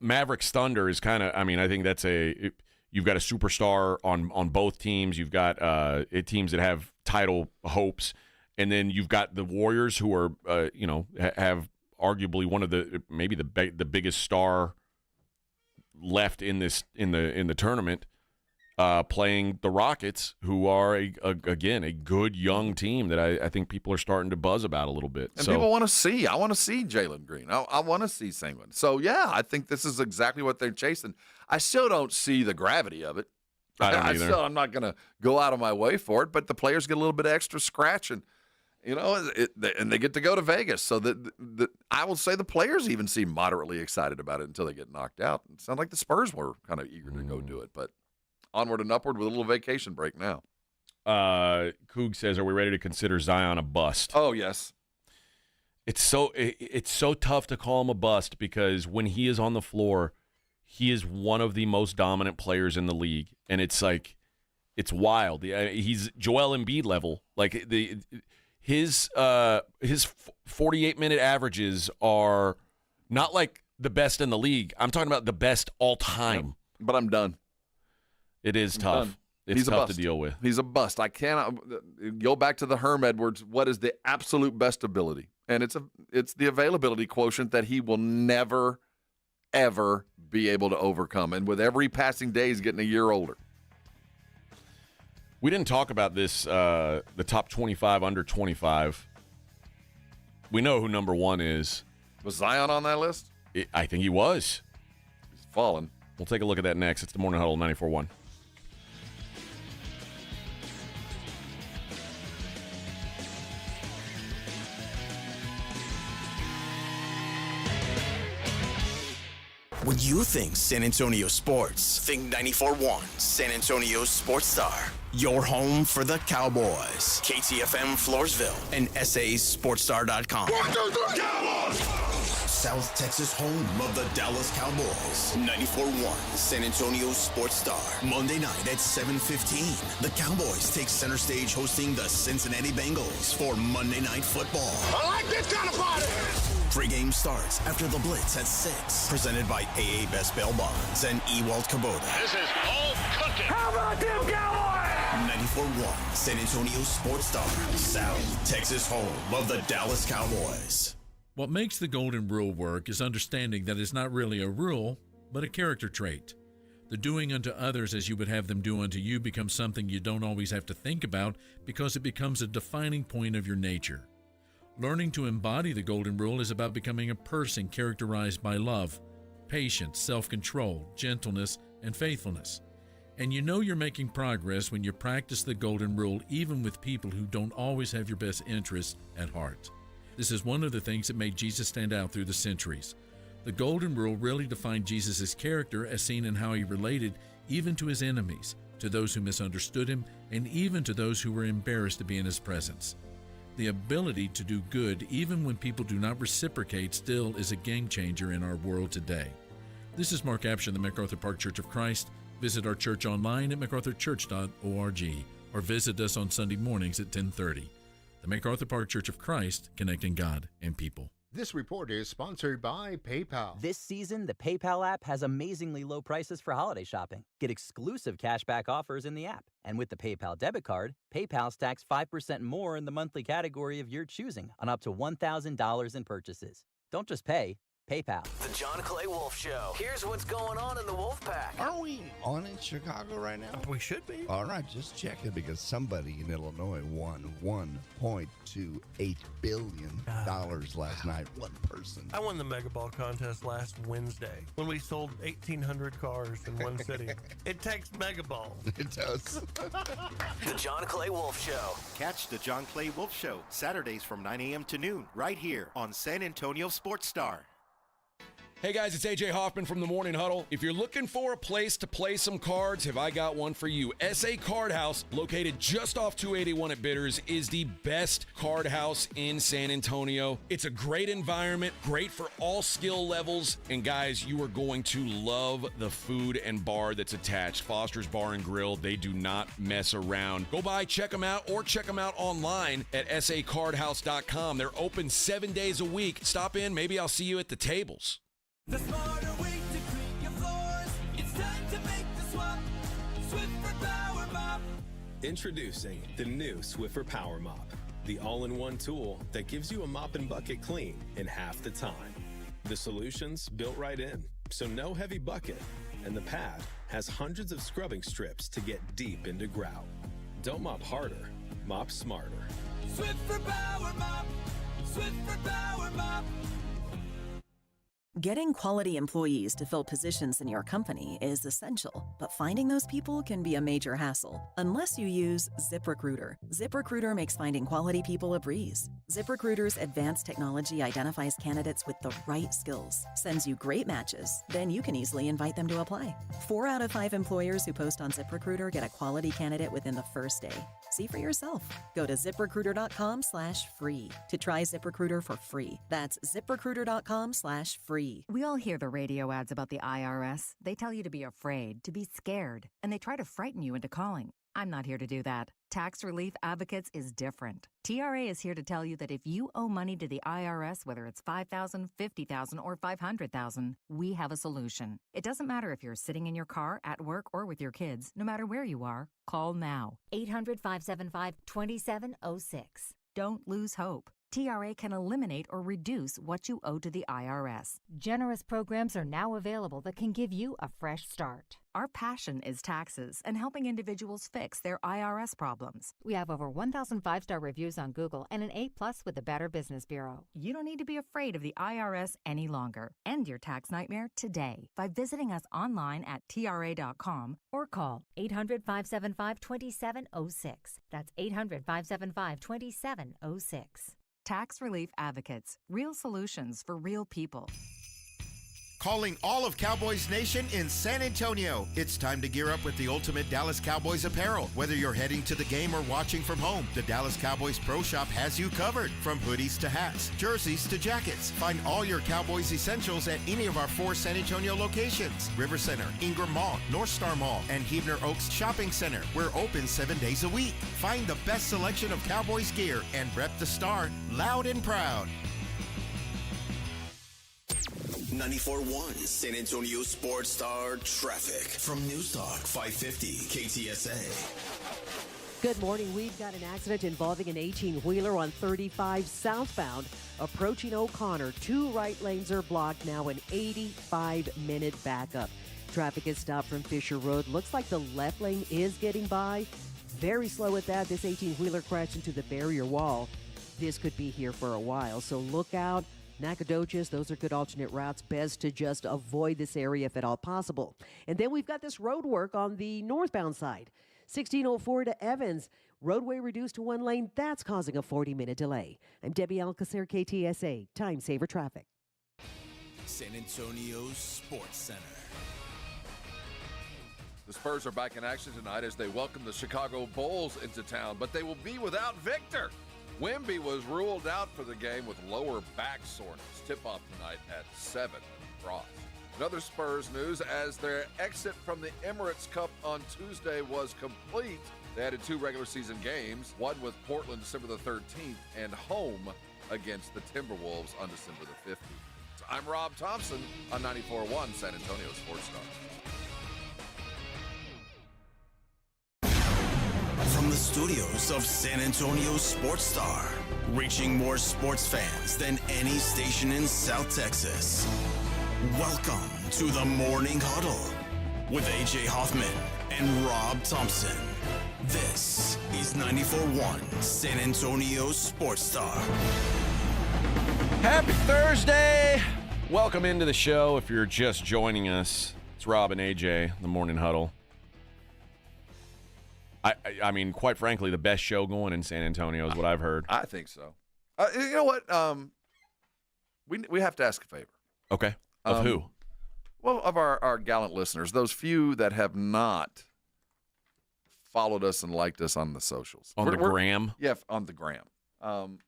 Mavericks Thunder is kind of, I think that's you've got a superstar on both teams. You've got teams that have title hopes. And then you've got the Warriors who are, have arguably one of maybe the biggest star left in the tournament, playing the Rockets, who are again a good young team that I think people are starting to buzz about a little bit. And people want to see. I want to see Jalen Green. I want to see Sengun. So yeah, I think this is exactly what they're chasing. I still don't see the gravity of it. I don't either. I'm not going to go out of my way for it. But the players get a little bit of extra scratch, and and they get to go to Vegas. So I will say the players even seem moderately excited about it until they get knocked out. It sounds like the Spurs were kind of eager to go do it, but onward and upward with a little vacation break now. Coog says, "Are we ready to consider Zion a bust?" Oh yes. It's so tough to call him a bust because when he is on the floor, he is one of the most dominant players in the league, and it's like It's wild. He's Joel Embiid level. Like his 48-minute averages are not like the best in the league. I'm talking about the best all time. Yep. But I'm done. It is tough. Done. It's tough to deal with. He's a bust. I cannot go back to the Herm Edwards. What is the absolute best ability? And it's the availability quotient that he will never, ever be able to overcome. And with every passing day, he's getting a year older. We didn't talk about this, the top 25 under 25. We know who number one is. Was Zion on that list? I think he was. He's fallen. We'll take a look at that next. It's the Morning Huddle 94.1. When you think San Antonio sports, think 94.1 San Antonio Sports Star. Your home for the Cowboys. KTFM Floresville and SASportsStar.com. 1, 2, 3, Cowboys! South Texas home of the Dallas Cowboys. 94.1 San Antonio Sports Star. Monday night at 7:15. The Cowboys take center stage hosting the Cincinnati Bengals for Monday Night Football. I like this kind of party! Pregame starts after the Blitz at 6. Presented by AA Best Bail Bonds and Ewald Kubota. This is all cooking. How about them Cowboys? 94.1 San Antonio Sports Star. South Texas home of the Dallas Cowboys. What makes the Golden Rule work is understanding that it's not really a rule, but a character trait. The doing unto others as you would have them do unto you becomes something you don't always have to think about because it becomes a defining point of your nature. Learning to embody the Golden Rule is about becoming a person characterized by love, patience, self-control, gentleness, and faithfulness. And you know you're making progress when you practice the Golden Rule even with people who don't always have your best interests at heart. This is one of the things that made Jesus stand out through the centuries. The Golden Rule really defined Jesus' character as seen in how he related even to his enemies, to those who misunderstood him, and even to those who were embarrassed to be in his presence. The ability to do good even when people do not reciprocate still is a game changer in our world today. This is Mark Apsher of the MacArthur Park Church of Christ. Visit our church online at macarthurchurch.org or visit us on Sunday mornings at 10:30. The MacArthur Park Church of Christ, connecting God and people. This report is sponsored by PayPal. This season, the PayPal app has amazingly low prices for holiday shopping. Get exclusive cashback offers in the app. And with the PayPal debit card, PayPal stacks 5% more in the monthly category of your choosing on up to $1,000 in purchases. Don't just pay, PayPal. The John Clay Wolf Show. Here's what's going on in the Wolf Pack. Aren't we on in Chicago right now? We should be. All right, just checking because somebody in Illinois won $1.28 billion last night. One person. I won the Mega Ball contest last Wednesday when we sold 1,800 cars in one city. It takes Mega Balls. It does. The John Clay Wolf Show. Catch the John Clay Wolf Show Saturdays from 9 a.m. to noon right here on San Antonio Sports Star. Hey guys, it's AJ Hoffman from the Morning Huddle. If you're looking for a place to play some cards, have I got one for you. SA Card House, located just off 281 at Bitters, is the best card house in San Antonio. It's a great environment, great for all skill levels, and guys, you are going to love the food and bar that's attached. Foster's Bar and Grill, they do not mess around. Go by, check them out, or check them out online at sacardhouse.com. They're open 7 days a week. Stop in, maybe I'll see you at the tables. The smarter way to clean your floors. It's time to make the swap. Swiffer Power Mop. Introducing the new Swiffer Power Mop, the all-in-one tool that gives you a mop and bucket clean in half the time. The solution's built right in, so no heavy bucket, and the pad has hundreds of scrubbing strips to get deep into grout. Don't mop harder, mop smarter. Swiffer Power Mop. Swiffer Power Mop. Getting quality employees to fill positions in your company is essential, but finding those people can be a major hassle unless you use ZipRecruiter. ZipRecruiter makes finding quality people a breeze. ZipRecruiter's advanced technology identifies candidates with the right skills, sends you great matches, then you can easily invite them to apply. 4 out of 5 employers who post on ZipRecruiter get a quality candidate within the first day. See for yourself. Go to ZipRecruiter.com/free to try ZipRecruiter for free. That's ZipRecruiter.com/free. We all hear the radio ads about the IRS. They tell you to be afraid, to be scared, and they try to frighten you into calling. I'm not here to do that. Tax Relief Advocates is different. TRA is here to tell you that if you owe money to the IRS, whether it's $5,000, $50,000, or $500,000, we have a solution. It doesn't matter if you're sitting in your car, at work, or with your kids. No matter where you are, call now. 800-575-2706. Don't lose hope. TRA can eliminate or reduce what you owe to the IRS. Generous programs are now available that can give you a fresh start. Our passion is taxes and helping individuals fix their IRS problems. We have over 1,000 5-star reviews on Google and an A+ with the Better Business Bureau. You don't need to be afraid of the IRS any longer. End your tax nightmare today by visiting us online at TRA.com or call 800-575-2706. That's 800-575-2706. Tax Relief Advocates. Real solutions for real people. Calling all of Cowboys Nation in San Antonio. It's time to gear up with the ultimate Dallas Cowboys apparel. Whether you're heading to the game or watching from home, the Dallas Cowboys Pro Shop has you covered. From hoodies to hats, jerseys to jackets. Find all your Cowboys essentials at any of our 4 San Antonio locations. River Center, Ingram Mall, North Star Mall, and Huebner Oaks Shopping Center. We're open 7 days a week. Find the best selection of Cowboys gear and rep the star loud and proud. 94.1 San Antonio Sports Star traffic from News Talk 550 KTSA. Good morning. We've got an accident involving an 18-wheeler on 35 southbound approaching O'Connor. 2 right lanes are blocked now, an 85-minute backup. Traffic is stopped from Fisher Road. Looks like the left lane is getting by. Very slow at that. This 18-wheeler crashed into the barrier wall. This could be here for a while, so look out. Nacogdoches, those are good alternate routes. Best to just avoid this area if at all possible. And then we've got this road work on the northbound side. 1604 to Evans. Roadway reduced to 1 lane. That's causing a 40-minute delay. I'm Debbie Alcacer, KTSA. Time Saver Traffic. San Antonio Sports Center. The Spurs are back in action tonight as they welcome the Chicago Bulls into town, but they will be without Victor. Wemby was ruled out for the game with lower back soreness. Tip-off tonight at 7 at Frost. In other Spurs news, as their exit from the Emirates Cup on Tuesday was complete, they added 2 regular season games, one with Portland December the 13th and home against the Timberwolves on December the 15th. So I'm Rob Thompson on 94.1 San Antonio Sports Star. From the studios of San Antonio Sports Star, reaching more sports fans than any station in South Texas. Welcome to the Morning Huddle with AJ Hoffman and Rob Thompson. This is 94.1 San Antonio Sports Star. Happy Thursday! Welcome into the show. If you're just joining us, it's Rob and AJ, the Morning Huddle. I mean, quite frankly, the best show going in San Antonio is what I've heard. I think so. You know what? We have to ask a favor. Okay. Of who? Well, of our gallant listeners, those few that have not followed us and liked us on the socials. On the gram? Yeah, on the gram.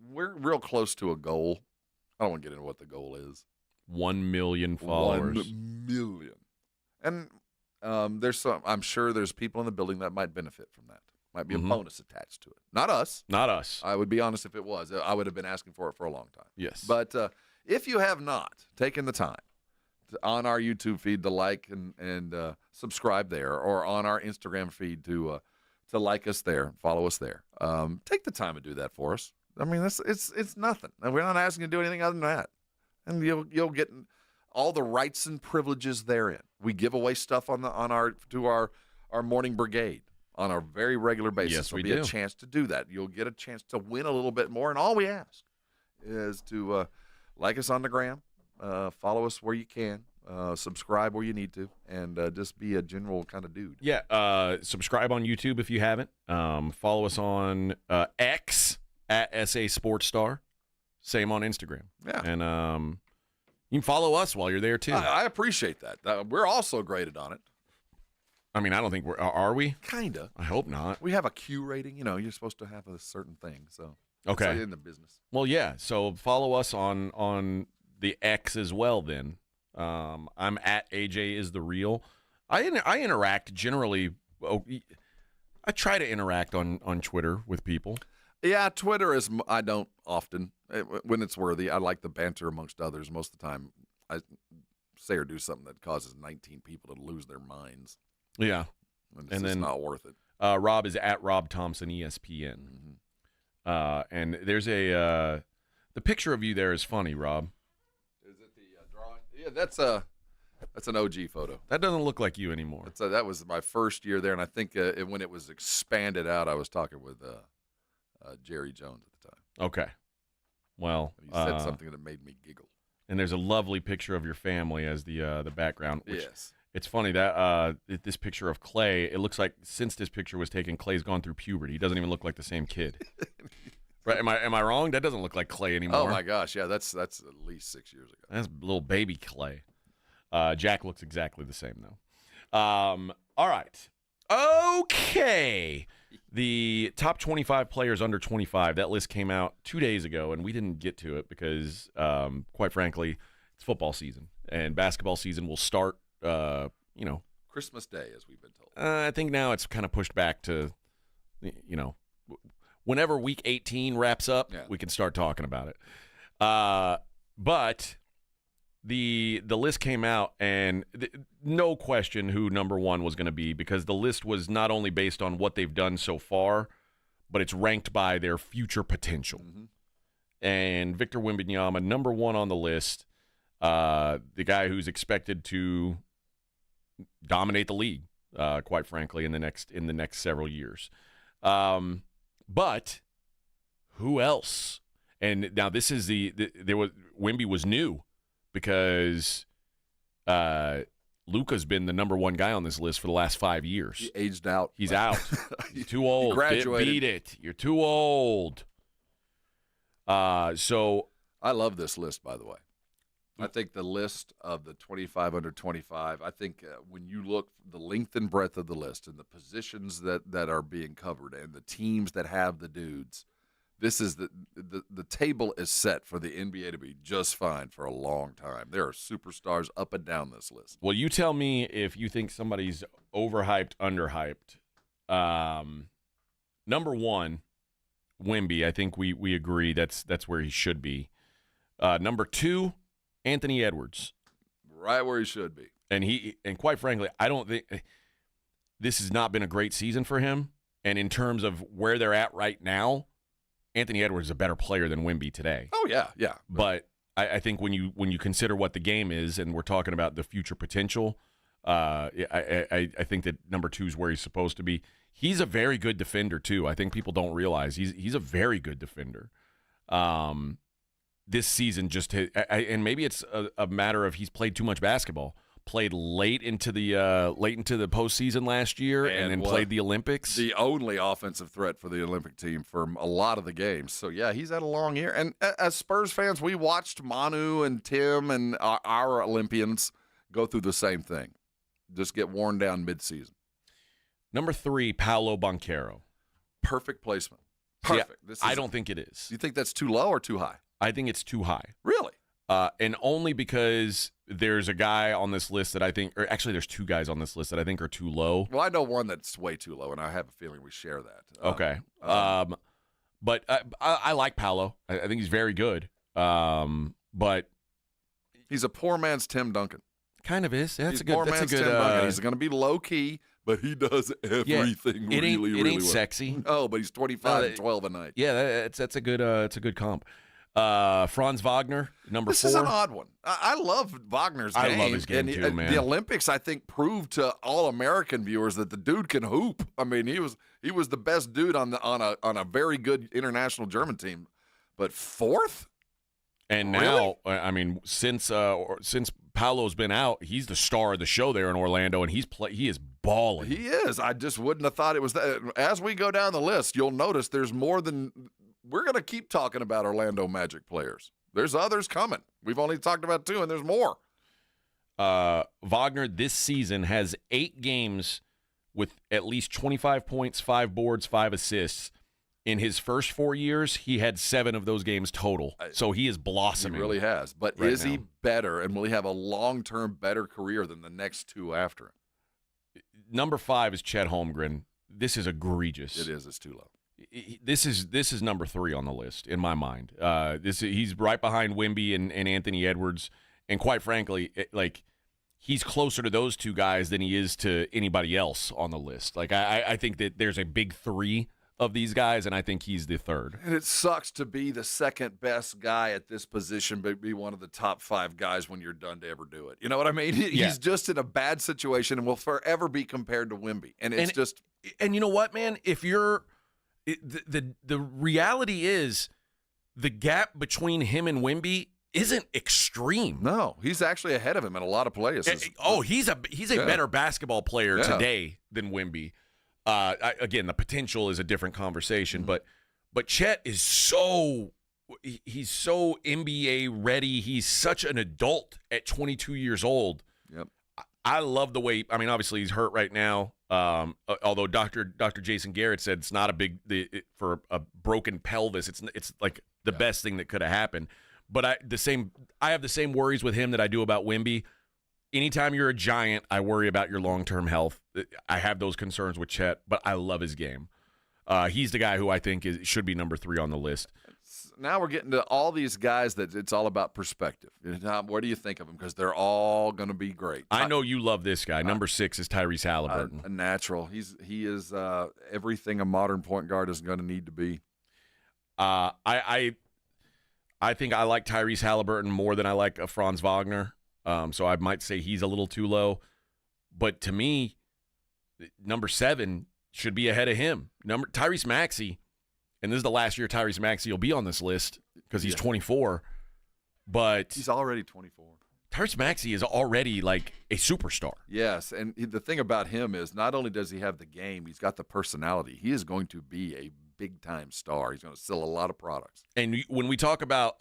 We're real close to a goal. I don't want to get into what the goal is. 1 million followers. 1 million. And I'm sure there's people in the building that might benefit from that. Might be a bonus attached to it. Not us. Not us. I would be honest if it was. I would have been asking for it for a long time. Yes. But if you have not taken the time on our YouTube feed to like and subscribe there, or on our Instagram feed to like us there, follow us there, take the time to do that for us. I mean, it's nothing. And we're not asking you to do anything other than that. And you'll get all the rights and privileges therein. We give away stuff to our morning brigade on a very regular basis. Yes, we There'll do. be a chance to do that. You'll get a chance to win a little bit more, and all we ask is to like us on the gram, follow us where you can, subscribe where you need to, and just be a general kind of dude. Yeah, subscribe on YouTube if you haven't. Follow us on X at SA Sports Star. Same on Instagram. Yeah. And you can follow us while you're there, too. I appreciate that. We're also graded on it. I mean, I don't think are we? Kind of. I hope not. We have a Q rating. You know, you're supposed to have a certain thing. So okay, it's in the business. Well, yeah. So follow us on the X as well. Then I'm at AJ is the real. I interact generally. I try to interact on Twitter with people. Yeah, Twitter is. I don't often when it's worthy. I like the banter amongst others. Most of the time, I say or do something that causes 19 people to lose their minds. Yeah, and it's just not worth it. Rob is at Rob Thompson ESPN, and there's the picture of you there is funny, Rob. Is it the drawing? Yeah, that's an OG photo. That doesn't look like you anymore. That was my first year there, and I think when it was expanded out, I was talking with Jerry Jones at the time. Okay. Well, he said something that made me giggle. And there's a lovely picture of your family as the background. Which, yes. It's funny that this picture of Clay, it looks like since this picture was taken, Clay's gone through puberty. He doesn't even look like the same kid. Right? Am I wrong? That doesn't look like Clay anymore. Oh my gosh, yeah, that's at least 6 years ago. That's little baby Clay. Jack looks exactly the same though. All right. Okay. The top 25 players under 25, that list came out 2 days ago, and we didn't get to it because, quite frankly, it's football season, and basketball season will start, Christmas Day, as we've been told. I think now it's kind of pushed back to, whenever Week 18 wraps up, we can start talking about it. But the list came out, and no question who number one was going to be, because the list was not only based on what they've done so far, but it's ranked by their future potential. And Victor Wembanyama, number one on the list, the guy who's expected to dominate the league, quite frankly, in the next several years. But who else? And now this is Wemby was new, because Luka's been the number one guy on this list for the last 5 years. He aged out. He's out. He's too old. He graduated. Beat it. You're too old. So I love this list, by the way. I think the list of the 25 under 25, I think when you look the length and breadth of the list and the positions that are being covered and the teams that have the dudes, this is the table is set for the NBA to be just fine for a long time. There are superstars up and down this list. Well, you tell me if you think somebody's overhyped, underhyped. Number one, Wemby. I think we agree that's where he should be. Number two, Anthony Edwards. Right where he should be. And quite frankly, I don't think this has not been a great season for him. And in terms of where they're at right now, Anthony Edwards is a better player than Wemby today. Oh, yeah. But I think when you consider what the game is, and we're talking about the future potential, I think that number two is where he's supposed to be. He's a very good defender, too. I think people don't realize he's a very good defender. This season and maybe it's a matter of he's played too much basketball. Played late into the postseason last year, and then played the Olympics. The only offensive threat for the Olympic team for a lot of the games. So yeah, he's had a long year. And as Spurs fans, we watched Manu and Tim and our Olympians go through the same thing. Just get worn down midseason. Number three, Paolo Banchero. Perfect placement. Perfect. Yeah, I don't think it is. You think that's too low or too high? I think it's too high. Really? And only because there's a guy on this list that I think, or actually there's two guys on this list that I think are too low. Well, I know one that's way too low, and I have a feeling we share that. Okay. But I like Paolo. I think he's very good. But he's a poor man's Tim Duncan. Kind of is. That's he's a good. Poor that's man's a good. Tim Duncan. He's going to be low key, but he does everything really well. Well. Sexy. Oh, but he's 25 and 12 a night. Yeah, that's a good. It's a good comp. Franz Wagner, number 4. This is an odd one. I love Wagner's game. I love his game too, man. The Olympics, I think, proved to all American viewers that the dude can hoop. I mean, he was the best dude on a very good international German team. But fourth? And really? Now, I mean, since Paolo's been out, he's the star of the show there in Orlando, and he is balling. He is. I just wouldn't have thought it was that. As we go down the list, you'll notice there's more than. We're going to keep talking about Orlando Magic players. There's others coming. We've only talked about 2, and there's more. Wagner this season has 8 games with at least 25 points, 5 boards, 5 assists. In his first 4 years, he had 7 of those games total. So he is blossoming. He really has. But right is he now. better, and will he have a long-term better career than the next 2 after him? Number 5 is Chet Holmgren. this is egregious. It is. It's too low. This is number 3 on the list in my mind. He's right behind Wemby and Anthony Edwards, and quite frankly, he's closer to those two guys than he is to anybody else on the list. Like I think that there's a big 3 of these guys, and I think he's the 3rd. And it sucks to be the second best guy at this position, but be one of the top 5 guys when you're done to ever do it. You know what I mean? He's just in a bad situation and will forever be compared to Wemby. And and you know what, man? If you're the reality is the gap between him and Wemby isn't extreme. No, he's actually ahead of him in a lot of plays. He's a better basketball player today than Wemby. Again, the potential is a different conversation, but Chet is he's so NBA ready. He's such an adult at 22 years old. Yep. I love the way. I mean, obviously he's hurt right now. Although Dr. Jason Garrett said it's not for a broken pelvis. It's like the best thing that could have happened. But I have the same worries with him that I do about Wemby. Anytime you're a giant, I worry about your long-term health. I have those concerns with Chet, but I love his game. He's the guy who I think should be number 3 on the list. Now we're getting to all these guys that it's all about perspective. What do you think of them? Because they're all going to be great. I know you love this guy. Number 6 is Tyrese Halliburton. A natural. He is everything a modern point guard is going to need to be. I think I like Tyrese Halliburton more than I like Franz Wagner. So I might say he's a little too low. But to me, number 7 should be ahead of him. Tyrese Maxey, and this is the last year Tyrese Maxey will be on this list because he's 24. But he's already 24. Tyrese Maxey is already like a superstar. Yes, and the thing about him is not only does he have the game, he's got the personality. He is going to be a big-time star. He's going to sell a lot of products. And when we talk about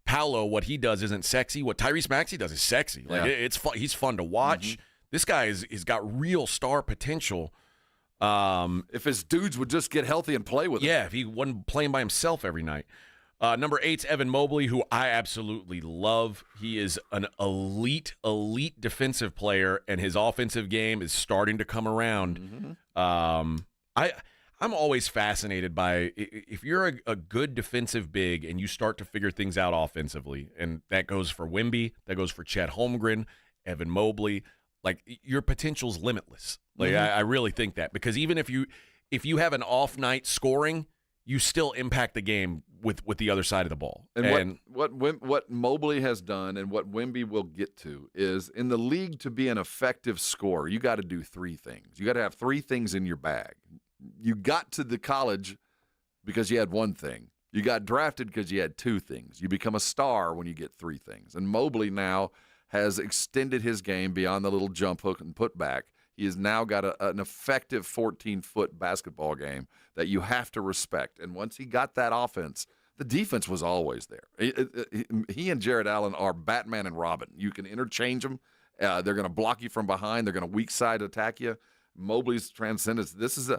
Paolo, what he does isn't sexy. What Tyrese Maxey does is sexy. Like it's fun. He's fun to watch. Mm-hmm. This guy has got real star potential. If his dudes would just get healthy and play with him. Yeah, if he wasn't playing by himself every night. Number 8's Evan Mobley, who I absolutely love. He is an elite defensive player, and his offensive game is starting to come around. Mm-hmm. I'm always fascinated by if you're a good defensive big and you start to figure things out offensively, and that goes for Wemby, that goes for Chet Holmgren, Evan Mobley. Like, your potential's limitless. Like, I really think that, because even if you have an off night scoring, you still impact the game with the other side of the ball. And what Mobley has done and what Wemby will get to is, in the league, to be an effective scorer, you got to do 3 things. You got to have 3 things in your bag. You got to the college because you had 1 thing. You got drafted because you had 2 things. You become a star when you get 3 things. And Mobley now has extended his game beyond the little jump hook and put back. He has now got an effective 14-foot basketball game that you have to respect. And once he got that offense, the defense was always there. He and Jared Allen are Batman and Robin. You can interchange them. They're going to block you from behind. They're going to weak side attack you. Mobley's transcendence. This is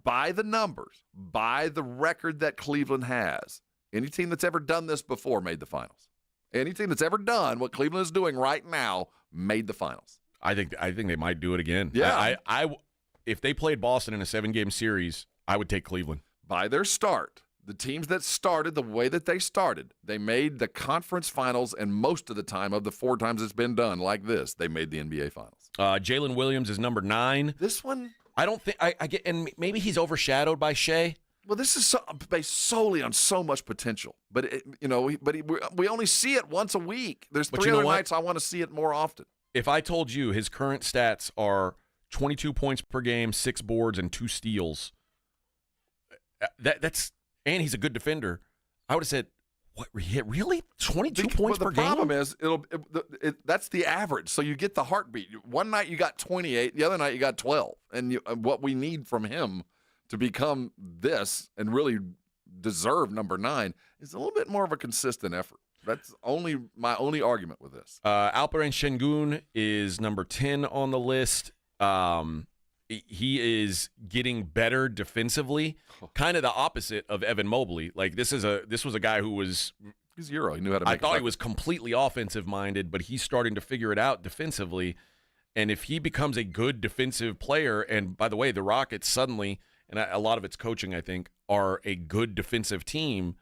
by the numbers, by the record that Cleveland has. Any team that's ever done this before made the finals. Any team that's ever done what Cleveland is doing right now made the finals. I think they might do it again. Yeah. I if they played Boston in a 7-game series, I would take Cleveland. By their start, the teams that started the way that they started, they made the conference finals, and most of the time, of the 4 times it's been done like this, they made the NBA finals. Jalen Williams is number 9. This one, I don't think I get, and maybe he's overshadowed by Shea. Well, this is based solely on so much potential, but we only see it once a week. There's 3 other nights I want to see it more often. If I told you his current stats are 22 points per game, 6 boards, and 2 steals, and he's a good defender, I would have said, "What? Really? 22 points per game?" The problem is, that's the average. So you get the heartbeat. One night you got 28, the other night you got 12, and what we need from him to become this and really deserve number 9 is a little bit more of a consistent effort. That's my only argument with this. Alperen Şengün is number 10 on the list. He is getting better defensively, kind of the opposite of Evan Mobley. Like, this was a guy who was he's Euro. He knew how to. I thought he was completely offensive minded, but he's starting to figure it out defensively. And if he becomes a good defensive player, and by the way, the Rockets suddenly, and a lot of it's coaching, I think, are a good defensive team,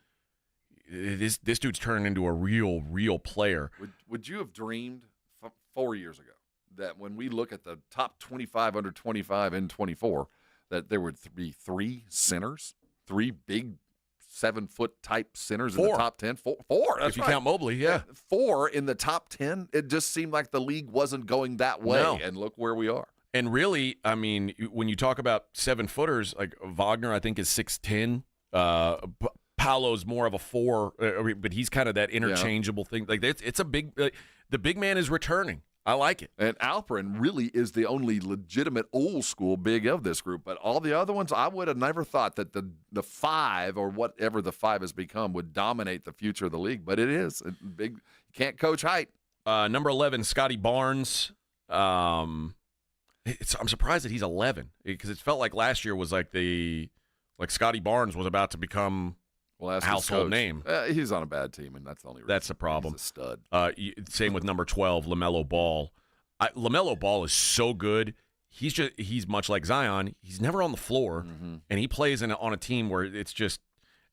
this dude's turning into a real player. Would you have dreamed 4 years ago that when we look at the top 25 under 25 and 24, that there would be 3 centers, 3 big 7-foot type centers in the top 10? Four. That's if you right. count Mobley, yeah. 4 in the top 10. It just seemed like the league wasn't going that way. No. And look where we are. And really, I mean, when you talk about 7-footers, like Wagner, I think is 6'10". Paolo's more of a 4, but he's kind of that interchangeable thing. Like it's a big. The big man is returning. I like it. And Alperin really is the only legitimate old school big of this group. But all the other ones, I would have never thought that the 5 or whatever the 5 has become would dominate the future of the league. But it is big. You can't coach height. Number 11, Scotty Barnes. I'm surprised that he's 11 because it felt like last year was like Scotty Barnes was about to become a household name. He's on a bad team, and that's the only reason. That's the problem. He's a stud. Same with number 12, LaMelo Ball. LaMelo Ball is so good. He's much like Zion. He's never on the floor, and he plays on a team where it's just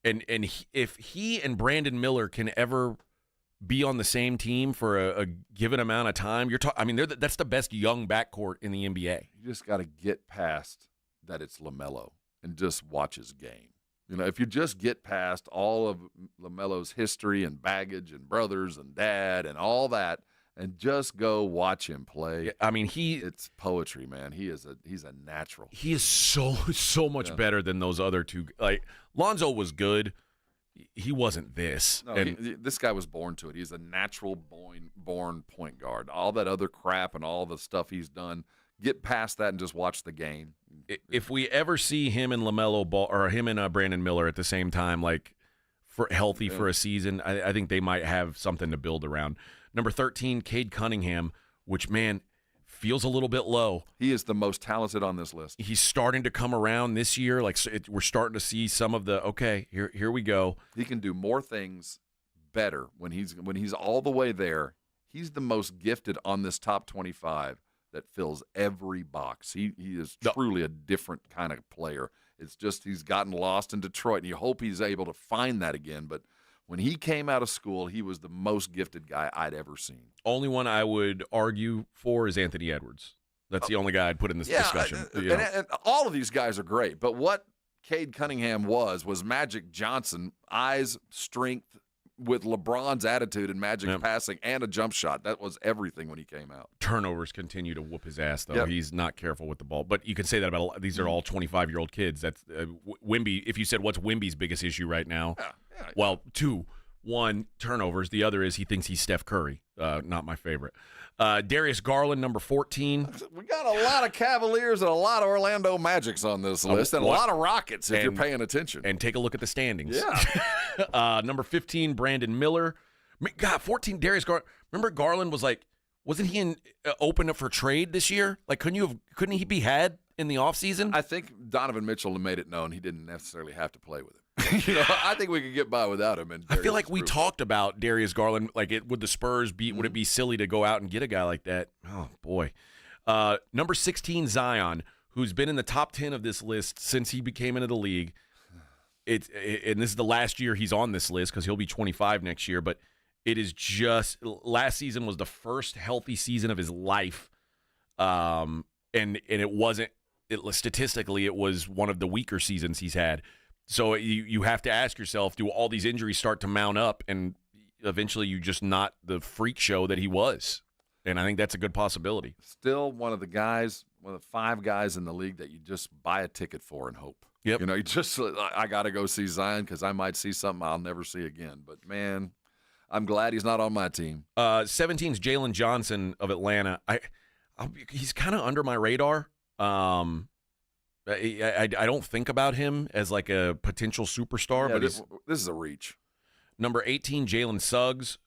if he and Brandon Miller can ever be on the same team for a given amount of time, that's the best young backcourt in the NBA. You just got to get past that it's LaMelo and just watch his game. If you just get past all of LaMelo's history and baggage and brothers and dad and all that, and just go watch him play. I mean, it's poetry, man. He's a natural. He is so much better than those other two. Like Lonzo was good. He wasn't this. No, this guy was born to it. He's a natural born point guard. All that other crap and all the stuff he's done, get past that and just watch the game. If we ever see him and LaMelo Ball or him and Brandon Miller at the same time, like for a season, I think they might have something to build around. Number 13, Cade Cunningham, which, man, feels a little bit low. He is the most talented on this list. He's starting to come around this year. We're starting to see some of the here we go. He can do more things better when he's all the way there. He's the most gifted on this top 25 that fills every box. He is truly a different kind of player. It's just he's gotten lost in Detroit, and you hope he's able to find that again. But when he came out of school, he was the most gifted guy I'd ever seen. Only one I would argue for is Anthony Edwards. That's the only guy I'd put in this discussion. And all of these guys are great, but what Cade Cunningham was Magic Johnson, eyes, strength, with LeBron's attitude and Magic's passing and a jump shot. That was everything when he came out. Turnovers continue to whoop his ass, though. Yep. He's not careful with the ball. But you can say that about these are all 25-year-old kids. That's Wemby. If you said what's Wemby's biggest issue right now, well, 2. 1, turnovers. The other is he thinks he's Steph Curry. Not my favorite. Darius Garland, number 14. We got a lot of Cavaliers and a lot of Orlando Magics on this list, and a lot of Rockets if you're paying attention. And take a look at the standings. Yeah. Number 15, Brandon Miller. God, 14, Darius Garland. Remember Garland wasn't he open up for trade this year? Like, couldn't he be had in the offseason? I think Donovan Mitchell made it known he didn't necessarily have to play with him. I think we could get by without him. And I feel like we talked about Darius Garland. Like, would the Spurs would it be silly to go out and get a guy like that? Oh, boy. Number 16, Zion, who's been in the top 10 of this list since he came into the league. And this is the last year he's on this list because he'll be 25 next year. But it is just last season was the first healthy season of his life. And it wasn't statistically, it was one of the weaker seasons he's had. So you have to ask yourself, do all these injuries start to mount up and eventually you just not the freak show that he was? And I think that's a good possibility. Still one of the 5 guys in the league that you just buy a ticket for and hope. Yep. You just, I got to go see Zion because I might see something I'll never see again. But, man, I'm glad he's not on my team. 17 is Jalen Johnson of Atlanta. He's kind of under my radar. I don't think about him as like a potential superstar, but this is a reach. Number 18, Jalen Suggs,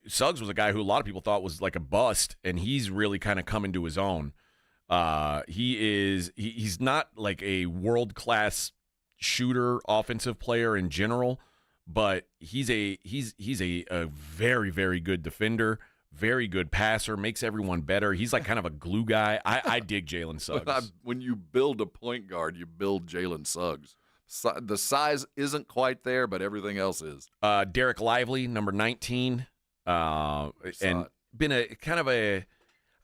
Suggs was a guy who a lot of people thought was like a bust, and he's really kind of come into his own. He's not like a world-class shooter, offensive player in general, but he's a very, very good defender, very good passer, makes everyone better. He's like kind of a glue guy. I dig Jalen Suggs. When you build a point guard, you build Jalen Suggs. The size isn't quite there, but everything else is. Derek Lively, number 19, and been a kind of a,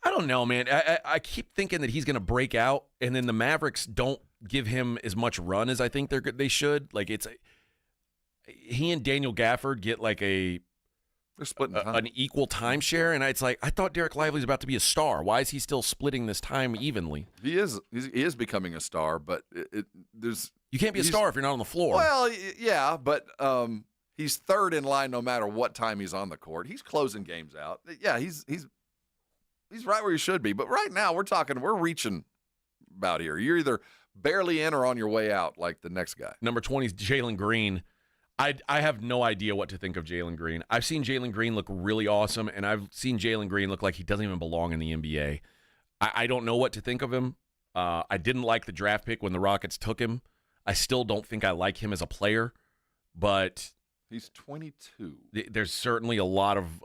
I don't know, man. I keep thinking that he's going to break out, and then the Mavericks don't give him as much run as I think they should. Like he and Daniel Gafford get like they're splitting an equal timeshare, and it's like I thought Derek Lively's about to be a star. Why is he still splitting this time evenly? He is becoming a star, but you can't be a star if you're not on the floor. Well, yeah, but he's third in line no matter what time he's on the court. He's closing games out. Yeah, he's right where he should be. But right now we're reaching about here. You're either barely in or on your way out, like the next guy. Number 20 is Jalen Green. I have no idea what to think of Jalen Green. I've seen Jalen Green look really awesome, and I've seen Jalen Green look like he doesn't even belong in the NBA. I don't know what to think of him. I didn't like the draft pick when the Rockets took him. I still don't think I like him as a player, but he's 22. There's certainly a lot of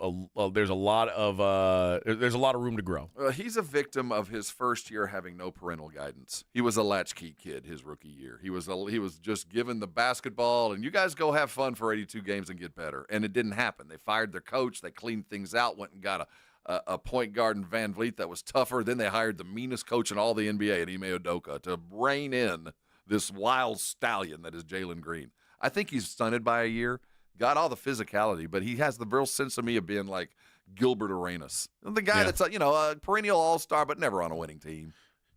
there's a lot of room to grow. He's a victim of his first year having no parental guidance. He was a latchkey kid his rookie year. He was just given the basketball and you guys go have fun for 82 games and get better. And it didn't happen. They fired their coach. They cleaned things out. Went and got a point guard in Van Vliet that was tougher. Then they hired the meanest coach in all the NBA, at Ime Udoka, to rein in this wild stallion that is Jalen Green. I think he's stunted by a year. Got all the physicality, but he has the real sense of me of being like Gilbert Arenas. The guy that's a perennial all-star, but never on a winning team.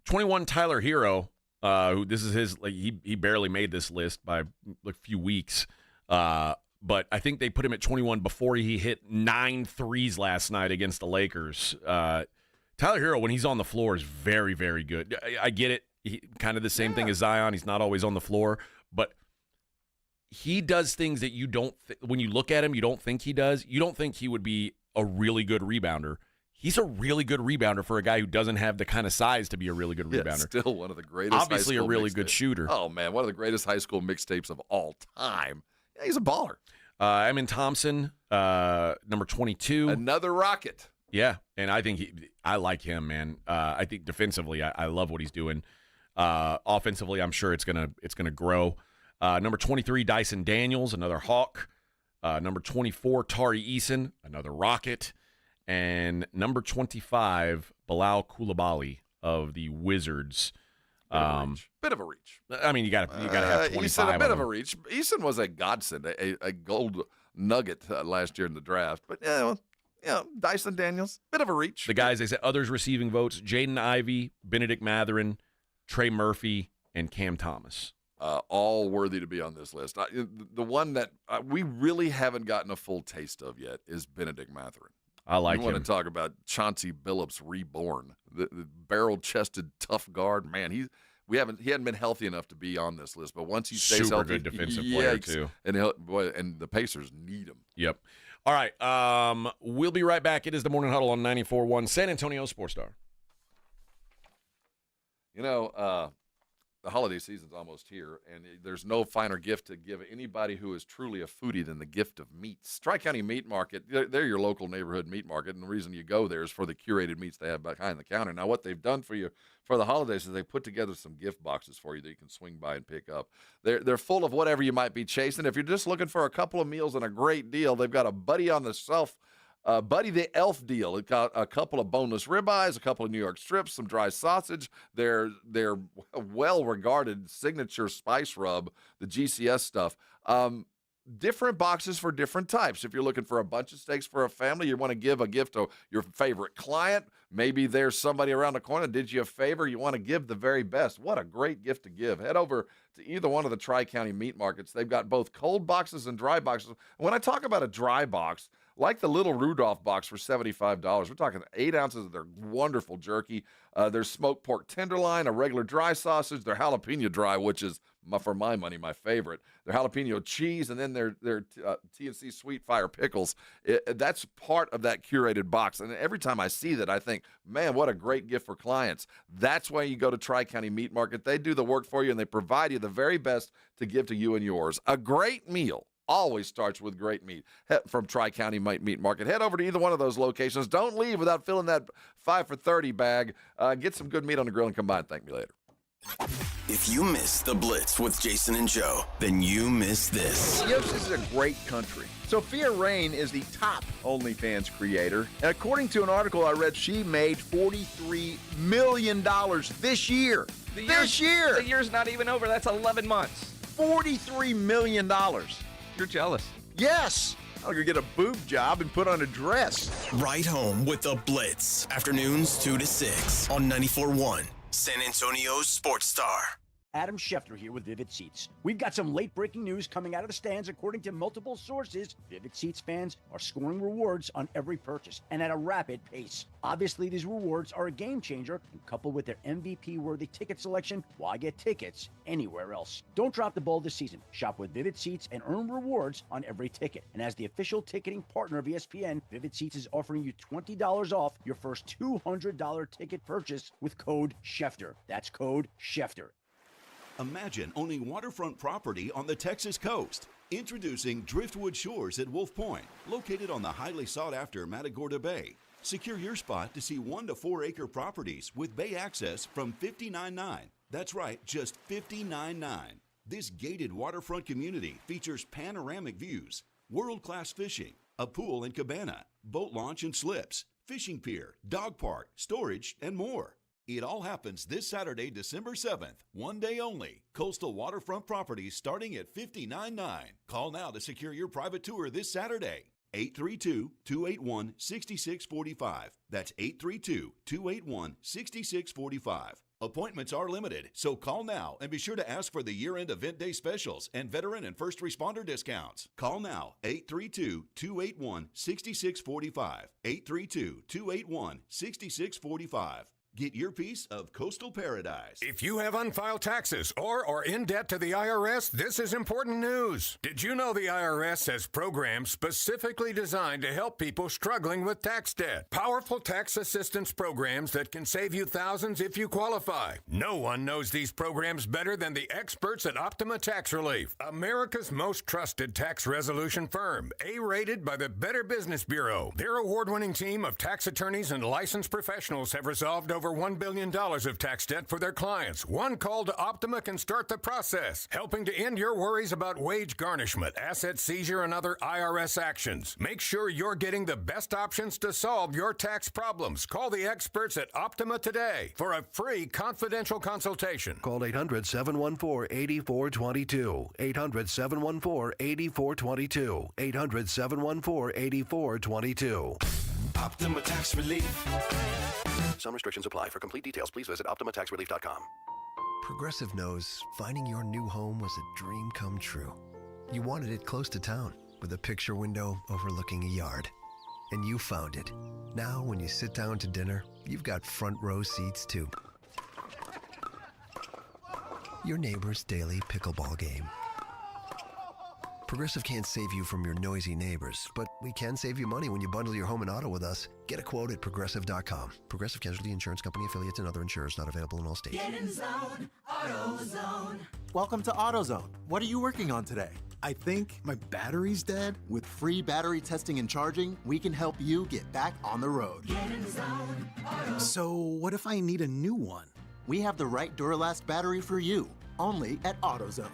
21, Tyler Hero, who this is his, like he barely made this list by a few weeks. But I think they put him at 21 before he hit 9 threes last night against the Lakers. Tyler Hero, when he's on the floor, is very, very good. I get it. Kind of the same thing as Zion. He's not always on the floor, but he does things that you don't when you look at him, you don't think he does. You don't think he would be a really good rebounder. He's a really good rebounder for a guy who doesn't have the kind of size to be a really good rebounder. Still one of the greatest. Obviously a really good shooter. Oh, man, one of the greatest high school mixtapes of all time. Yeah, he's a baller. Emin Thompson, number 22. Another Rocket. Yeah, and I think I like him, man. I think defensively, I love what he's doing. Offensively, I'm sure it's gonna grow. Number 23, Dyson Daniels, another Hawk. Number 24, Tari Eason, another Rocket. And number 25, Bilal Coulibaly of the Wizards. Bit of a reach. I mean, you got to have 25. Eason, a bit of a reach. Eason was a godsend, a gold nugget last year in the draft. But Dyson Daniels, bit of a reach. The guys, they said others receiving votes: Jaden Ivey, Benedict Mathurin, Trey Murphy, and Cam Thomas. All worthy to be on this list. The one that we really haven't gotten a full taste of yet is Benedict Mathurin. I like him. You want to talk about Chauncey Billups reborn, the barrel-chested tough guard. Man, he hadn't been healthy enough to be on this list, but once he stays super healthy, good defensive player too, and the Pacers need him. Yep. All right, we'll be right back. It is the Morning Huddle on 94.1 San Antonio Sports Star. The holiday season's almost here, and there's no finer gift to give anybody who is truly a foodie than the gift of meats. Tri-County Meat Market, they're your local neighborhood meat market, and the reason you go there is for the curated meats they have behind the counter. Now, what they've done for you for the holidays is they put together some gift boxes for you that you can swing by and pick up. They're full of whatever you might be chasing. If you're just looking for a couple of meals and a great deal, they've got a Buddy on the Shelf Buddy the Elf deal. It got a couple of boneless ribeyes, a couple of New York strips, some dry sausage, their well-regarded signature spice rub, the GCS stuff. Different boxes for different types. If you're looking for a bunch of steaks for a family, you want to give a gift to your favorite client. Maybe there's somebody around the corner that did you a favor. You want to give the very best. What a great gift to give. Head over to either one of the Tri-County meat markets. They've got both cold boxes and dry boxes. When I talk about a dry box, like the little Rudolph box for $75, we're talking 8 ounces of their wonderful jerky, their smoked pork tenderloin, a regular dry sausage, their jalapeno dry, which is, for my money, my favorite, their jalapeno cheese, and then their TNC Sweet Fire pickles. That's part of that curated box. And every time I see that, I think, man, what a great gift for clients. That's why you go to Tri-County Meat Market. They do the work for you, and they provide you the very best to give to you and yours. A great meal always starts with great meat from Tri-County Meat Market. Head over to either one of those locations. Don't leave without filling that 5 for $30 bag. Get some good meat on the grill and come by and thank me later. If you miss the Blitz with Jason and Joe, then you miss this. Yost is a great country. Sophia Rain is the top OnlyFans creator. And according to an article I read, she made $43 million this year. This year! The year's not even over. That's 11 months. $43 million. You're jealous. Yes! I'll go get a boob job and put on a dress. Right home with the Blitz. Afternoons 2 to 6 on 94.1. San Antonio's Sports Star. Adam Schefter here with Vivid Seats. We've got some late-breaking news coming out of the stands. According to multiple sources, Vivid Seats fans are scoring rewards on every purchase and at a rapid pace. Obviously, these rewards are a game changer, and coupled with their MVP-worthy ticket selection, why get tickets anywhere else? Don't drop the ball this season. Shop with Vivid Seats and earn rewards on every ticket. And as the official ticketing partner of ESPN, Vivid Seats is offering you $20 off your first $200 ticket purchase with code Schefter. That's code Schefter. Imagine owning waterfront property on the Texas coast. Introducing Driftwood Shores at Wolf Point, located on the highly sought-after Matagorda Bay. Secure your spot to see 1 to 4 acre properties with bay access from $59.9. That's right, just $59.9. This gated waterfront community features panoramic views, world-class fishing, a pool and cabana, boat launch and slips, fishing pier, dog park, storage, and more. It all happens this Saturday, December 7th, one day only. Coastal waterfront properties starting at $59.9. Call now to secure your private tour this Saturday. 832-281-6645. That's 832-281-6645. Appointments are limited, so call now and be sure to ask for the year-end event day specials and veteran and first responder discounts. Call now, 832-281-6645. 832-281-6645. Get your piece of coastal paradise. If you have unfiled taxes or are in debt to the IRS, this is important news. Did you know the IRS has programs specifically designed to help people struggling with tax debt? Powerful tax assistance programs that can save you thousands if you qualify. No one knows these programs better than the experts at Optima Tax Relief, America's most trusted tax resolution firm, A-rated by the Better Business Bureau. Their award-winning team of tax attorneys and licensed professionals have resolved over $1 billion of tax debt for their clients. One call to Optima can start the process, helping to end your worries about wage garnishment, asset seizure, and other IRS actions. Make sure you're getting the best options to solve your tax problems. Call the experts at Optima today for a free confidential consultation. Call 800-714-8422. 800-714-8422. 800-714-8422. Optima Tax Relief. Some restrictions apply. For complete details, please visit OptimaTaxRelief.com. Progressive knows finding your new home was a dream come true. You wanted it close to town, with a picture window overlooking a yard. And you found it. Now, when you sit down to dinner, you've got front row seats too. Your neighbor's daily pickleball game. Progressive can't save you from your noisy neighbors, but we can save you money when you bundle your home and auto with us. Get a quote at Progressive.com. Progressive Casualty Insurance Company affiliates and other insurers not available in all states. Get in zone, AutoZone. Welcome to AutoZone. What are you working on today? I think my battery's dead. With free battery testing and charging, we can help you get back on the road. Get in zone, AutoZone. So what if I need a new one? We have the right Duralast battery for you, only at AutoZone.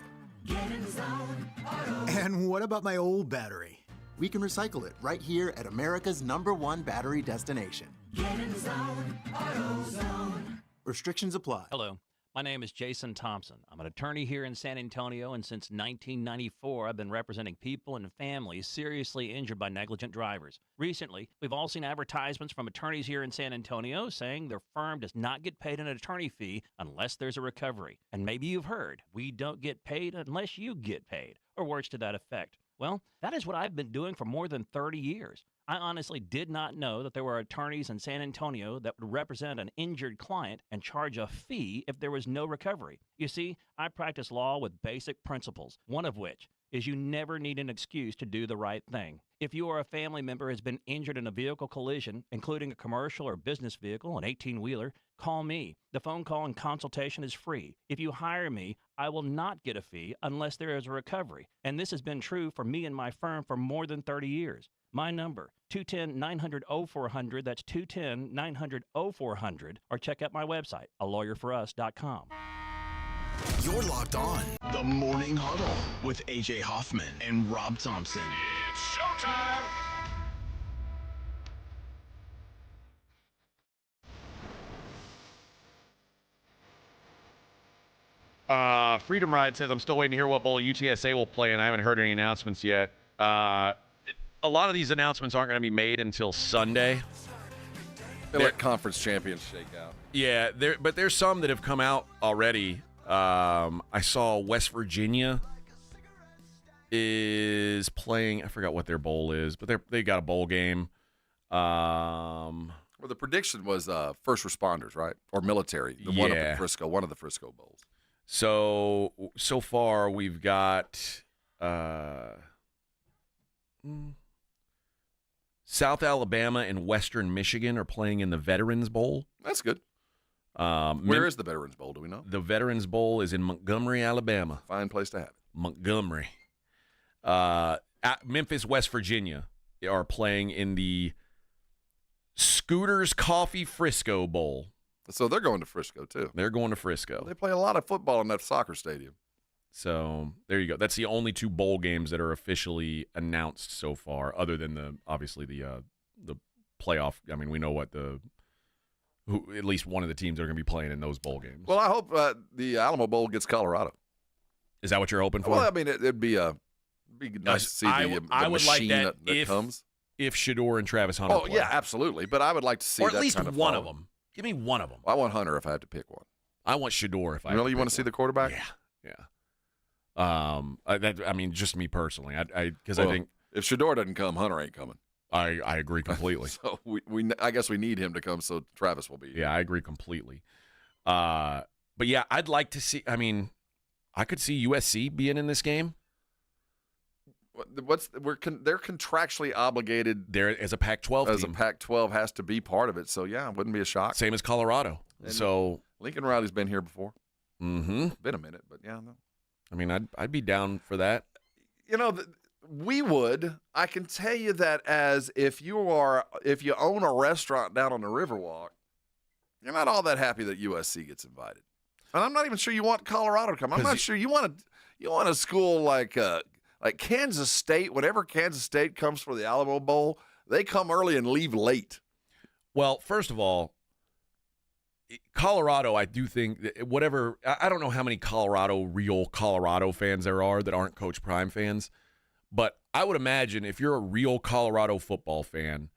Get in zone, AutoZone. And what about my old battery? We can recycle it right here at America's #1 battery destination. Get in zone, AutoZone. Restrictions apply. Hello, my name is Jason Thompson. I'm an attorney here in San Antonio, and since 1994, I've been representing people and families seriously injured by negligent drivers. Recently, we've all seen advertisements from attorneys here in San Antonio saying their firm does not get paid an attorney fee unless there's a recovery. And maybe you've heard, we don't get paid unless you get paid, or words to that effect. Well, that is what I've been doing for more than 30 years. I honestly did not know that there were attorneys in San Antonio that would represent an injured client and charge a fee if there was no recovery. You see, I practice law with basic principles, one of which is you never need an excuse to do the right thing. If you or a family member has been injured in a vehicle collision, including a commercial or business vehicle, an 18-wheeler, call me. The phone call and consultation is free. If you hire me, I will not get a fee unless there is a recovery. And this has been true for me and my firm for more than 30 years. My number, 210-900-0400. That's 210-900-0400. Or check out my website, alawyerforus.com. You're locked on the Morning Huddle with AJ Hoffman and Rob Thompson. It's showtime. Freedom Ride says, I'm still waiting to hear what bowl UTSA will play, and I haven't heard any announcements yet. A lot of these announcements aren't going to be made until Sunday. They let conference champions shake out. Yeah, but there's some that have come out already. I saw West Virginia is playing. I forgot what their bowl is, but they got a bowl game. Well, the prediction was first responders, right? Or military. The one up in Frisco, one of the Frisco bowls. So far we've got South Alabama and Western Michigan are playing in the Veterans Bowl. That's good. Where is the Veterans Bowl? Do we know? The Veterans Bowl is in Montgomery, Alabama. Fine place to have it. Montgomery. Memphis, West Virginia are playing in the Scooters Coffee Frisco Bowl. So they're going to Frisco, too. They're going to Frisco. They play a lot of football in that soccer stadium. So there you go. That's the only two bowl games that are officially announced so far, other than obviously the playoff. I mean, we know what at least one of the teams are going to be playing in those bowl games. Well, I hope the Alamo Bowl gets Colorado. Is that what you're hoping for? Well, I mean, it'd be nice to see the would machine like that comes. If Shador and Travis Hunter play. Yeah, absolutely. But I would like to see or at that least kind of one follow. of them. Give me one of them. I want Hunter if I had to pick one. I want Shador if I really you want to see the quarterback? Yeah. I mean, just me personally. I think if Shador doesn't come, Hunter ain't coming. I agree completely. So I guess we need him to come, so Travis will be. Yeah, I agree completely. But yeah, I'd like to see. I mean, I could see USC being in this game. They're contractually obligated. There as a Pac-12 as team. a Pac-12 has to be part of it. So yeah, it wouldn't be a shock. Same as Colorado. And so Lincoln Riley's been here before. Mm-hmm. Been a minute, but yeah, no. I mean, I'd be down for that. You know, we would. I can tell you that as if you own a restaurant down on the Riverwalk, you're not all that happy that USC gets invited. And I'm not even sure you want Colorado to come. I'm not sure you want a school like Kansas State. Whenever Kansas State comes for the Alamo Bowl, they come early and leave late. Well, first of all, Colorado, I do think that I don't know how many real Colorado fans there are that aren't Coach Prime fans, but I would imagine if you're a real Colorado football fan,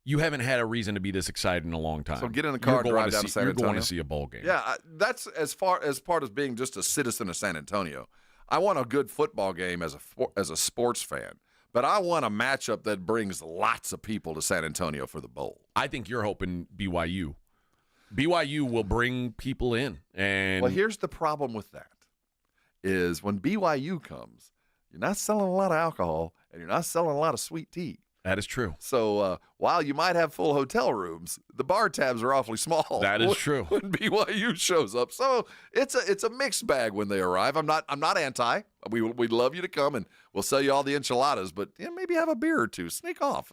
you haven't had a reason to be this excited in a long time. So get in the car and drive down to San Antonio. You're going to see a bowl game. Yeah, that's as part as being just a citizen of San Antonio. I want a good football game as a sports fan, but I want a matchup that brings lots of people to San Antonio for the bowl. I think you're hoping BYU. BYU will bring people in. And well, here's the problem with that is when BYU comes, you're not selling a lot of alcohol and you're not selling a lot of sweet tea. That is true. So while you might have full hotel rooms, the bar tabs are awfully small. That is true. When BYU shows up, so it's a mixed bag when they arrive. I'm not anti. We'd love you to come and we'll sell you all the enchiladas, but maybe have a beer or two. Sneak off.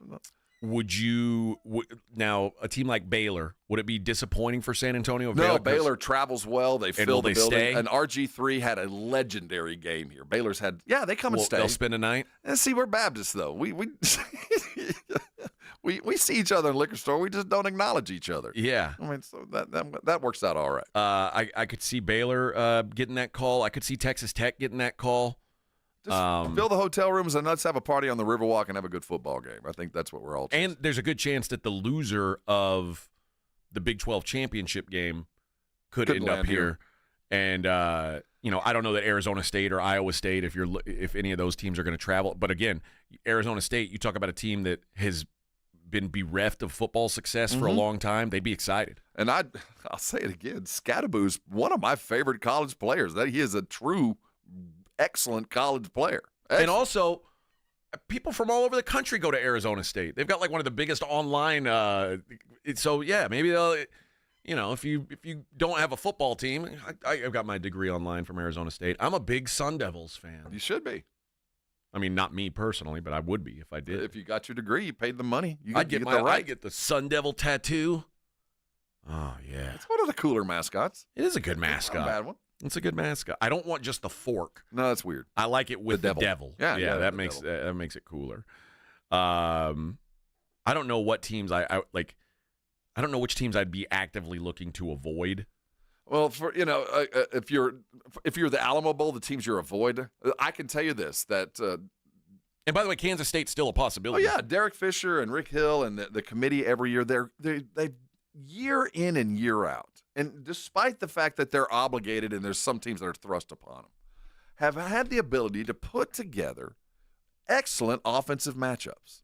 Would you now a team like Baylor? Would it be disappointing for San Antonio? No, Baylor travels well. They fill the building. Stay? And RG3 had a legendary game here. Baylor's had they come and stay. They'll spend a night. And see, we're Baptists though. We see each other in the liquor store. We just don't acknowledge each other. Yeah, I mean, so that works out all right. I could see Baylor getting that call. I could see Texas Tech getting that call. Just fill the hotel rooms and let's have a party on the Riverwalk and have a good football game. I think that's what we're all chasing. And there's a good chance that the loser of the Big 12 championship game could end up here. And I don't know that Arizona State or Iowa State, if any of those teams are going to travel. But again, Arizona State, you talk about a team that has been bereft of football success for a long time. They'd be excited. And I'll say it again. Scadaboo's one of my favorite college players. That he is a true excellent college player. And also, people from all over the country go to Arizona State. They've got like one of the biggest online. So yeah, maybe they'll. If you don't have a football team, I've got my degree online from Arizona State. I'm a big Sun Devils fan. You should be. I mean, not me personally, but I would be if I did. If you got your degree, you paid the money. I'd get the Sun Devil tattoo. Oh yeah, it's one of the cooler mascots. It is a good mascot. Not a bad one. It's a good mascot. I don't want just the fork. No, that's weird. I like it with the devil. Yeah, that makes it cooler. I don't know what teams I like. I don't know which teams I'd be actively looking to avoid. Well, if you're the Alamo Bowl, the teams you're avoid, I can tell you this that. And by the way, Kansas State's still a possibility. Oh yeah, Derek Fisher and Rick Hill and the committee every year they year in and year out, and despite the fact that they're obligated and there's some teams that are thrust upon them, have had the ability to put together excellent offensive matchups.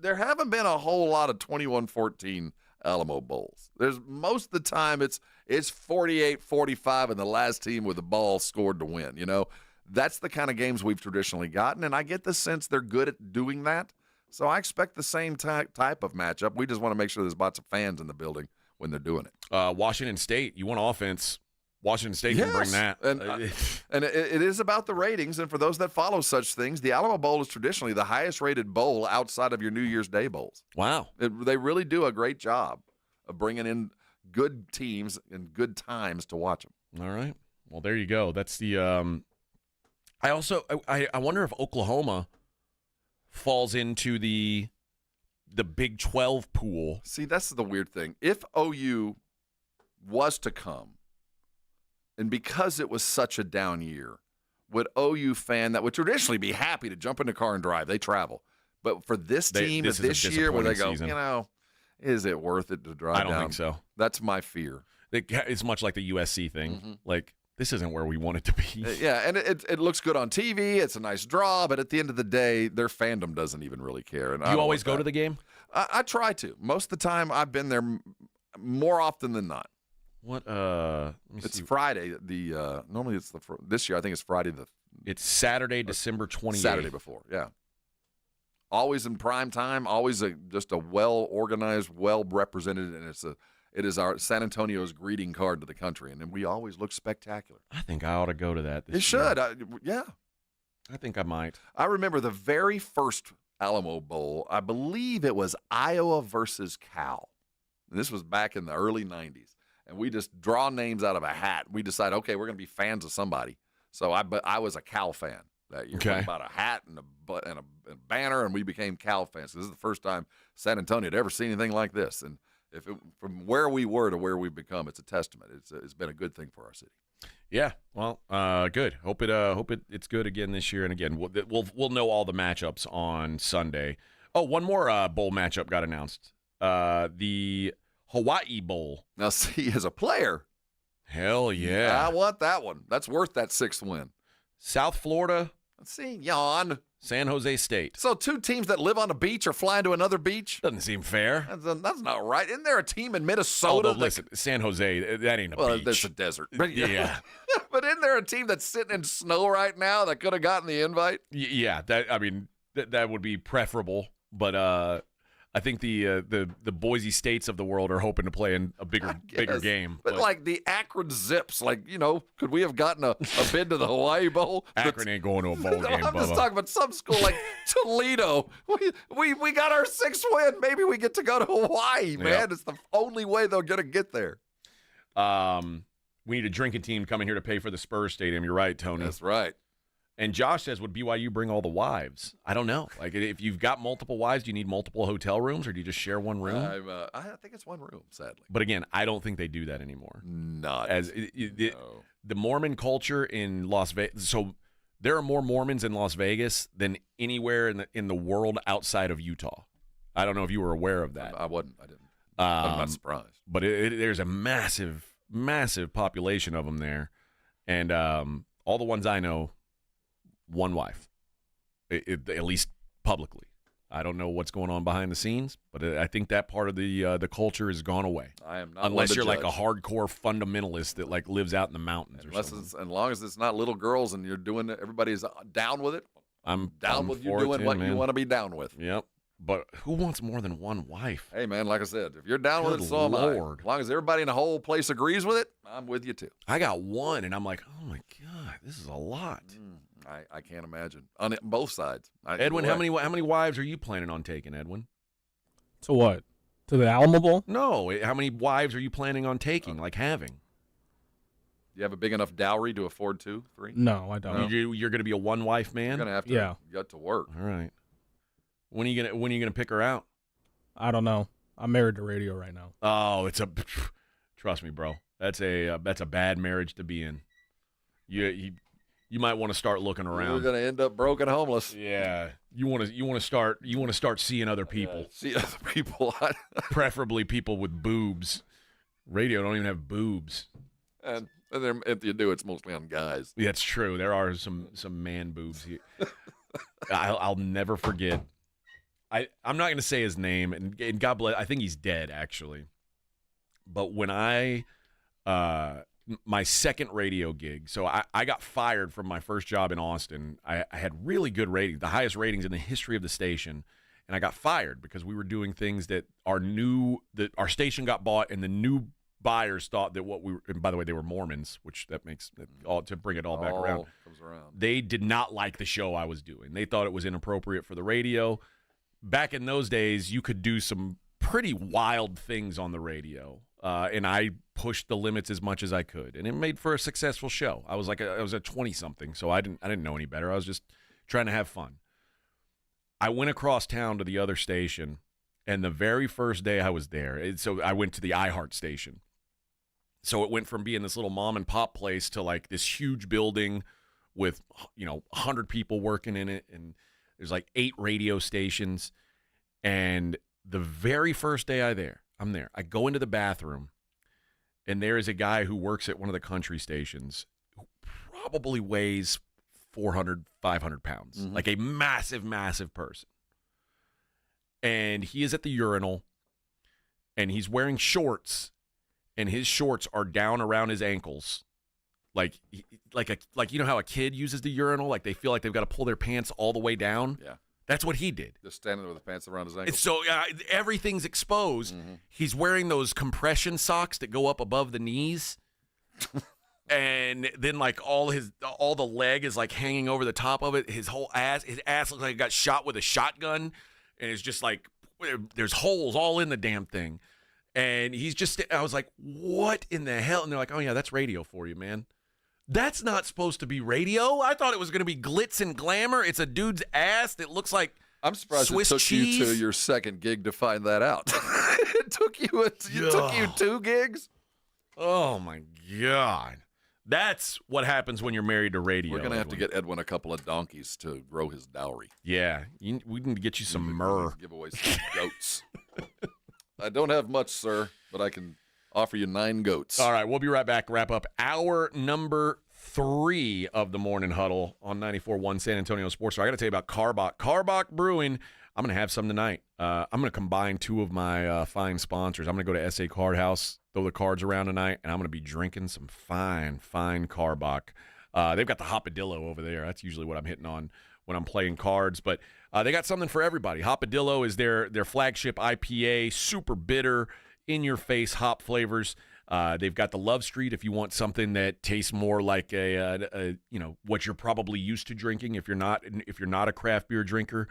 There haven't been a whole lot of 21-14 Alamo Bowls. There's most of the time it's 48-45 and the last team with the ball scored to win. That's the kind of games we've traditionally gotten, and I get the sense they're good at doing that. So I expect the same type of matchup. We just want to make sure there's lots of fans in the building when they're doing it. Washington State, you want offense. Washington State can bring that. And it is about the ratings, and for those that follow such things, the Alamo Bowl is traditionally the highest-rated bowl outside of your New Year's Day bowls. Wow. They really do a great job of bringing in good teams and good times to watch them. All right. Well, there you go. That's the I wonder if Oklahoma falls into the Big 12 pool. See, that's the weird thing. If OU was to come, and because it was such a down year, would OU fan that would traditionally be happy to jump in the car and drive? They travel. But for this team this year where they go, season. Is it worth it to drive down? I don't think so. That's my fear. It's much like the USC thing. Mm-hmm. Like, this isn't where we want it to be. Yeah, and it looks good on TV. It's a nice draw, but at the end of the day, their fandom doesn't even really care. And do you always go to the game? I try to. Most of the time, I've been there more often than not. What? It's Friday. Normally it's this year. I think it's Friday It's Saturday, December 28th. Saturday before. Yeah. Always in prime time. Always just a well organized, well represented, and it is our San Antonio's greeting card to the country, and we always look spectacular. I think I ought to go to that. You should. Yeah. I think I might. I remember the very first Alamo Bowl. I believe it was Iowa versus Cal. And this was back in the early 90s. And we just draw names out of a hat. We decide, okay, we're going to be fans of somebody. So I was a Cal fan that year. Okay. We bought a hat and a banner, and we became Cal fans. This is the first time San Antonio had ever seen anything like this. And from where we were to where we've become, it's a testament. It's been a good thing for our city. Yeah, well, good. Hope it's good again this year. And again, we'll know all the matchups on Sunday. Oh, one more bowl matchup got announced. The Hawaii Bowl. Now, see, as a player, hell yeah, I want that one. That's worth that 6th win. South Florida. Let's see, yawn. San Jose State. So 2 teams that live on a beach are flying to another beach? Doesn't seem fair. That's not right. Isn't there a team in Minnesota? Although, listen, San Jose, that ain't a beach. Well, that's a desert. Yeah. But isn't there a team that's sitting in snow right now that could have gotten the invite? Yeah, that would be preferable. But I think the Boise States of the world are hoping to play in a bigger game. But like the Akron Zips, could we have gotten a bid to the Hawaii Bowl? Akron ain't going to a bowl game, I'm just talking about some school like Toledo. We got our 6th win. Maybe we get to go to Hawaii, man. Yep. It's the only way they're going to get there. We need a drinking team coming here to pay for the Spurs stadium. You're right, Tony. That's right. And Josh says, would BYU bring all the wives? I don't know. Like, if you've got multiple wives, do you need multiple hotel rooms, or do you just share one room? I think it's one room, sadly. But again, I don't think they do that anymore. Not as the Mormon culture in Las Vegas. So there are more Mormons in Las Vegas than anywhere in the world outside of Utah. I don't know if you were aware of that. I wasn't. I didn't. I'm not surprised. But there's a massive, massive population of them there, and all the ones I know. One wife, at least publicly. I don't know what's going on behind the scenes, but I think that part of the culture has gone away. I am not unless you're judge. like a hardcore fundamentalist that lives out in the mountains. As long as it's not little girls and you're doing it, everybody's down with it. I'm down with you for it doing too, what man. you want to be down with. Yep. But who wants more than one wife? Hey, man, like I said, if you're down with Good it, so am I. Lord. As long as everybody in the whole place agrees with it, I'm with you too. I got one, and I'm like, oh my God, this is a lot. I can't imagine on both sides. Edwin, how many wives are you planning on taking, Edwin? To what? To the Alamo Bowl? No, how many wives are you planning on taking, like having? Do you have a big enough dowry to afford 2, 3? No, I don't. You're going to be a one-wife man? You're going to have to get to work. All right. When are you gonna pick her out? I don't know. I'm married to radio right now. Oh, trust me, bro. That's a bad marriage to be in. You might want to start looking around. You're going to end up broke and homeless. Yeah. You want to start seeing other people. See other people. Preferably people with boobs. Radio don't even have boobs. And if you do, it's mostly on guys. Yeah, it's true. There are some man boobs here. I'll never forget. I'm not going to say his name, and God bless. I think he's dead, actually. But when my second radio gig, so I got fired from my first job in Austin. I had really good ratings, the highest ratings in the history of the station, and I got fired because we were doing things that our station got bought, and the new buyers thought that and by the way, they were Mormons, which that makes it all, to bring it all back around. Comes around. They did not like the show I was doing. They thought it was inappropriate for the radio. Back in those days, you could do some pretty wild things on the radio, and I pushed the limits as much as I could, and it made for a successful show. I was a 20-something, so I didn't know any better. I was just trying to have fun. I went across town to the other station, and the very first day I was there, so I went to the iHeart station. So it went from being this little mom and pop place to like this huge building with 100 people working in it, and there's like 8 radio stations. And the very first day I'm there. I go into the bathroom, and there is a guy who works at one of the country stations who probably weighs 400, 500 pounds, like a massive, massive person. And he is at the urinal, and he's wearing shorts, and his shorts are down around his ankles. Like you know how a kid uses the urinal, like they feel like they've got to pull their pants all the way down? Yeah. That's what he did. Just standing there with the pants around his ankles. So everything's exposed. He's wearing those compression socks that go up above the knees. And then like all the leg is like hanging over the top of it. His ass looks like it got shot with a shotgun. And it's just like, there's holes all in the damn thing. And I was like, what in the hell? And they're like, oh yeah, that's radio for you, man. That's not supposed to be radio. I thought it was going to be glitz and glamour. It's a dude's ass that looks like I'm surprised Swiss it took cheese. you to your second gig to find that out. It took you 2 gigs? Oh, my God. That's what happens when you're married to radio. We're going to have to get Edwin a couple of donkeys to grow his dowry. Yeah. We can get you some myrrh. Give away some goats. I don't have much, sir, but I can offer you 9 goats. All right, we'll be right back. Wrap up hour number 3 of the Morning Huddle on 94.1 San Antonio Sports. So I got to tell you about Carbach. Carbach Brewing. I'm going to have some tonight. I'm going to combine 2 of my fine sponsors. I'm going to go to SA Card House, throw the cards around tonight, and I'm going to be drinking some fine Carbach. They've got the Hopadillo over there. That's usually what I'm hitting on when I'm playing cards. But they got something for everybody. Hopadillo is their flagship IPA, super bitter, in-your-face hop flavors. They've got the Love Street if you want something that tastes more like a what you're probably used to drinking if you're not a craft beer drinker.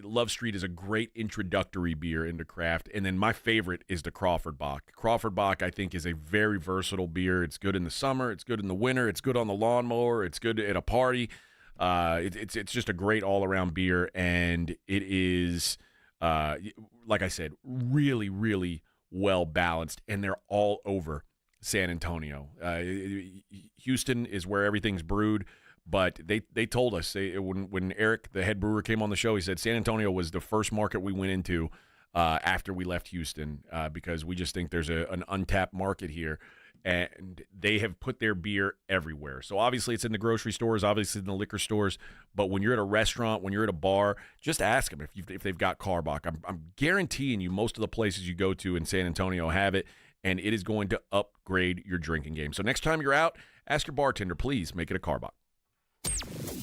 Love Street is a great introductory beer into craft. And then my favorite is the Crawford Bock. Crawford Bock, I think, is a very versatile beer. It's good in the summer. It's good in the winter. It's good on the lawnmower. It's good at a party. It's just a great all-around beer, and it is, like I said, really, really well-balanced, and they're all over San Antonio. Houston is where everything's brewed, but they told us, when Eric, the head brewer, came on the show, he said San Antonio was the first market we went into after we left Houston because we just think there's an untapped market here. And they have put their beer everywhere. So obviously it's in the grocery stores, obviously in the liquor stores. But when you're at a restaurant, when you're at a bar, just ask them if they've got Carbach. I'm guaranteeing you most of the places you go to in San Antonio have it, and it is going to upgrade your drinking game. So next time you're out, ask your bartender, please make it a Carbach.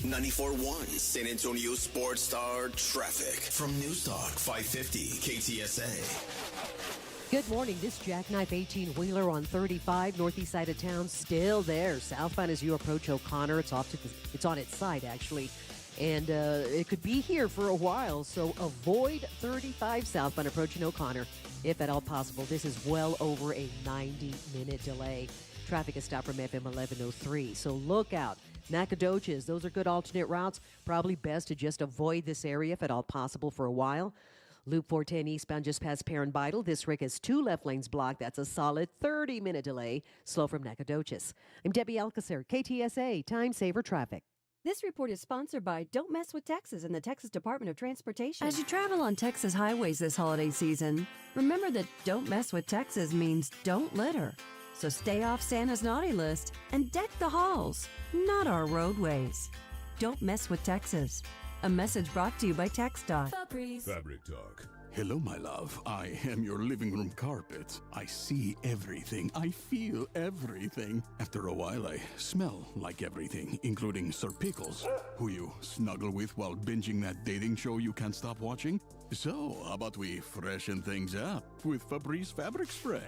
94.1 San Antonio Sports Star traffic from News Talk 550 KTSA. Good morning. This jackknife 18-wheeler on 35 northeast side of town still there. Southbound as you approach O'Connor. It's on its side actually, and it could be here for a while. So avoid 35 southbound approaching O'Connor if at all possible. This is well over a 90-minute delay. Traffic is stopped from FM 1103. So look out. Nacogdoches, those are good alternate routes. Probably best to just avoid this area if at all possible for a while. Loop 410 eastbound just past Perrin Bidle. This wreck has 2 left lanes blocked. That's a solid 30-minute delay. Slow from Nacogdoches. I'm Debbie Alcacer, KTSA, Time Saver Traffic. This report is sponsored by Don't Mess with Texas and the Texas Department of Transportation. As you travel on Texas highways this holiday season, remember that Don't Mess with Texas means don't litter. So stay off Santa's naughty list and deck the halls, not our roadways. Don't mess with Texas. A message brought to you by TxDOT. Fabric Talk. Hello, my love. I am your living room carpet. I see everything. I feel everything. After a while, I smell like everything, including Sir Pickles, who you snuggle with while binging that dating show you can't stop watching. So, how about we freshen things up with Febreze Fabric Spray?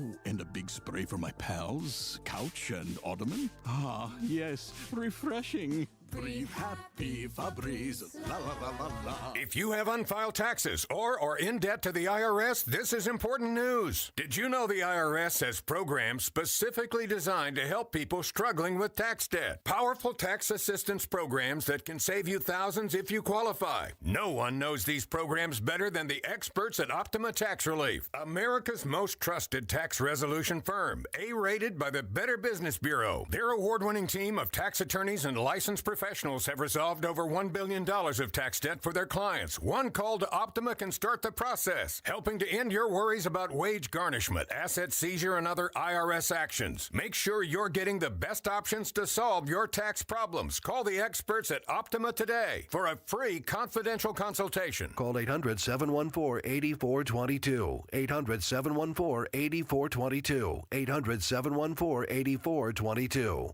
Oh, and a big spray for my pals, couch and ottoman. Ah, yes, refreshing. Breathe happy, Febreze. La la la la la. If you have unfiled taxes or are in debt to the IRS, this is important news. Did you know the IRS has programs specifically designed to help people struggling with tax debt? Powerful tax assistance programs that can save you thousands if you qualify. No one knows these programs better than the experts at Optima Tax Relief, America's most trusted tax resolution firm, A-rated by the Better Business Bureau. Their award-winning team of tax attorneys and licensed professionals have resolved over $1 billion of tax debt for their clients. One call to Optima can start the process, helping to end your worries about wage garnishment, asset seizure, and other IRS actions. Make sure you're getting the best options to solve your tax problems. Call the experts at Optima today for a free confidential consultation. Call 800-714-8422. 800-714-8422. 800-714-8422.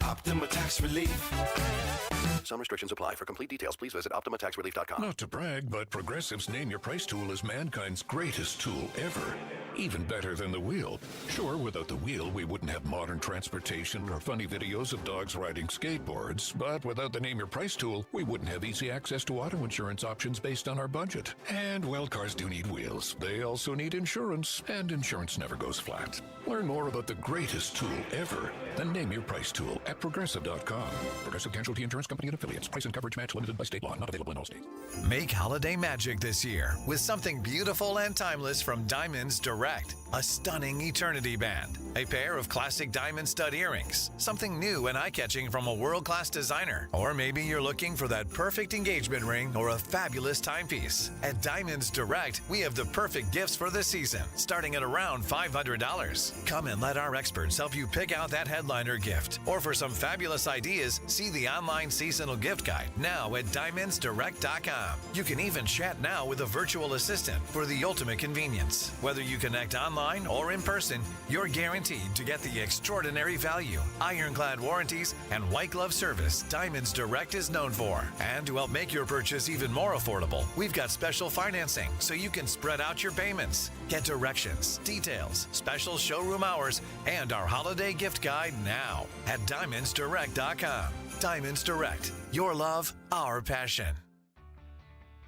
Optima Tax Relief. Some restrictions apply. For complete details, please visit OptimaTaxRelief.com. Not to brag, but Progressive's Name Your Price tool is mankind's greatest tool ever. Even better than the wheel. Sure, without the wheel, we wouldn't have modern transportation or funny videos of dogs riding skateboards. But without the Name Your Price tool, we wouldn't have easy access to auto insurance options based on our budget. And, well, cars do need wheels. They also need insurance, and insurance never goes flat. Learn more about the greatest tool ever, the Name Your Price tool at Progressive.com. Progressive Casualty Insurance Company and Affiliates. Price and coverage match limited by state law. Not available in all states. Make holiday magic this year with something beautiful and timeless from Diamonds Direct. A stunning eternity band. A pair of classic diamond stud earrings. Something new and eye-catching from a world-class designer. Or maybe you're looking for that perfect engagement ring or a fabulous timepiece. At Diamonds Direct, we have the perfect gifts for the season, starting at around $500. Come and let our experts help you pick out that headliner gift. Or for some fabulous ideas, see the online seasonal gift guide now at DiamondsDirect.com. You can even chat now with a virtual assistant for the ultimate convenience. Whether you connect online or in person, you're guaranteed to get the extraordinary value, ironclad warranties, and white glove service Diamonds Direct is known for. And to help make your purchase even more affordable, we've got special financing so you can spread out your payments. Get directions, details, special showroom hours, and our holiday gift guide now at DiamondsDirect.com. Diamonds Direct. Your love, our passion.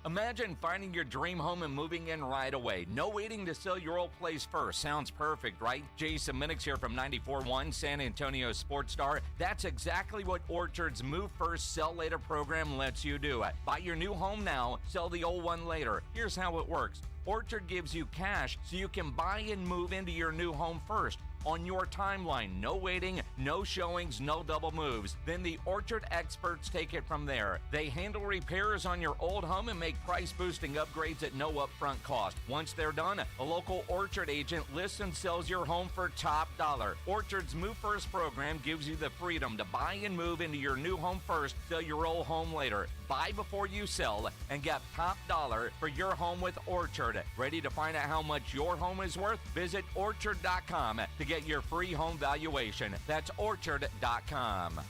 Imagine finding your dream home and moving in right away. No waiting to sell your old place first. Sounds perfect, right? Jason Minix here from 94.1 San Antonio Sports Star. That's exactly what Orchard's Move First, Sell Later program lets you do. Buy your new home now, sell the old one later. Here's how it works. Orchard gives you cash so you can buy and move into your new home first. On your timeline, no waiting, no showings, no double moves. Then the Orchard experts take it from there. They handle repairs on your old home and make price-boosting upgrades at no upfront cost. Once they're done, a local Orchard agent lists and sells your home for top dollar. Orchard's Move First program gives you the freedom to buy and move into your new home first, sell your old home later. Buy before you sell and get top dollar for your home with Orchard. Ready to find out how much your home is worth? Visit Orchard.com to get your free home valuation. That's Orchard.com.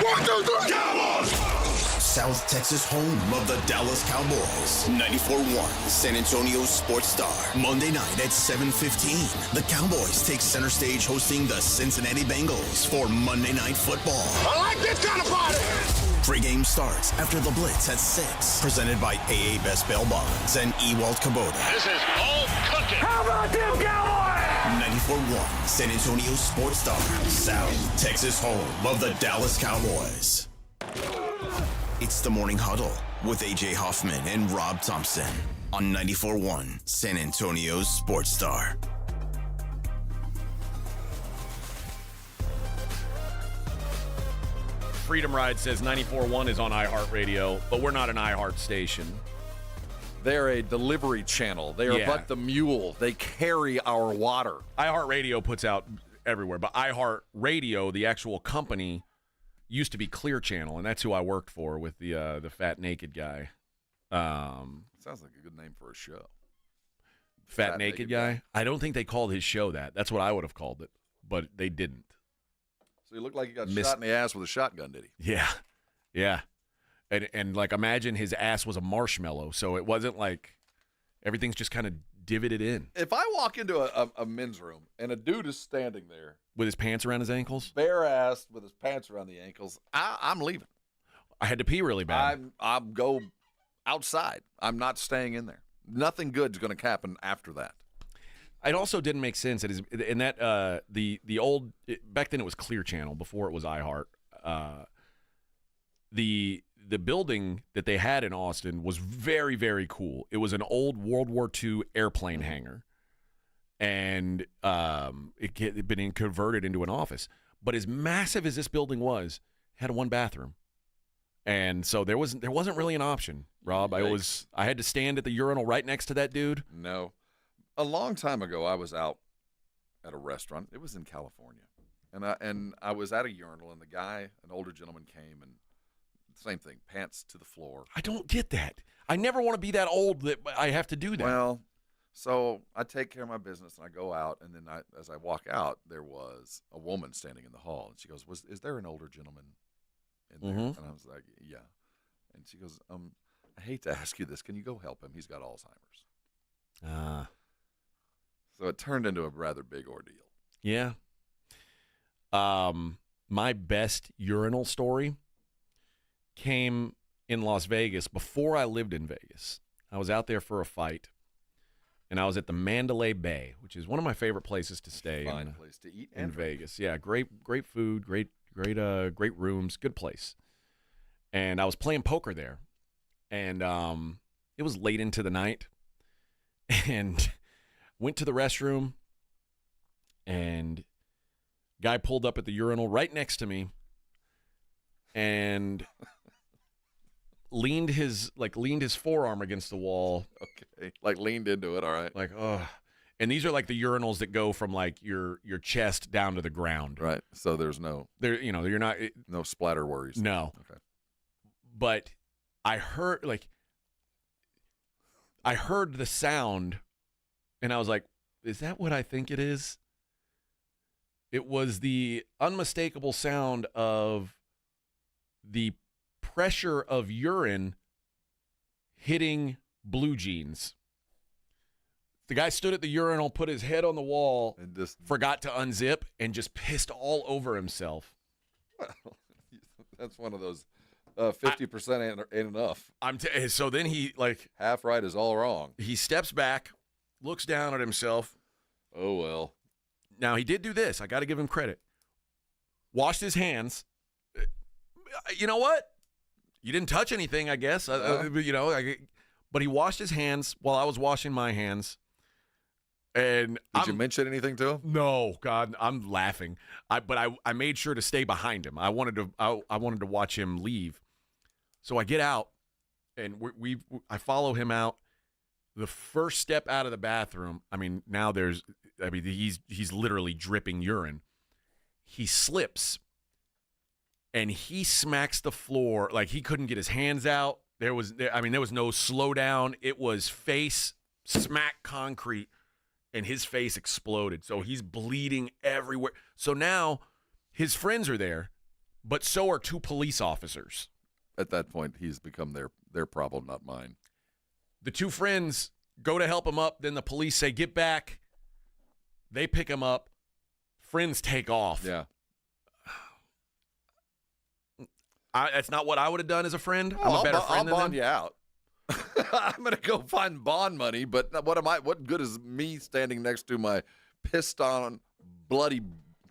1, 2, 3. Cowboys! South Texas home of the Dallas Cowboys. 94.1 San Antonio Sports Star. Monday night at 7:15. The Cowboys take center stage hosting the Cincinnati Bengals for Monday Night Football. I like this kind of party. Pre-game starts after the Blitz at 6. Presented by AA Best Bail Bonds and Ewald Kubota. This is all cooking. How about them Cowboys? 94.1 San Antonio Sports Star. South Texas home of the Dallas Cowboys. It's the Morning Huddle with A.J. Hoffman and Rob Thompson on 94.1 San Antonio Sports Star. Freedom Ride says 94.1 is on iHeartRadio, but we're not an iHeart station. They're a delivery channel. They are but the mule. They carry our water. iHeartRadio puts out everywhere, but iHeartRadio, the actual company, used to be Clear Channel, and that's who I worked for with the fat naked guy. Sounds like a good name for a show. Fat naked guy? I don't think they called his show that. That's what I would have called it, but they didn't. So he looked like he got shot in the ass with a shotgun, did he? Yeah. And like, imagine his ass was a marshmallow, so it wasn't like everything's just kind of divoted in. If I walk into a men's room and a dude is standing there with his pants around his ankles, bare-assed with his pants around the ankles, I'm leaving. I had to pee really bad. I'll go outside. I'm not staying in there. Nothing good's going to happen after that. It also didn't make sense that the old back then it was Clear Channel before it was iHeart. The building that they had in Austin was very, very cool. It was an old World War II airplane hangar, and it had been converted into an office. But as massive as this building was, it had one bathroom, and so there wasn't really an option, Rob. Yikes. I had to stand at the urinal right next to that dude. No. A long time ago, I was out at a restaurant. It was in California, and I was at a urinal, and the guy, an older gentleman, came and same thing, pants to the floor. I don't get that. I never want to be that old that I have to do that. Well, so I take care of my business, and I go out, and then as I walk out, there was a woman standing in the hall, and she goes, "Is there an older gentleman in there?" And I was like, "Yeah." And she goes, "I hate to ask you this. Can you go help him? He's got Alzheimer's." So it turned into a rather big ordeal. Yeah. My best urinal story came in Las Vegas before I lived in Vegas. I was out there for a fight, and I was at the Mandalay Bay, which is one of my favorite places to stay. Fine place to eat in and Vegas. Yeah, great food, great rooms, good place. And I was playing poker there, and it was late into the night, and went to the restroom, and guy pulled up at the urinal right next to me, and leaned his forearm against the wall. Okay, like leaned into it. All right. Like, oh, and these are like the urinals that go from like your chest down to the ground. Right. So there's you're not no splatter worries. No. Okay. But I heard the sound, and I was like, is that what I think it is? It was the unmistakable sound of the pressure of urine hitting blue jeans. The guy stood at the urinal, put his head on the wall, and just forgot to unzip, and just pissed all over himself. Well, that's one of those 50% ain't enough. So then he half right is all wrong. He steps back, looks down at himself. Oh well. Now he did do this. I got to give him credit. Washed his hands. You know what? You didn't touch anything, I guess. But he washed his hands while I was washing my hands. And did you mention anything to him? No, God, I'm laughing. But I made sure to stay behind him. I wanted to watch him leave. So I get out, and I follow him out. The first step out of the bathroom, he's literally dripping urine. He slips, and he smacks the floor like he couldn't get his hands out. There was no slowdown. It was face smack concrete, and his face exploded. So he's bleeding everywhere. So now his friends are there, but so are 2 police officers. At that point, he's become their problem, not mine. The 2 friends go to help him up. Then the police say, get back. They pick him up. Friends take off. Yeah. That's not what I would have done as a friend. I'm a better friend than I'll bond them. you out. I'm going to go find bond money, but what good is me standing next to my pissed on, bloody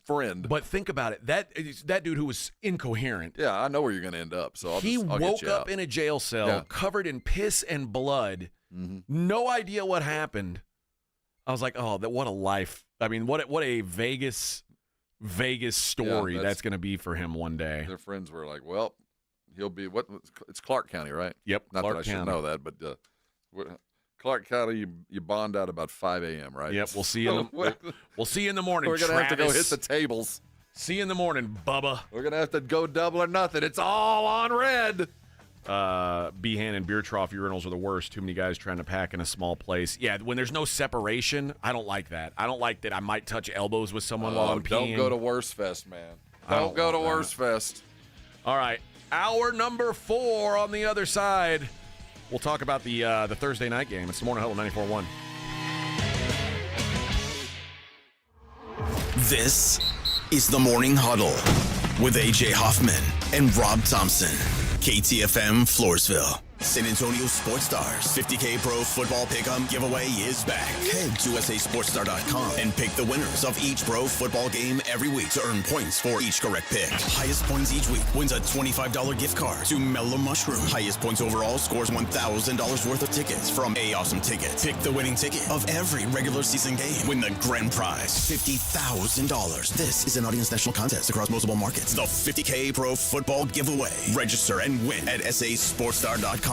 friend? But think about it. That dude who was incoherent. Yeah, I know where you're going to end up. So I'll woke get you up out. in a jail cell covered in piss and blood. Mm-hmm. No idea what happened. I was like, oh, what a life. I mean, what a Vegas story that's going to be for him one day. Their friends were like, well, he'll be it's Clark County, right? Yep. Not Clark that I County. should know that, but Clark County, you bond out about 5 a.m., right? Yep. We'll see you. We'll see you in the morning. We're gonna have to go hit Travis. the tables. See you in the morning, Bubba. We're gonna have to go double or nothing. It's all on red. Behan and beer trough urinals are the worst. Too many guys trying to pack in a small place. Yeah, when there's no separation, I don't like that. I don't like that I might touch elbows with someone while I'm peeing. Don't go to Worst Fest, man. Don't go to Worst Fest. All right, hour number 4 on the other side. We'll talk about the Thursday night game. It's the Morning Huddle 94.1. This is the Morning Huddle with A.J. Hoffman and Rob Thompson. KTFM Floresville. San Antonio Sports Stars 50K Pro Football Pick'em giveaway is back. Head to sasportstar.com and pick the winners of each pro football game every week to earn points for each correct pick. Highest points each week wins a $25 gift card to Mellow Mushroom. Highest points overall scores $1,000 worth of tickets from A Awesome Tickets. Pick the winning ticket of every regular season game. Win the grand prize, $50,000. This is an audience national contest across multiple markets. The 50K Pro Football Giveaway. Register and win at sasportstar.com.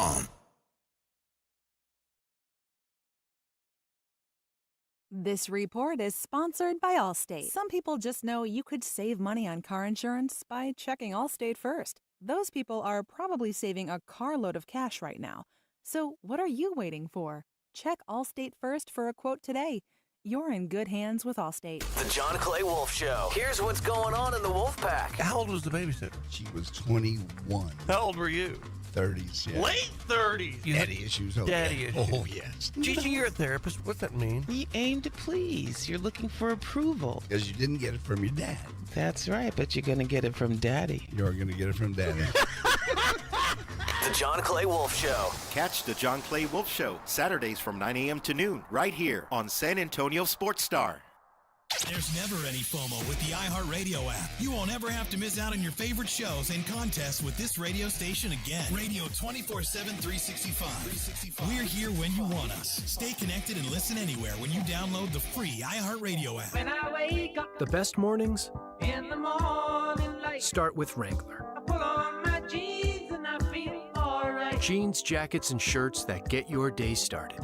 This report is sponsored by Allstate. Some people just know you could save money on car insurance by checking Allstate first. Those people are probably saving a carload of cash right now. So what are you waiting for? Check Allstate first for a quote today. You're in good hands with Allstate. The John Clay Wolf Show. Here's what's going on in the Wolf Pack. How old was the babysitter? She was 21. How old were you? 30s, yeah. Late 30s. Daddy issues. Oh, Daddy yeah. issues. Oh, yes. Gigi, you're a therapist. What's that mean? We aim to please. You're looking for approval. Because you didn't get it from your dad. That's right, but you're going to get it from Daddy. You're going to get it from Daddy. The John Clay Wolf Show. Catch the John Clay Wolf Show Saturdays from 9 a.m. to noon right here on San Antonio Sports Star. There's never any FOMO with the iHeartRadio app. You won't ever have to miss out on your favorite shows and contests with this radio station again. Radio 24/7, 365. We're here when you want us. Stay connected and listen anywhere when you download the free iHeartRadio app. When I wake up The best mornings in the morning light, start with Wrangler. I pull on my jeans and I feel alright. Jeans, jackets, and shirts that get your day started.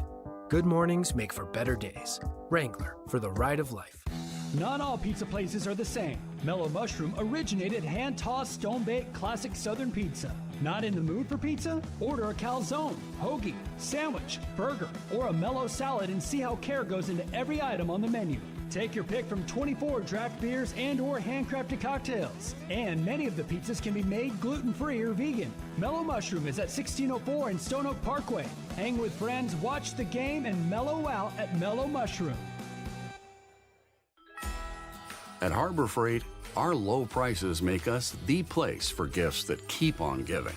Good mornings make for better days. Wrangler, for the ride of life. Not all pizza places are the same. Mellow Mushroom originated hand-tossed, stone-baked classic Southern pizza. Not in the mood for pizza? Order a calzone, hoagie, sandwich, burger, or a mellow salad and see how care goes into every item on the menu. Take your pick from 24 draft beers and or handcrafted cocktails. And many of the pizzas can be made gluten-free or vegan. Mellow Mushroom is at 1604 in Stone Oak Parkway. Hang with friends, watch the game, and mellow out at Mellow Mushroom. At Harbor Freight, our low prices make us the place for gifts that keep on giving.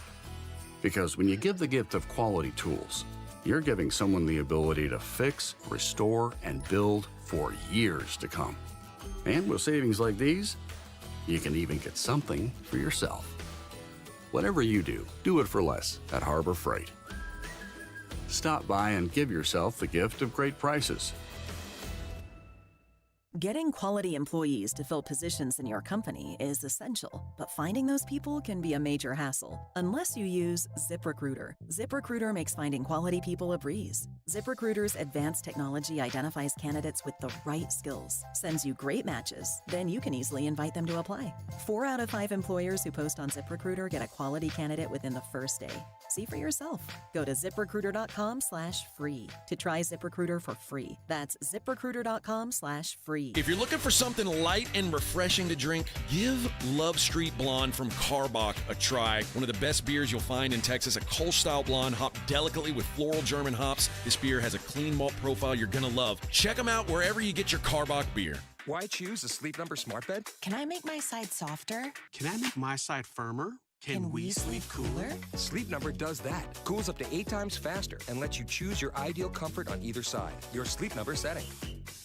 Because when you give the gift of quality tools, you're giving someone the ability to fix, restore, and build for years to come. And with savings like these, you can even get something for yourself. Whatever you do, do it for less at Harbor Freight. Stop by and give yourself the gift of great prices. Getting quality employees to fill positions in your company is essential, but finding those people can be a major hassle unless you use ZipRecruiter. ZipRecruiter makes finding quality people a breeze. ZipRecruiter's advanced technology identifies candidates with the right skills, sends you great matches, then you can easily invite them to apply. 4 out of 5 employers who post on ZipRecruiter get a quality candidate within the first day. See for yourself. Go to ZipRecruiter.com/free to try ZipRecruiter for free. That's ZipRecruiter.com/free. breathe. If you're looking for something light and refreshing to drink, give Love Street Blonde from Karbach a try. One of the best beers you'll find in Texas, a Kolsch-style blonde hopped delicately with floral German hops. This beer has a clean malt profile you're going to love. Check them out wherever you get your Karbach beer. Why choose a Sleep Number smart bed? Can I make my side softer? Can I make my side firmer? Can we sleep cooler? Sleep Number does that. Cools up to 8 times faster and lets you choose your ideal comfort on either side. Your Sleep Number setting.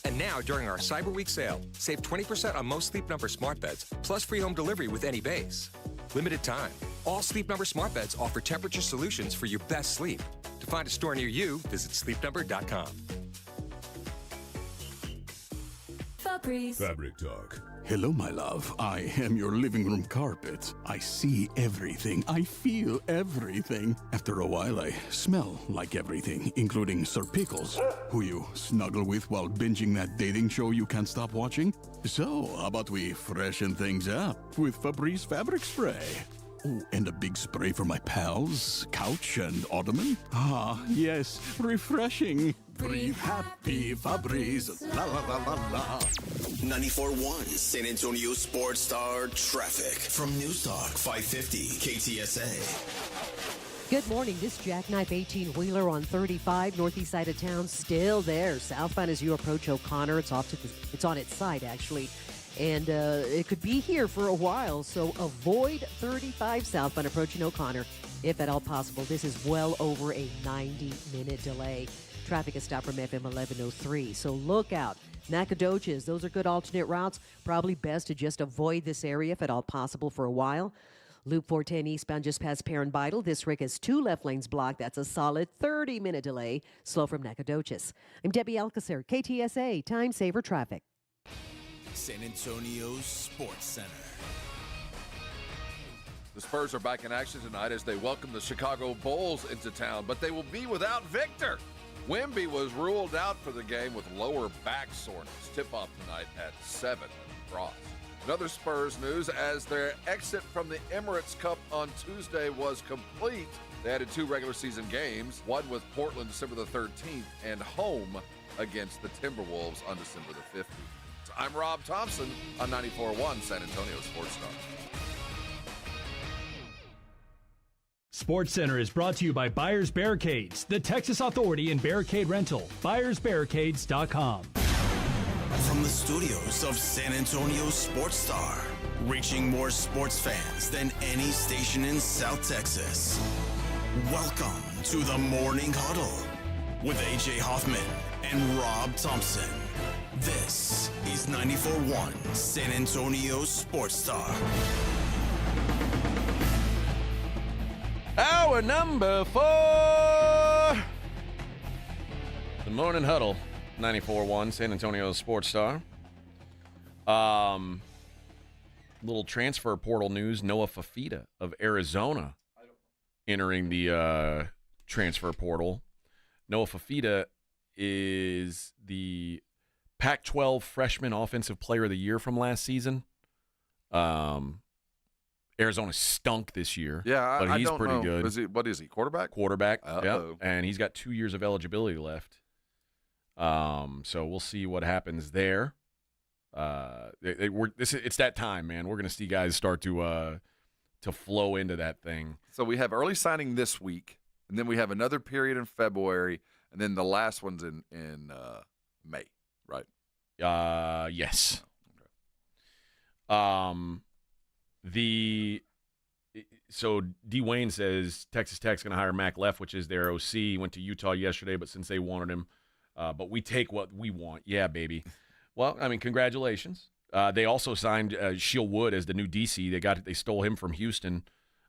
And now, during our Cyber Week sale, save 20% on most Sleep Number smart beds, plus free home delivery with any base. Limited time. All Sleep Number smart beds offer temperature solutions for your best sleep. To find a store near you, visit sleepnumber.com. Fabric Talk. Hello, my love. I am your living room carpet. I see everything. I feel everything. After a while, I smell like everything, including Sir Pickles, who you snuggle with while binging that dating show you can't stop watching. So, how about we freshen things up with Febreze Fabric Spray? Oh, and a big spray for my pals, couch and ottoman. Ah, yes, refreshing. Breathe happy, Febreze. La la la la la. 94.1 San Antonio Sports Star traffic from News Talk 550 KTSA. Good morning. This jackknife 18-wheeler on 35 northeast side of town still there. Southbound as you approach O'Connor. It's on its side actually. And it could be here for a while, so avoid 35 southbound approaching O'Connor if at all possible. This is well over a 90-minute delay. Traffic is stopped from FM 1103, so look out. Nacogdoches, those are good alternate routes. Probably best to just avoid this area if at all possible for a while. Loop 410 eastbound just past Perrin Vital. This rig has 2 left lanes blocked. That's a solid 30-minute delay. Slow from Nacogdoches. I'm Debbie Alcacer, KTSA, Time Saver Traffic. San Antonio's Sports Center. The Spurs are back in action tonight as they welcome the Chicago Bulls into town, but they will be without Victor. Wemby was ruled out for the game with lower back soreness. Tip-off tonight at 7 at Frost. In other Spurs news, as their exit from the Emirates Cup on Tuesday was complete, they added 2 regular season games, one with Portland December the 13th and home against the Timberwolves on December the 15th. I'm Rob Thompson on 94.1 San Antonio Sports Star. Sports Center is brought to you by Buyers Barricades, the Texas Authority in Barricade Rental. BuyersBarricades.com. From the studios of San Antonio Sports Star, reaching more sports fans than any station in South Texas. Welcome to the Morning Huddle with A.J. Hoffman and Rob Thompson. This is 94.1 San Antonio Sports Star. Hour number 4. The Morning Huddle, 94.1 San Antonio Sports Star. Little transfer portal news. Noah Fafita of Arizona entering the transfer portal. Noah Fafita is the Pac-12 Freshman Offensive Player of the Year from last season. Arizona stunk this year. Yeah, but he's I don't pretty know. good. What is he? Quarterback? Quarterback. Uh-oh. Yep. And he's got 2 years of eligibility left. So we'll see what happens there. It's that time, man. We're going to see guys start to flow into that thing. So we have early signing this week, and then we have another period in February, and then the last one's in May, right? Yes. Okay. So D. Wayne says Texas Tech's going to hire Mac Leff, which is their OC. He went to Utah yesterday, but since they wanted him, but we take what we want. Yeah, baby. Well, I mean, congratulations. They also signed Sheil Wood as the new DC. They stole him from Houston,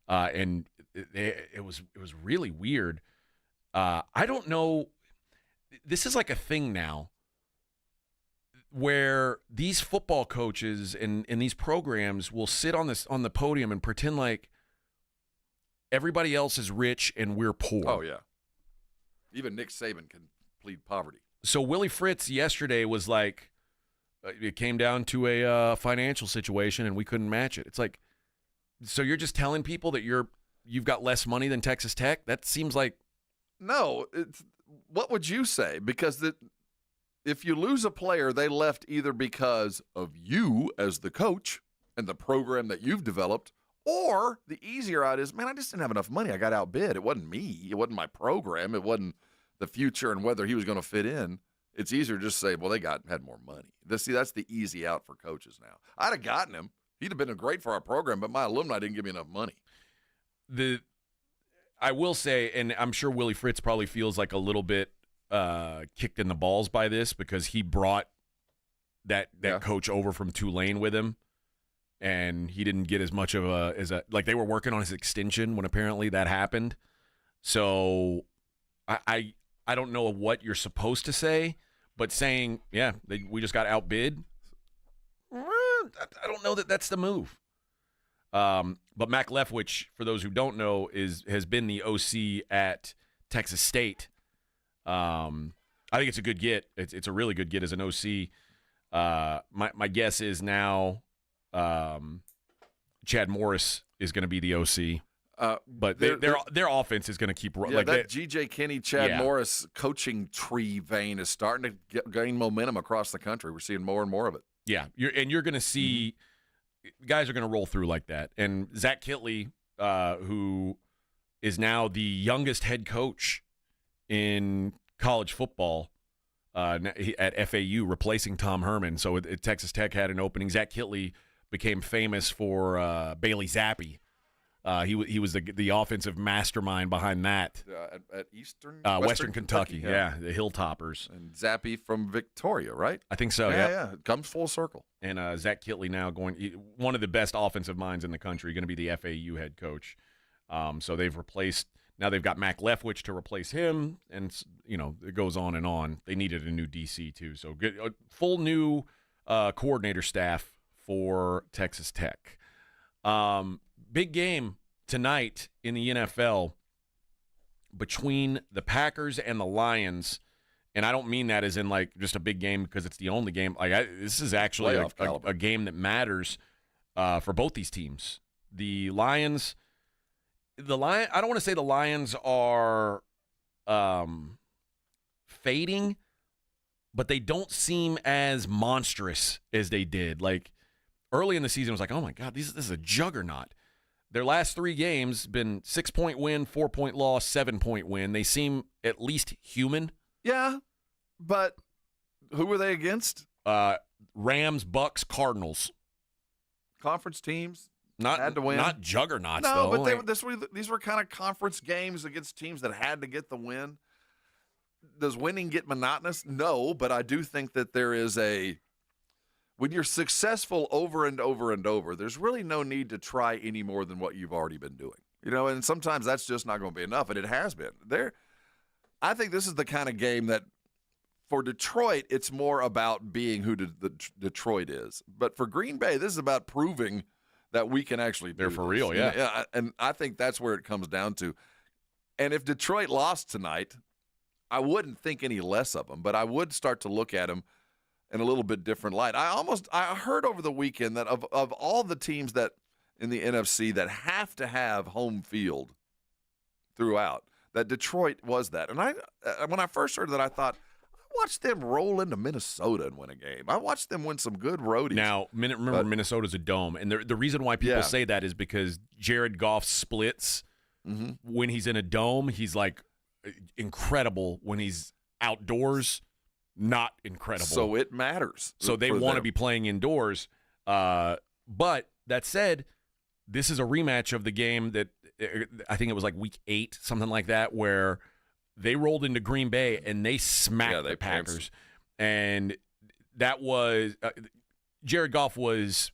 and it was really weird. I don't know. This is like a thing now, where these football coaches and these programs will sit on the podium and pretend like everybody else is rich and we're poor. Oh, yeah. Even Nick Saban can plead poverty. So Willie Fritz yesterday was like, it came down to a financial situation and we couldn't match it. It's like, so you're just telling people that you've got less money than Texas Tech? That seems like... No. What would you say? Because if you lose a player, they left either because of you as the coach and the program that you've developed, or the easier out is, man, I just didn't have enough money. I got outbid. It wasn't me. It wasn't my program. It wasn't the future and whether he was going to fit in. It's easier to just say, well, they had more money. See, that's the easy out for coaches now. I'd have gotten him. He'd have been great for our program, but my alumni didn't give me enough money. I will say, and I'm sure Willie Fritz probably feels like a little bit kicked in the balls by this because he brought that coach over from Tulane with him, and he didn't get as much of a like they were working on his extension when apparently that happened. So I don't know what you're supposed to say, but saying, we just got outbid, I don't know that that's the move. But Mac Leftwich, for those who don't know, has been the OC at Texas State. I think it's a good get. It's a really good get as an OC. My guess is now Chad Morris is going to be the OC. But their offense is going to keep like that. G.J. Kinney, Chad Morris coaching tree vein is starting to gain momentum across the country. We're seeing more and more of it. Yeah, you're going to see guys are going to roll through like that. And Zach Kitley, who is now the youngest head coach in college football at FAU, replacing Tom Herman. So at Texas Tech had an opening. Zach Kitley became famous for Bailey Zappi. He was the offensive mastermind behind that at Western Kentucky. Yeah, the Hilltoppers. And Zappy from Victoria, right? I think so. Yeah. It comes full circle. And Zach Kitley now one of the best offensive minds in the country, going to be the FAU head coach. So they've replaced. Now they've got Mac Leftwich to replace him, and it goes on and on. They needed a new DC too, so good, full new coordinator staff for Texas Tech. Big game tonight in the NFL between the Packers and the Lions, and I don't mean that as in like just a big game because it's the only game. This is actually a game that matters for both these teams. The Lions. I don't want to say the Lions are fading, but they don't seem as monstrous as they did. Like early in the season, it was like, oh my God, this is a juggernaut. Their last 3 games been 6-point win, 4-point loss, 7-point win. They seem at least human. Yeah, but who were they against? Rams, Bucks, Cardinals. Conference teams. Had to win. Not juggernauts, though. No, but these were kind of conference games against teams that had to get the win. Does winning get monotonous? No, but I do think that there is when you're successful over and over and over, there's really no need to try any more than what you've already been doing. And sometimes that's just not going to be enough, and it has been. I think this is the kind of game that for Detroit, it's more about being who Detroit is. But for Green Bay, this is about proving that we can actually do They're for real, yeah. And I think that's where it comes down to. And if Detroit lost tonight, I wouldn't think any less of them, but I would start to look at them in a little bit different light. I heard over the weekend that of all the teams that in the NFC that have to have home field throughout, that Detroit was that. And when I first heard that, I thought, watch them roll into Minnesota and win a game. I watched them win some good roadies. Now, remember, Minnesota's a dome, and the reason why people say that is because Jared Goff splits. When he's in a dome, he's like incredible. When he's outdoors, not incredible. So it matters. So they want to be playing indoors. But that said, this is a rematch of the game that I think it was like week 8, something like that, where they rolled into Green Bay and they smacked the Packers. And that was Jared Goff was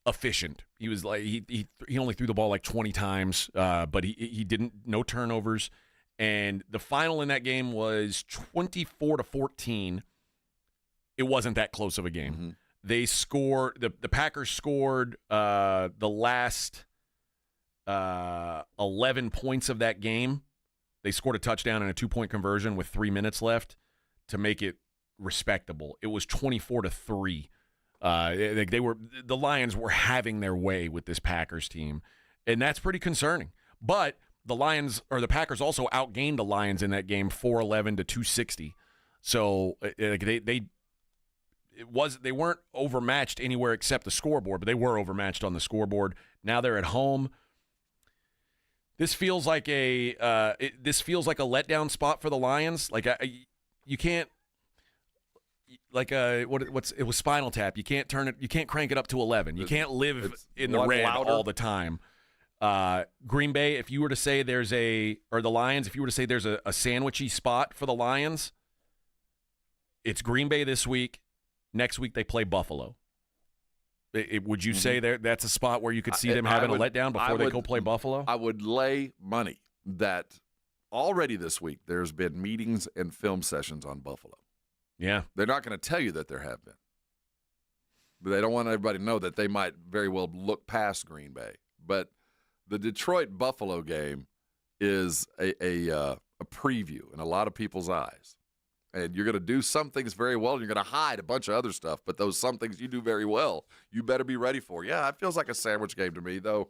efficient. He was like he only threw the ball like 20 times, but he didn't, no turnovers. And the final in that game was 24-14. It wasn't that close of a game. They scored, the Packers scored the last 11 points of that game. They scored a touchdown and a 2-point conversion with 3 minutes left to make it respectable. It was 24-3. The Lions were having their way with this Packers team, and that's pretty concerning. But the Packers also outgained the Lions in that game 411 to 260. So they weren't overmatched anywhere except the scoreboard, but they were overmatched on the scoreboard. Now they're at home. This feels like a letdown spot for the Lions. Like you can't it was Spinal Tap. You can't turn it. You can't crank it up to 11. You can't live in the red all the time. Green Bay, if you were to say the Lions, if you were to say there's a sandwichy spot for the Lions, it's Green Bay this week. Next week they play Buffalo. Would you say that's a spot where you could see them having a letdown before they go play Buffalo? I would lay money that already this week there's been meetings and film sessions on Buffalo. Yeah. They're not going to tell you that there have been. But they don't want everybody to know that they might very well look past Green Bay. But the Detroit-Buffalo game is a preview in a lot of people's eyes. And you're going to do some things very well, and you're going to hide a bunch of other stuff. But those some things you do very well, you better be ready for. Yeah, it feels like a sandwich game to me, though.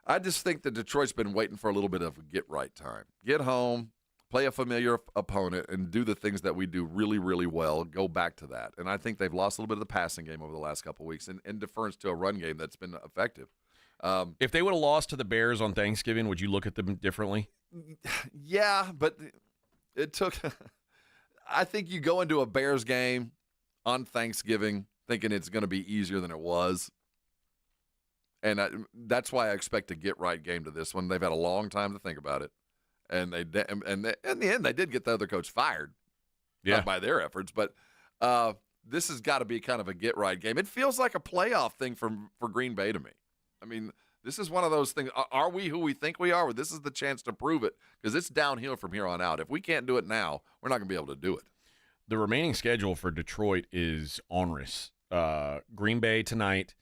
I just think that Detroit's been waiting for a little bit of a get-right time. Get home, play a familiar opponent, and do the things that we do really, really well. Go back to that. And I think they've lost a little bit of the passing game over the last couple of weeks in deference to a run game that's been effective. If they would have lost to the Bears on Thanksgiving, would you look at them differently? Yeah, but it took – I think you go into a Bears game on Thanksgiving thinking it's going to be easier than it was. And that's why I expect a get-right game to this one. They've had a long time to think about it. And in the end, they did get the other coach fired by their efforts. But this has got to be kind of a get-right game. It feels like a playoff thing for Green Bay to me. I mean, this is one of those things. Are we who we think we are? Well, this is the chance to prove it because it's downhill from here on out. If we can't do it now, we're not going to be able to do it. The remaining schedule for Detroit is onerous. Green Bay tonight,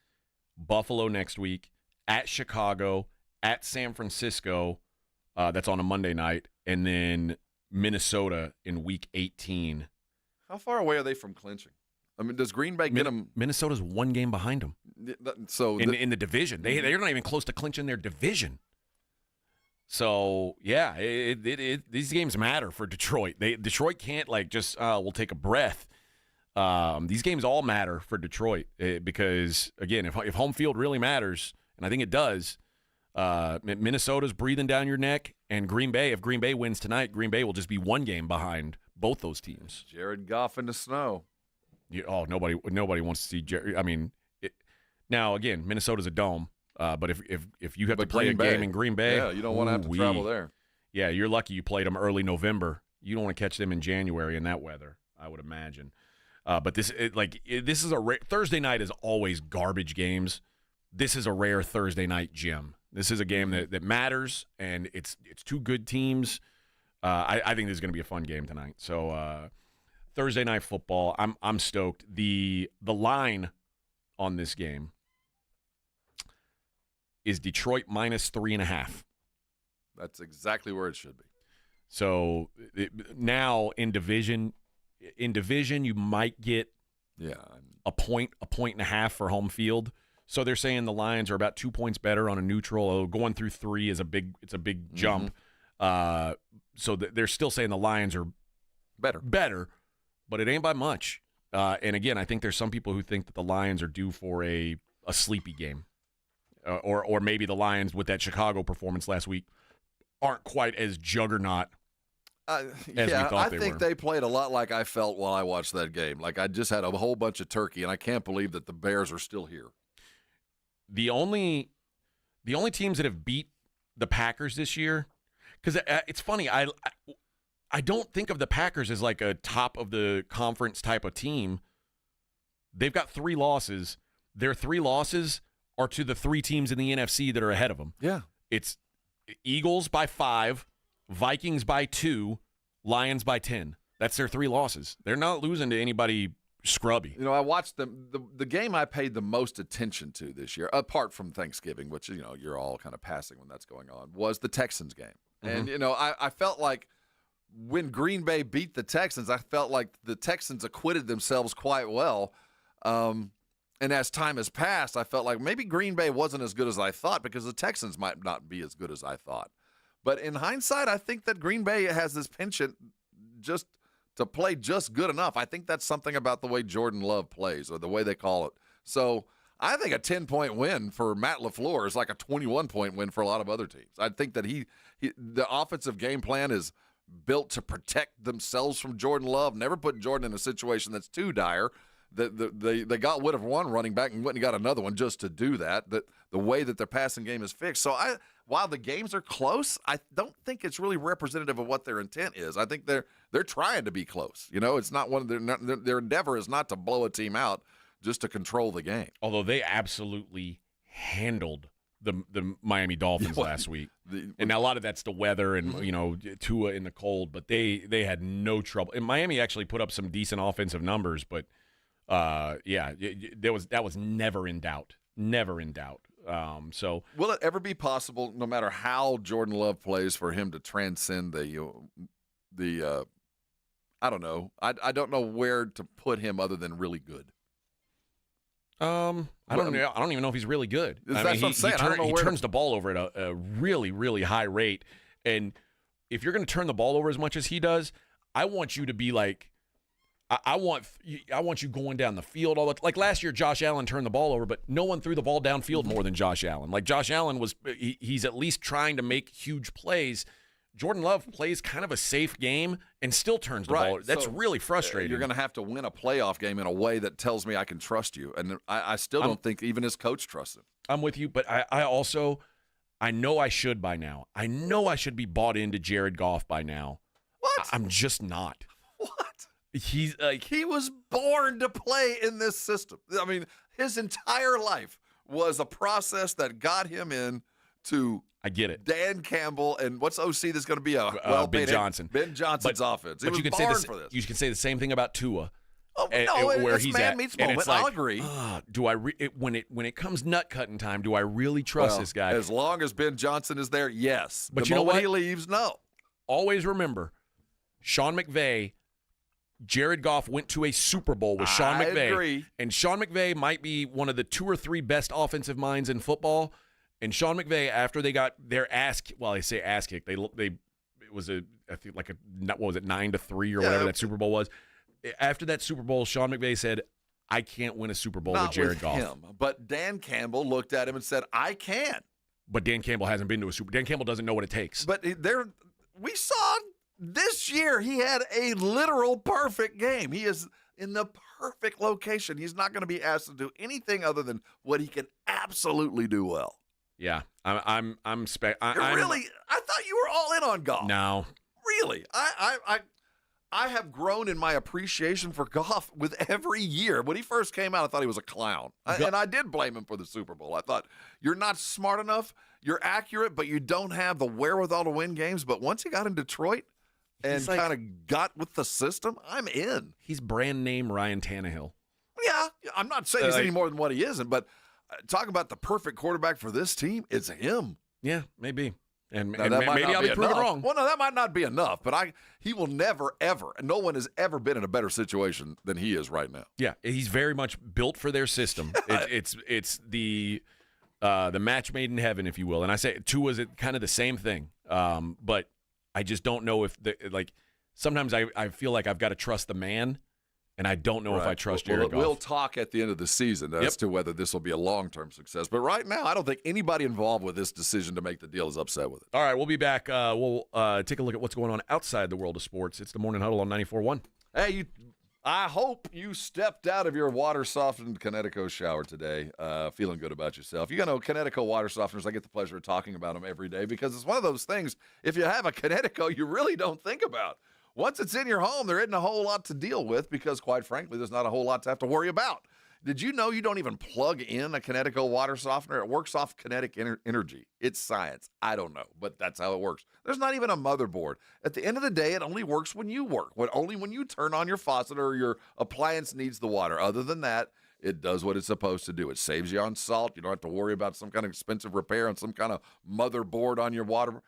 Buffalo next week, at Chicago, at San Francisco. That's on a Monday night, and then Minnesota in Week 18. How far away are they from clinching? I mean, does Green Bay get them? Minnesota's one game behind them. So in the division, they're not even close to clinching their division. So yeah, these games matter for Detroit. Detroit can't we'll take a breath. These games all matter for Detroit because again, if home field really matters, and I think it does, Minnesota's breathing down your neck, and Green Bay. If Green Bay wins tonight, Green Bay will just be one game behind both those teams. Jared Goff in the snow. Nobody wants to see Jerry. I mean, now again, Minnesota's a dome, but if you have to play a game in Green Bay, you don't want to have to travel there. Yeah, you're lucky you played them early November. You don't want to catch them in January in that weather, I would imagine. But this is a Thursday night is always garbage games. This is a rare Thursday night gem. This is a game that matters, and it's two good teams. I think this is going to be a fun game tonight. So. Thursday night football. I'm stoked. The line on this game is Detroit minus 3.5. That's exactly where it should be. So now in division, you might get a point and a half for home field. So they're saying the Lions are about 2 points better on a neutral. Going through 3 is a big jump. So they're still saying the Lions are better. But it ain't by much. And again, I think there's some people who think that the Lions are due for a sleepy game. Or maybe the Lions, with that Chicago performance last week, aren't quite as juggernaut as we thought they were. I think they played a lot like I felt while I watched that game. Like I just had a whole bunch of turkey, and I can't believe that the Bears are still here. The only teams that have beat the Packers this year, because it's funny, I don't think of the Packers as like a top of the conference type of team. They've got 3 losses. Their 3 losses are to the 3 teams in the NFC that are ahead of them. Yeah. It's Eagles by 5, Vikings by 2, Lions by 10. That's their 3 losses. They're not losing to anybody scrubby. You know, I watched them. The game I paid the most attention to this year, apart from Thanksgiving, which, you're all kind of passing when that's going on, was the Texans game. And, I felt like when Green Bay beat the Texans, I felt like the Texans acquitted themselves quite well. And as time has passed, I felt like maybe Green Bay wasn't as good as I thought because the Texans might not be as good as I thought. But in hindsight, I think that Green Bay has this penchant just to play just good enough. I think that's something about the way Jordan Love plays or the way they call it. So I think a 10-point win for Matt LaFleur is like a 21-point win for a lot of other teams. I think that the offensive game plan is built to protect themselves from Jordan Love, never put Jordan in a situation that's too dire. They got rid of one running back and went and got another one just to do that. The way that their passing game is fixed. So while the games are close, I don't think it's really representative of what their intent is. I think they're trying to be close. It's not one of their endeavor is not to blow a team out, just to control the game. Although they absolutely handled the Miami Dolphins last week. And now a lot of that's the weather and, Tua in the cold, but they had no trouble. And Miami actually put up some decent offensive numbers, but that was never in doubt. Never in doubt. So will it ever be possible, no matter how Jordan Love plays, for him to transcend the I don't know. I don't know where to put him other than really good. I don't even know if he's really good. That's what I'm saying. He turns the ball over at a really, really high rate. And if you're going to turn the ball over as much as he does, I want you to be like, I want you going down the field all the like last year. Josh Allen turned the ball over, but no one threw the ball downfield more than Josh Allen. Like Josh Allen he's at least trying to make huge plays. Jordan Love plays kind of a safe game and still turns the ball. That's really frustrating. You're going to have to win a playoff game in a way that tells me I can trust you. And I still don't think even his coach trusts him. I'm with you, but I also know I should by now. I know I should be bought into Jared Goff by now. What? I'm just not. What? He's like he was born to play in this system. I mean, his entire life was a process that got him in to I get it. Dan Campbell and what's OC that's going to be Ben Johnson. Ben Johnson's offense. He was born for this. You can say the same thing about Tua. Where he's man meets moment. I'll agree. When it comes nut cutting time, do I really trust this guy? As long as Ben Johnson is there, yes. But the you know moment what? He leaves, no. Always remember, Sean McVay. Jared Goff went to a Super Bowl with Sean McVay. I agree. And Sean McVay might be one of the 2 or 3 best offensive minds in football. And Sean McVay, after they got their ass kicked, it was I think like what was it, 9-3 or whatever that Super Bowl was. After that Super Bowl, Sean McVay said, I can't win a Super Bowl with Jared Goff. Him, but Dan Campbell looked at him and said, I can. But Dan Campbell hasn't been to a Super Bowl. Dan Campbell doesn't know what it takes. But we saw this year he had a literal perfect game. He is in the perfect location. He's not going to be asked to do anything other than what he can absolutely do well. Yeah, I thought you were all in on Goff. No, really, I have grown in my appreciation for Goff with every year. When he first came out, I thought he was a clown, and I did blame him for the Super Bowl. I thought you're not smart enough, you're accurate, but you don't have the wherewithal to win games. But once he got in Detroit and kind of got with the system, I'm in. He's brand name Ryan Tannehill. Yeah, I'm not saying he's any more than what he isn't, but. Talk about the perfect quarterback for this team. It's him. Yeah, maybe. And maybe I'll be proven wrong. Well, no, that might not be enough, but he will never, ever, and no one has ever been in a better situation than he is right now. Yeah, he's very much built for their system. It's the match made in heaven, if you will. And I say Tua is kind of the same thing. But I just don't know if sometimes I feel like I've got to trust the man. And I don't know if I trust Jared Goff. We'll talk at the end of the season as to whether this will be a long-term success. But right now, I don't think anybody involved with this decision to make the deal is upset with it. All right, we'll be back. We'll take a look at what's going on outside the world of sports. It's the Morning Huddle on 94.1. Hey, I hope you stepped out of your water-softened Kinetico shower today feeling good about yourself. You know, Kinetico water softeners, I get the pleasure of talking about them every day because it's one of those things, if you have a Kinetico, you really don't think about. Once it's in your home, there isn't a whole lot to deal with because, quite frankly, there's not a whole lot to have to worry about. Did you know you don't even plug in a Kinetico water softener? It works off kinetic energy. It's science. I don't know, but that's how it works. There's not even a motherboard. At the end of the day, it only works when you work, only when you turn on your faucet or your appliance needs the water. Other than that, it does what it's supposed to do. It saves you on salt. You don't have to worry about some kind of expensive repair on some kind of motherboard on your water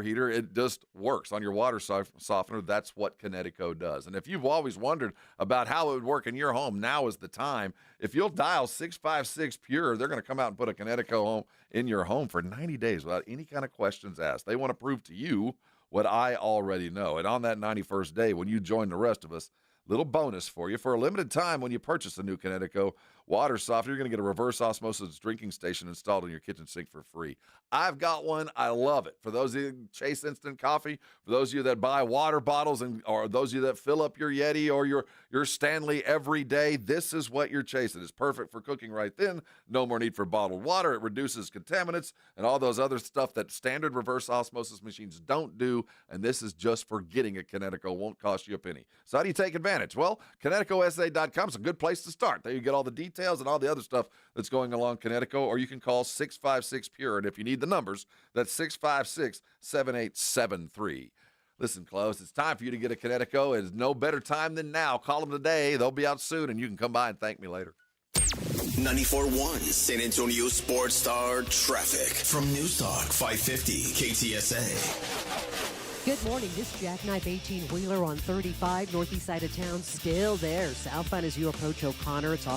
heater. It just works on your water softener. That's what Kinetico does. And if you've always wondered about how it would work in your home, now is the time. If you'll dial 656-PURE, they're going to come out and put a Kinetico home in your home for 90 days without any kind of questions asked. They want to prove to you what I already know. And on that 91st day, when you join the rest of us, little bonus for you. For a limited time, when you purchase a new Connecticut water softener, you're going to get a reverse osmosis drinking station installed in your kitchen sink for free. I've got one. I love it. For those of you that chase instant coffee, for those of you that buy water bottles, or those of you that fill up your Yeti or your Stanley every day, this is what you're chasing. It's perfect for cooking right then. No more need for bottled water. It reduces contaminants and all those other stuff that standard reverse osmosis machines don't do. And this is just for getting a Connecticut. Won't cost you a penny. So how do you take advantage? Well, ConnecticutSA.com is a good place to start. There you get all the details and all the other stuff that's going along Connecticut, or you can call 656-PURE. And if you need the numbers, that's 656-7873. Listen, close. It's time for you to get a Connecticut. It's no better time than now. Call them today. They'll be out soon, and you can come by and thank me later. 94.1 San Antonio Sports Star traffic from News Talk 550 KTSA. Good morning. This jackknife 18-wheeler on 35, northeast side of town, still there. Southbound as you approach O'Connor. It's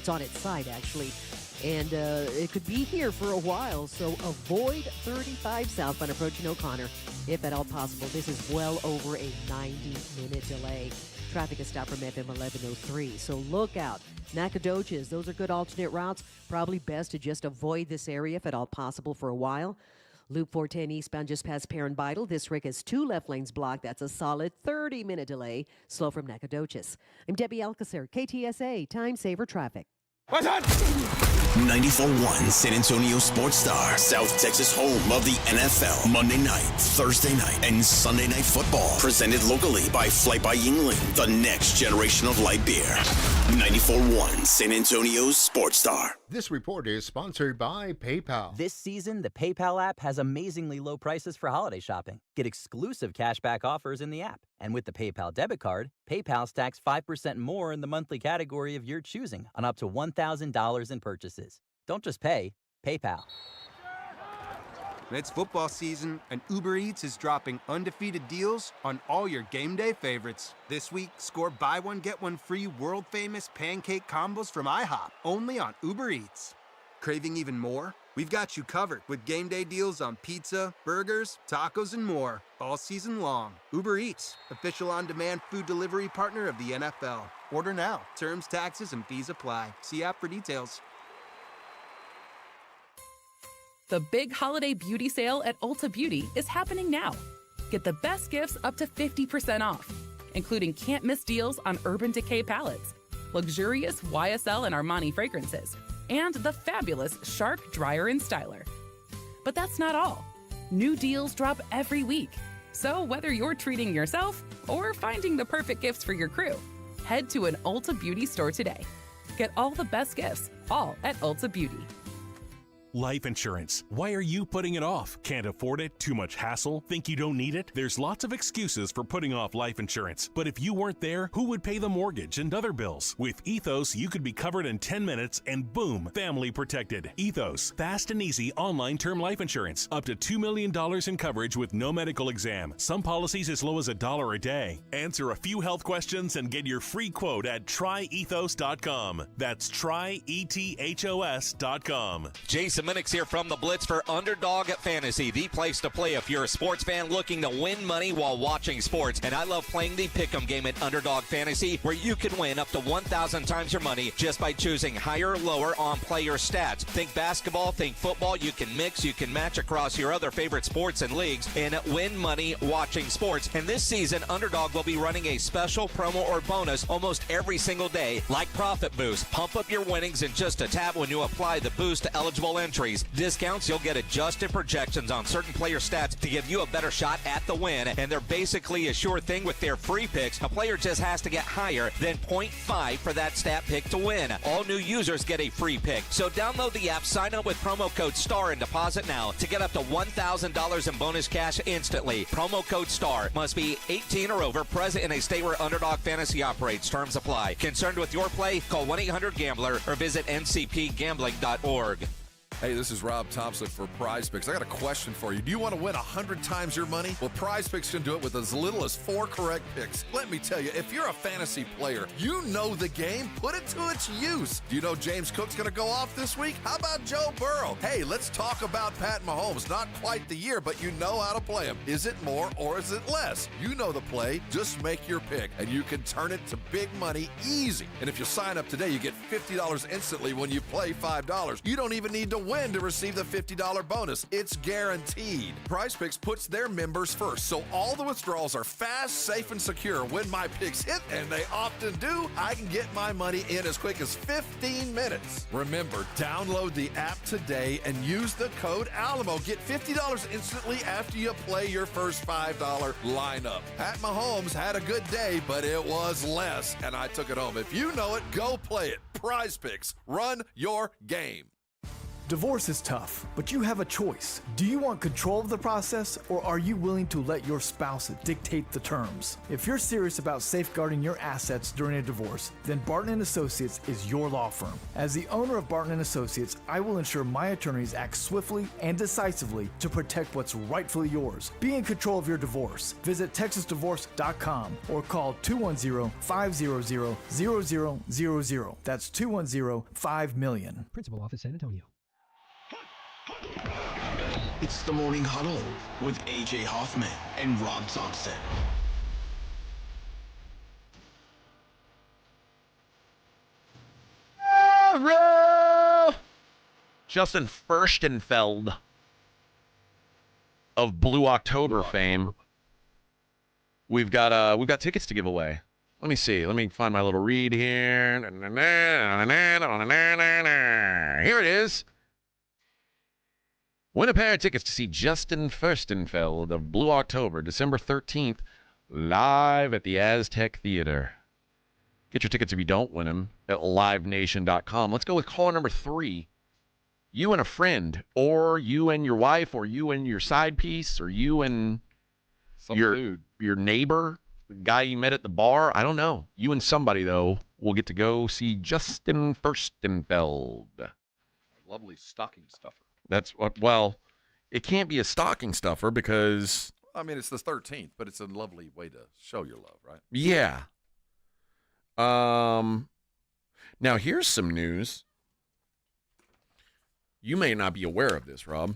on its side, actually. And it could be here for a while, so avoid 35 southbound approaching O'Connor if at all possible. This is well over a 90-minute delay. Traffic is stopped from FM 1103, so look out. Nacogdoches, those are good alternate routes. Probably best to just avoid this area if at all possible for a while. Loop 410 eastbound just past Perrin Vital. This rig has 2 left lanes blocked. That's a solid 30-minute delay. Slow from Nacogdoches. I'm Debbie Alcacer, KTSA, Time Saver Traffic. What's on? 94.1 San Antonio Sports Star, South Texas home of the NFL. Monday night, Thursday night, and Sunday night football. Presented locally by Flight by Yingling, the next generation of light beer. 94.1 San Antonio Sports Star. This report is sponsored by PayPal. This season, the PayPal app has amazingly low prices for holiday shopping. Get exclusive cashback offers in the app. And with the PayPal debit card, PayPal stacks 5% more in the monthly category of your choosing on up to $1,000 in purchases. Don't just pay, PayPal. It's football season, and Uber Eats is dropping undefeated deals on all your game day favorites. This week, score buy one, get one free world-famous pancake combos from IHOP, only on Uber Eats. Craving even more? We've got you covered with game day deals on pizza, burgers, tacos, and more, all season long. Uber Eats, official on-demand food delivery partner of the NFL. Order now. Terms, taxes, and fees apply. See app for details. The big holiday beauty sale at Ulta Beauty is happening now. Get the best gifts up to 50% off, including can't-miss deals on Urban Decay palettes, luxurious YSL and Armani fragrances, and the fabulous Shark Dryer and Styler. But that's not all. New deals drop every week. So whether you're treating yourself or finding the perfect gifts for your crew, head to an Ulta Beauty store today. Get all the best gifts, all at Ulta Beauty. Life insurance. Why are you putting it off? Can't afford it? Too much hassle? Think you don't need it? There's lots of excuses for putting off life insurance. But if you weren't there, who would pay the mortgage and other bills? With Ethos, you could be covered in 10 minutes and boom, family protected. Ethos, fast and easy online term life insurance. Up to $2 million in coverage with no medical exam. Some policies as low as $1 a day. Answer a few health questions and get your free quote at tryethos.com. That's tryethos.com. Jason Minix here from the Blitz for Underdog Fantasy, the place to play if you're a sports fan looking to win money while watching sports. And I love playing the Pick'em game at Underdog Fantasy, where you can win up to 1,000 times your money just by choosing higher or lower on player stats. Think basketball, think football. You can mix, you can match across your other favorite sports and leagues and win money watching sports. And this season, Underdog will be running a special promo or bonus almost every single day, like Profit Boost. Pump up your winnings in just a tap when you apply the boost to eligible entries. Discounts, you'll get adjusted projections on certain player stats to give you a better shot at the win, and they're basically a sure thing with their free picks. A player just has to get higher than 0.5 for that stat pick to win. All new users get a free pick. So download the app, sign up with promo code STAR, and deposit now to get up to $1,000 in bonus cash instantly. Promo code STAR. Must be 18 or over, present in a state where Underdog Fantasy operates. Terms apply. Concerned with your play? Call 1-800-GAMBLER or visit ncpgambling.org. Hey, this is Rob Thompson for Prize Picks. I got a question for you. Do you want to win 100 times your money? Well, Prize Picks can do it with as little as 4 correct picks. Let me tell you, if you're a fantasy player, you know the game. Put it to its use. Do you know James Cook's going to go off this week? How about Joe Burrow? Hey, let's talk about Pat Mahomes. Not quite the year, but you know how to play him. Is it more or is it less? You know the play. Just make your pick, and you can turn it to big money easy. And if you sign up today, you get $50 instantly when you play $5. You don't even need to win to receive the $50 bonus. It's guaranteed. PrizePicks puts their members first, so all the withdrawals are fast, safe, and secure. When my picks hit, and they often do, I can get my money in as quick as 15 minutes. Remember, download the app today and use the code Alamo. Get $50 instantly after you play your first $5 lineup. Pat Mahomes had a good day, but it was less, and I took it home. If you know it, go play it. PrizePicks. Run your game. Divorce is tough, but you have a choice. Do you want control of the process, or are you willing to let your spouse dictate the terms? If you're serious about safeguarding your assets during a divorce, then Barton & Associates is your law firm. As the owner of Barton & Associates, I will ensure my attorneys act swiftly and decisively to protect what's rightfully yours. Be in control of your divorce. Visit TexasDivorce.com or call 210-500-0000. That's 210-5-million. Principal Office, San Antonio. It's the Morning Huddle with AJ Hoffman and Rob Thompson. Justin Furstenfeld of Blue October fame. We've got tickets to give away. Let me see. Let me find my little read here. Here it is. Win a pair of tickets to see Justin Furstenfeld of Blue October, December 13th, live at the Aztec Theater. Get your tickets if you don't win them at livenation.com. Let's go with caller number 3. You and a friend, or you and your wife, or you and your side piece, or you and your neighbor, the guy you met at the bar. I don't know. You and somebody, though, will get to go see Justin Furstenfeld. Lovely stocking stuffer. That's what, well, it can't be a stocking stuffer because... I mean, it's the 13th, but it's a lovely way to show your love, right? Yeah. Now, here's some news. You may not be aware of this, Rob.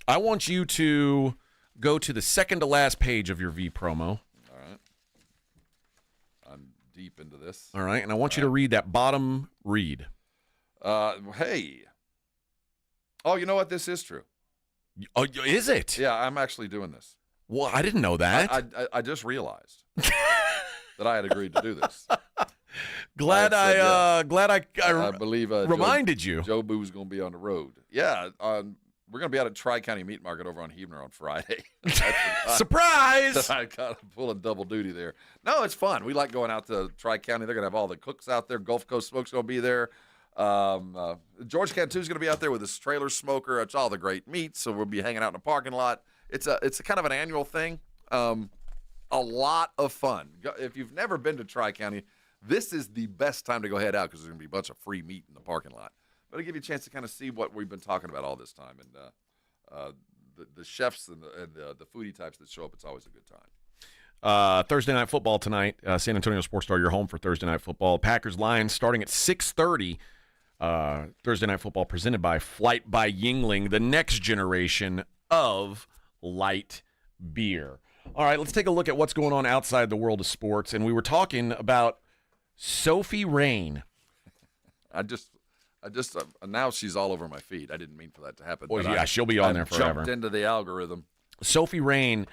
I want you to go to the second to last page of your V promo. All right. I'm deep into this. All right, and I want you to read that bottom read. Hey. Oh, you know what? This is true. Oh, is it? Yeah, I'm actually doing this. Well, I didn't know that. I just realized that I had agreed to do this. Glad I believe reminded you. Joe Boo's going to be on the road. Yeah, we're going to be out at Tri-County Meat Market over on Huebner on Friday. Surprise! I got to pull a double duty there. No, it's fun. We like going out to Tri-County. They're going to have all the cooks out there. Gulf Coast Smoke's going to be there. George Cantu's going to be out there with his trailer smoker. It's all the great meats, so we'll be hanging out in a parking lot. It's a kind of an annual thing. A lot of fun. If you've never been to Tri-County, this is the best time to go head out because there's going to be a bunch of free meat in the parking lot. But it'll give you a chance to kind of see what we've been talking about all this time. And the chefs and the foodie types that show up, it's always a good time. Thursday Night Football tonight. San Antonio Sports Star, your home for Thursday Night Football. Packers-Lions starting at 6:30. Thursday Night Football presented by Flight by Yuengling, the next generation of light beer. All right, let's take a look at what's going on outside the world of sports. And we were talking about Sophie Rain. Now she's all over my feed. I didn't mean for that to happen. Oh, yeah, she'll be on there forever. Jumped into the algorithm. Sophie Rain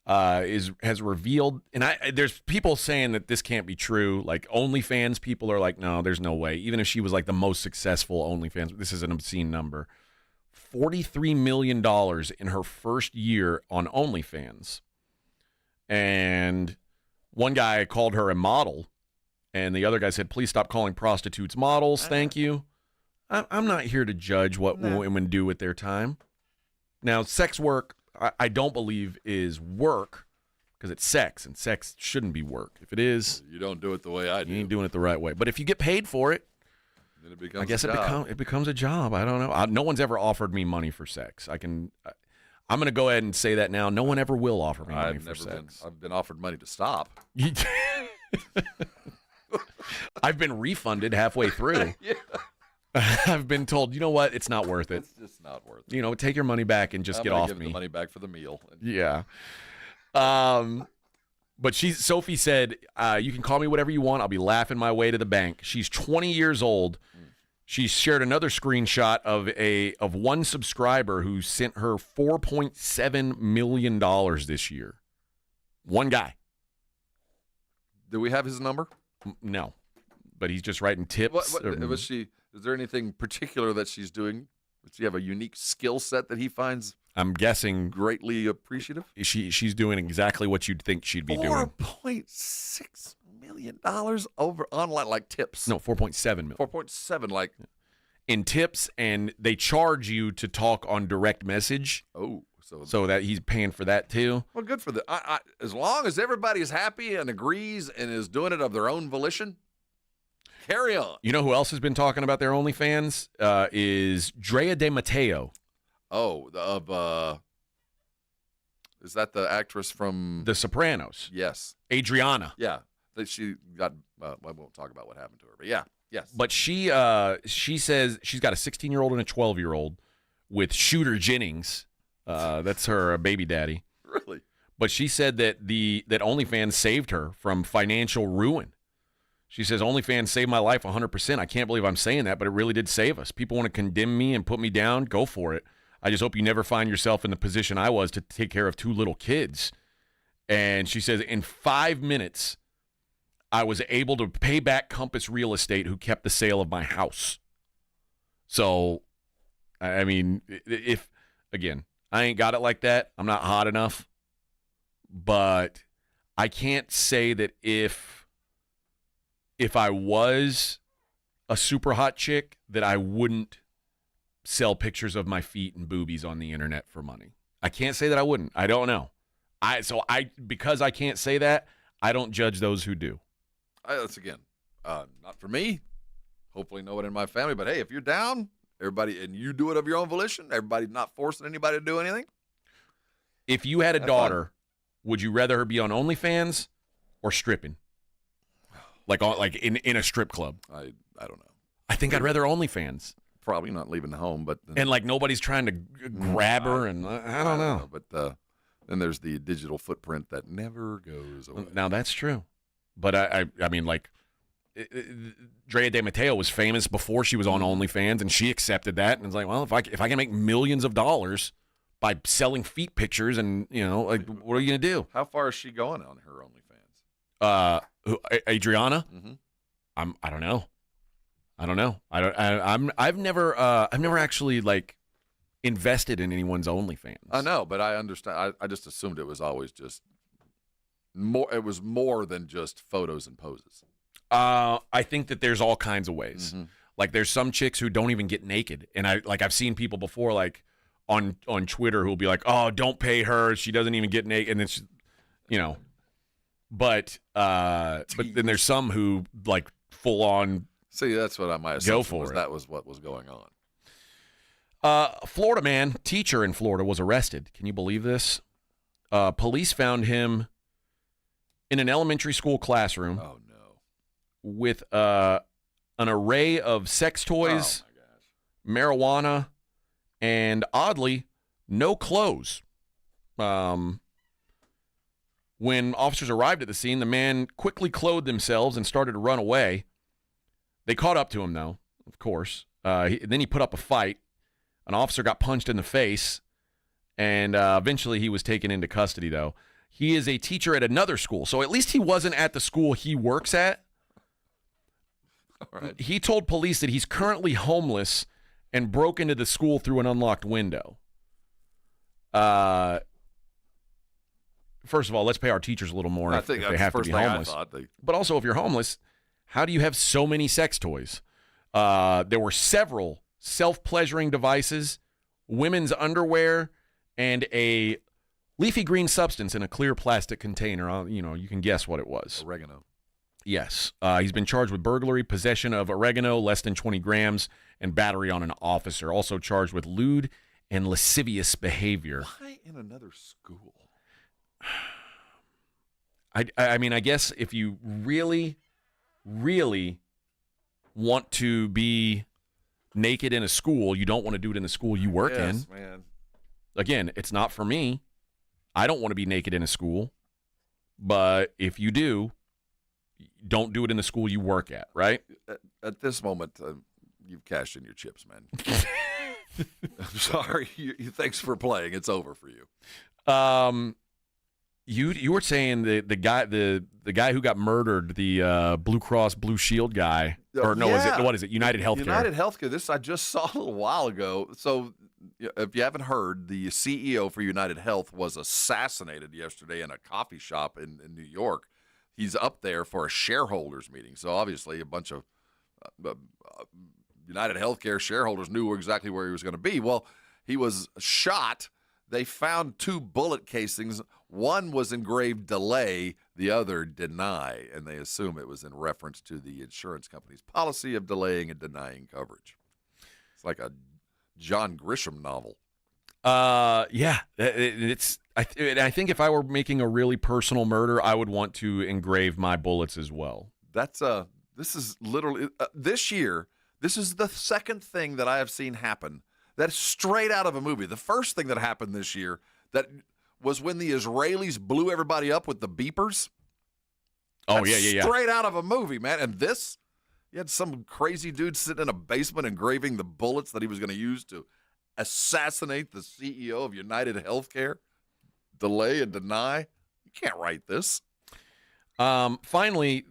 has revealed, and there's people saying that this can't be true. Like OnlyFans people are like, no, there's no way. Even if she was like the most successful OnlyFans, this is an obscene number. $43 million in her first year on OnlyFans. And one guy called her a model, and the other guy said, please stop calling prostitutes models. Thank you. I'm not here to judge what women do with their time. Now, sex work, I don't believe is work because it's sex, and sex shouldn't be work. If it is, you don't do it the way I do. You ain't doing it the right way. But if you get paid for it, I guess it becomes a job. I don't know. No one's ever offered me money for sex. I'm going to go ahead and say that now. No one ever will offer me money for sex. I've been offered money to stop. I've been refunded halfway through. Yeah. I've been told, you know what? It's not worth it. It's just not worth it. Take your money back and just get off me. The money back for the meal. Yeah. But Sophie said, you can call me whatever you want. I'll be laughing my way to the bank. She's 20 years old. She shared another screenshot of one subscriber who sent her $4.7 million this year. One guy. Do we have his number? No. But he's just writing tips. Is there anything particular that she's doing? Does she have a unique skill set that he finds? I'm guessing greatly appreciative. She's doing exactly what you'd think she'd be doing. $4.6 million over online, like tips. No, 4.7 million. 4.7, like in tips, and they charge you to talk on direct message. Oh, so that he's paying for that too. Well, good for as long as everybody's happy and agrees and is doing it of their own volition. Carry on. You know who else has been talking about their OnlyFans? Is Drea De Matteo. Oh, is that the actress from The Sopranos? Yes. Adriana. Yeah. She got, I won't talk about what happened to her, but yeah, yes. But she says she's got a 16-year-old and a 12-year-old with Shooter Jennings. That's her baby daddy. Really? But she said that that OnlyFans saved her from financial ruin. She says, OnlyFans saved my life 100%. I can't believe I'm saying that, but it really did save us. People want to condemn me and put me down. Go for it. I just hope you never find yourself in the position I was to take care of 2 little kids. And she says, in 5 minutes, I was able to pay back Compass Real Estate, who kept the sale of my house. So, I mean, again, I ain't got it like that. I'm not hot enough. But I can't say that if I was a super hot chick, that I wouldn't sell pictures of my feet and boobies on the internet for money. I can't say that I wouldn't. I don't know. Because I can't say that, I don't judge those who do. That's not for me. Hopefully no one in my family. But hey, if you're down, everybody, and you do it of your own volition, everybody's not forcing anybody to do anything. If you had a daughter, would you rather her be on OnlyFans or stripping? Like in a strip club? I don't know. I think I'd rather OnlyFans. Probably not leaving the home, but and nobody's trying to grab her, and I don't know. But then there's the digital footprint that never goes away. Now that's true, but I mean, Drea De Matteo was famous before she was on OnlyFans, and she accepted that, and it's like, well, if I can make millions of dollars by selling feet pictures, and what are you gonna do? How far is she going on her OnlyFans? Adriana? Mm-hmm. I don't know. I've never actually invested in anyone's OnlyFans. I know, but I understand. I just assumed it was always just more. It was more than just photos and poses. I think that there's all kinds of ways. Mm-hmm. Like there's some chicks who don't even get naked, and I've seen people before on Twitter who'll be like, oh, don't pay her, she doesn't even get naked, and it's But then there's some who full on. See, that's what my assumption was. That was what was going on. Florida man, teacher in Florida, was arrested. Can you believe this? Police found him in an elementary school classroom. Oh no! With an array of sex toys, marijuana, and oddly, no clothes. When officers arrived at the scene, the man quickly clothed themselves and started to run away. They caught up to him, though, of course. Then he put up a fight. An officer got punched in the face, and eventually he was taken into custody, though. He is a teacher at another school, so at least he wasn't at the school he works at. All right. He told police that he's currently homeless and broke into the school through an unlocked window. First of all, let's pay our teachers a little more if they have to be homeless. But also, if you're homeless, how do you have so many sex toys? There were several self-pleasuring devices, women's underwear, and a leafy green substance in a clear plastic container. You can guess what it was. Oregano. Yes. He's been charged with burglary, possession of oregano, less than 20 grams, and battery on an officer. Also charged with lewd and lascivious behavior. Why in another school? I mean, I guess if you really, really want to be naked in a school, you don't want to do it in the school you work in. Man. Again, it's not for me. I don't want to be naked in a school. But if you do, don't do it in the school you work at, right? At this moment, you've cashed in your chips, man. I'm sorry. Thanks for playing. It's over for you. You were saying the guy who got murdered, the Blue Cross Blue Shield guy, or no? Yeah. What is it? United Healthcare. United Healthcare. This I just saw a little while ago. So if you haven't heard, the CEO for United Health was assassinated yesterday in a coffee shop in New York. He's up there for a shareholders meeting. So obviously a bunch of United Healthcare shareholders knew exactly where he was going to be. Well, he was shot. They found 2 bullet casings. One was engraved delay, the other deny, and they assume it was in reference to the insurance company's policy of delaying and denying coverage. It's like a John Grisham novel. Yeah, I think if I were making a really personal murder, I would want to engrave my bullets as well. This is literally this year. This is the second thing that I have seen happen that's straight out of a movie. The first thing that happened this year that was when the Israelis blew everybody up with the beepers. Oh, That's yeah. Straight out of a movie, man. And this, you had some crazy dude sitting in a basement engraving the bullets that he was going to use to assassinate the CEO of United Healthcare. Delay and deny. You can't write this. Finally,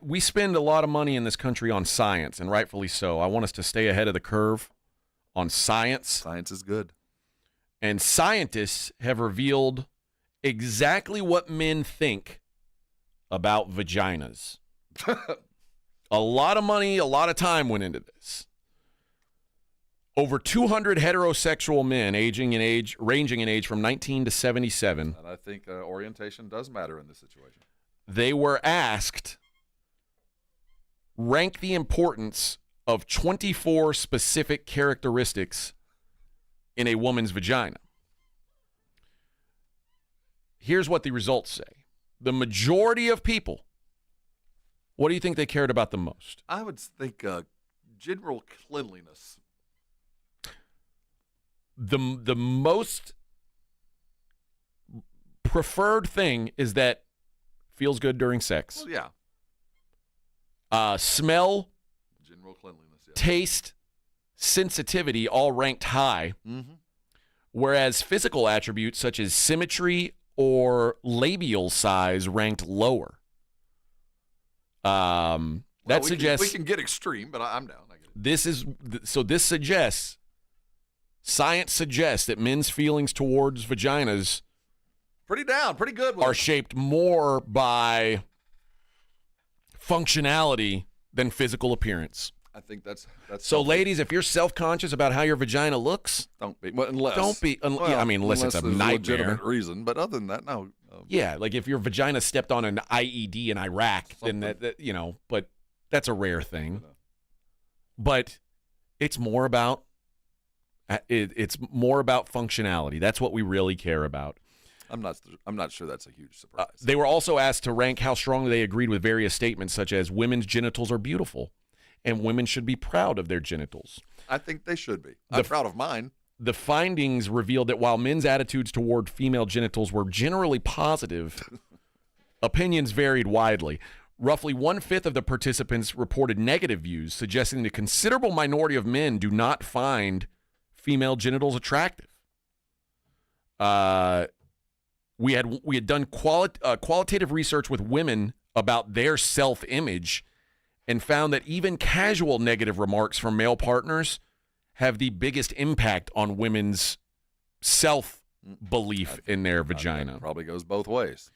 we spend a lot of money in this country on science, and rightfully so. I want us to stay ahead of the curve on science. Science is good. And scientists have revealed exactly what men think about vaginas. A lot of money, a lot of time went into this. Over 200 heterosexual men ranging in age from 19 to 77. And I think orientation does matter in this situation. They were asked, rank the importance of 24 specific characteristics in a woman's vagina. Here's what the results say. The majority of people, what do you think they cared about the most? I would think general cleanliness. The most preferred thing is that feels good during sex. Well, yeah. Smell, general cleanliness, yeah. Taste, sensitivity, all ranked high. Mm-hmm. Whereas physical attributes such as symmetry or labial size ranked lower. That suggests we can get extreme, but I'm down. I get it. This suggests. Science suggests that men's feelings towards vaginas pretty good are shaped more by functionality than physical appearance. I think that's so. Ladies, if you're self-conscious about how your vagina looks, don't be. Well, unless it's a nightmare. Legitimate reason, but other than that, no. Yeah, like if your vagina stepped on an IED in Iraq, then that but that's a rare thing. But it's more about functionality. That's what we really care about. I'm not sure that's a huge surprise. They were also asked to rank how strongly they agreed with various statements such as women's genitals are beautiful and women should be proud of their genitals. I think they should be. I'm proud of mine. The findings revealed that while men's attitudes toward female genitals were generally positive, opinions varied widely. Roughly 1/5 of the participants reported negative views, suggesting that a considerable minority of men do not find female genitals attractive. We had done qualitative research with women about their self-image and found that even casual negative remarks from male partners have the biggest impact on women's self-belief in their vagina. Probably goes both ways.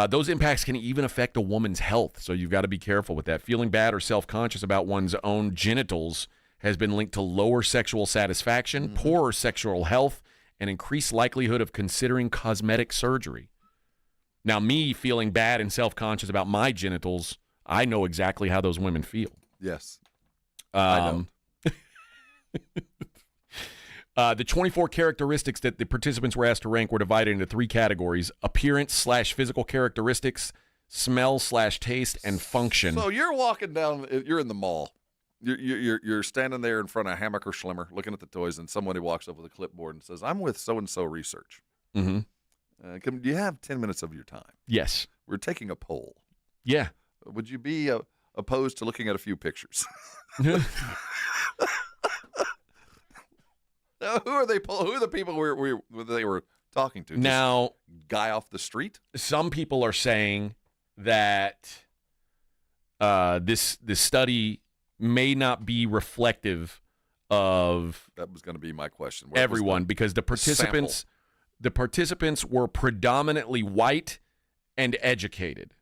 Those impacts can even affect a woman's health, so you've got to be careful with that. Feeling bad or self-conscious about one's own genitals has been linked to lower sexual satisfaction, poorer sexual health, and increased likelihood of considering cosmetic surgery. Now, me feeling bad and self-conscious about my genitals, I know exactly how those women feel. Yes. I don't. The 24 characteristics that the participants were asked to rank were divided into 3 categories: appearance/physical characteristics, smell/taste, and function. So you're walking down, you're in the mall. You're standing there in front of Hammacher Schlemmer looking at the toys, and somebody walks up with a clipboard and says, "I'm with so-and-so research. Mm-hmm. Do you have 10 minutes of your time?" Yes. We're taking a poll. Yeah. Would you be opposed to looking at a few pictures? Who are they? Who are the people they were talking to? Now, guy off the street? Some people are saying that this study may not be reflective of that was going to be my question. Everyone, because the participants were predominantly white and educated,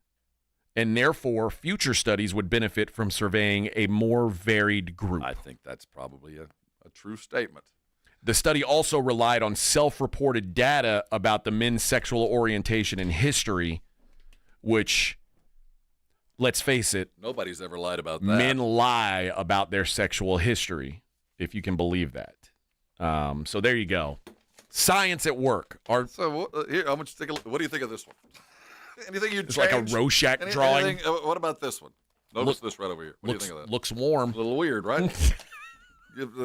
and therefore future studies would benefit from surveying a more varied group. I think that's probably a true statement. The study also relied on self-reported data about the men's sexual orientation and history, which, let's face it, nobody's ever lied about that. Men lie about their sexual history, if you can believe that. So there you go. Science at work. So here, I'm going to take a look. What do you think of this one? Anything you'd It's change? like a Rorschach drawing. What about this one? Notice this right over here. What do you think of that? Looks warm. A little weird, right?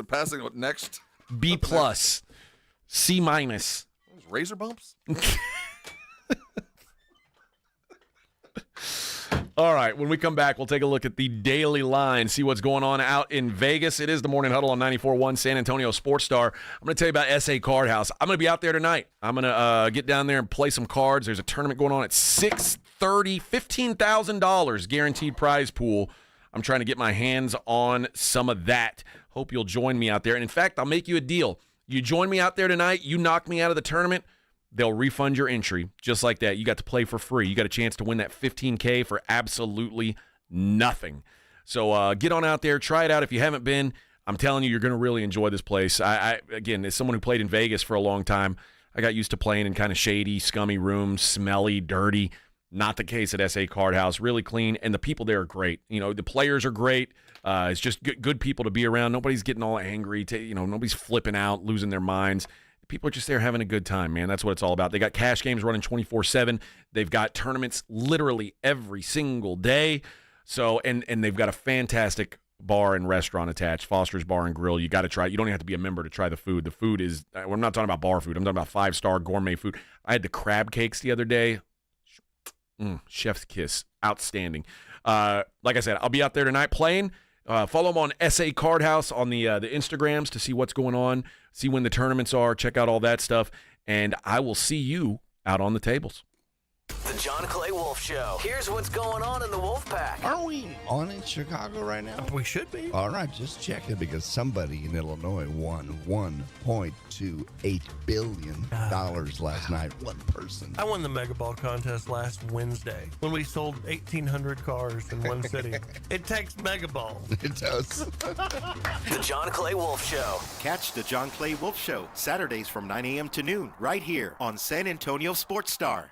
Passing next. B+, C-. Those razor bumps? All right, when we come back, we'll take a look at the daily line, see what's going on out in Vegas. It is the Morning Huddle on 94.1 San Antonio Sports Star. I'm going to tell you about SA Card House. I'm going to be out there tonight. I'm going to get down there and play some cards. There's a tournament going on at 6:30, $15,000 guaranteed prize pool. I'm trying to get my hands on some of that. Hope you'll join me out there. And in fact, I'll make you a deal. You join me out there tonight, you knock me out of the tournament, they'll refund your entry just like that. You got to play for free. You got a chance to win that $15K for absolutely nothing. So get on out there, try it out if you haven't been. I'm telling you, you're going to really enjoy this place. Again, as someone who played in Vegas for a long time, I got used to playing in kind of shady, scummy rooms, smelly, dirty. Not the case at SA Card House. Really clean, and the people there are great. You know, the players are great. It's just good people to be around. Nobody's getting all angry. Nobody's flipping out, losing their minds. People are just there having a good time, man. That's what it's all about. They got cash games running 24/7. They've got tournaments literally every single day. So, and they've got a fantastic bar and restaurant attached, Foster's Bar and Grill. You got to try it. You don't even have to be a member to try the food. The food is, we're not talking about bar food. I'm talking about 5-star gourmet food. I had the crab cakes the other day. Chef's kiss. Outstanding. Like I said, I'll be out there tonight playing. Follow them on SA Card House on the Instagrams to see what's going on, see when the tournaments are, check out all that stuff, and I will see you out on the tables. The John Clay Wolf Show. Here's what's going on in the Wolf Pack. Aren't we on in Chicago right now? We should be. All right, just checking because somebody in Illinois won $1.28 billion last night. One person. I won the Mega Ball contest last Wednesday when we sold 1,800 cars in one city. It takes Mega Ball. It does. The John Clay Wolf Show. Catch the John Clay Wolf Show Saturdays from 9 a.m. to noon right here on San Antonio Sports Star.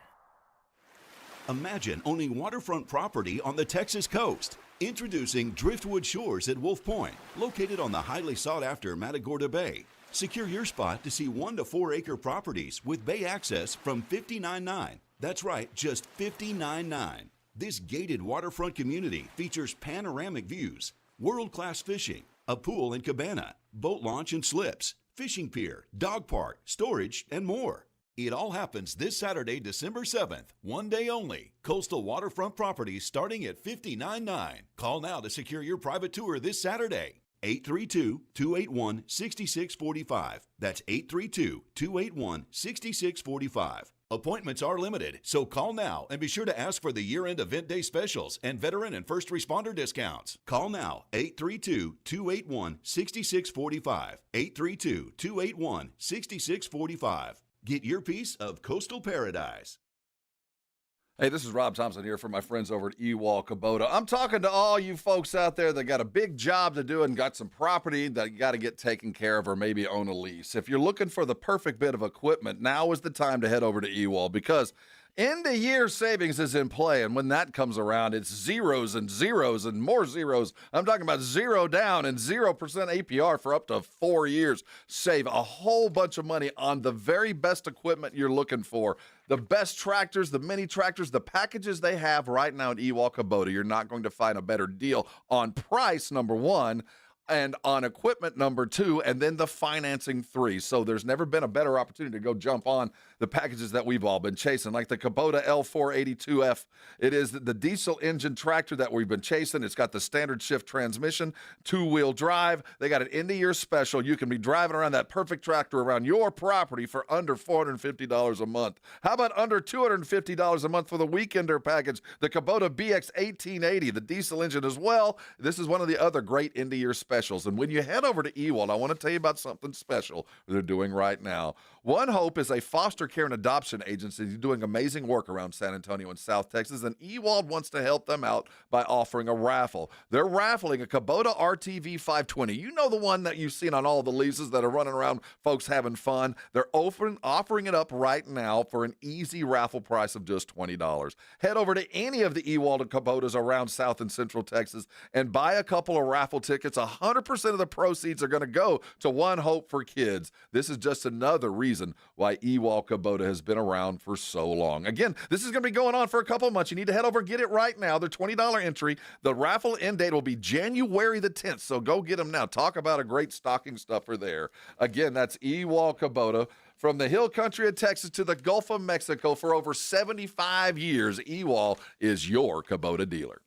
Imagine owning waterfront property on the Texas coast. Introducing Driftwood Shores at Wolf Point, located on the highly sought-after Matagorda Bay. Secure your spot to see 1 to 4 acre properties with bay access from $59.9. That's right, just $59.9. This gated waterfront community features panoramic views, world-class fishing, a pool and cabana, boat launch and slips, fishing pier, dog park, storage, and more. It all happens this Saturday, December 7th, one day only. Coastal waterfront properties starting at $59.9. Call now to secure your private tour this Saturday. 832-281-6645. That's 832-281-6645. Appointments are limited, so call now and be sure to ask for the year-end event day specials and veteran and first responder discounts. Call now, 832-281-6645. 832-281-6645. Get your piece of coastal paradise. Hey, this is Rob Thompson here for my friends over at Ewald Kubota. I'm talking to all you folks out there that got a big job to do and got some property that you got to get taken care of or maybe own a lease. If you're looking for the perfect bit of equipment, now is the time to head over to Ewald because End-of-year savings is in play, and when that comes around, it's zeros and zeros and more zeros. I'm talking about 0 down and 0% APR for up to 4 years. Save a whole bunch of money on the very best equipment you're looking for. The best tractors, the mini tractors, the packages they have right now at Ewald Kubota. You're not going to find a better deal on price, number one, and on equipment, number 2, and then the financing 3. So there's never been a better opportunity to go jump on the packages that we've all been chasing, like the Kubota L482F. It is the diesel engine tractor that we've been chasing. It's got the standard shift transmission, 2-wheel drive. They got an end-of-year special. You can be driving around that perfect tractor around your property for under $450 a month. How about under $250 a month for the weekender package, the Kubota BX 1880, the diesel engine as well. This is one of the other great end-of-year specials. And when you head over to Ewald, I want to tell you about something special they're doing right now. One Hope is a foster care and adoption agency doing amazing work around San Antonio and South Texas, and Ewald wants to help them out by offering a raffle. They're raffling a Kubota RTV 520. You know, the one that you've seen on all the leases that are running around, folks having fun. They're offering it up right now for an easy raffle price of just $20. Head over to any of the Ewald Kubotas around South and Central Texas and buy a couple of raffle tickets. 100% of the proceeds are going to go to One Hope for Kids. This is just another reason why Ewald Kubota has been around for so long. Again, this is going to be going on for a couple of months. You need to head over and get it right now. They're $20 entry. The raffle end date will be January the 10th, so go get them now. Talk about a great stocking stuffer there. Again, that's Ewald Kubota. From the hill country of Texas to the Gulf of Mexico for over 75 years, Ewald is your Kubota dealer.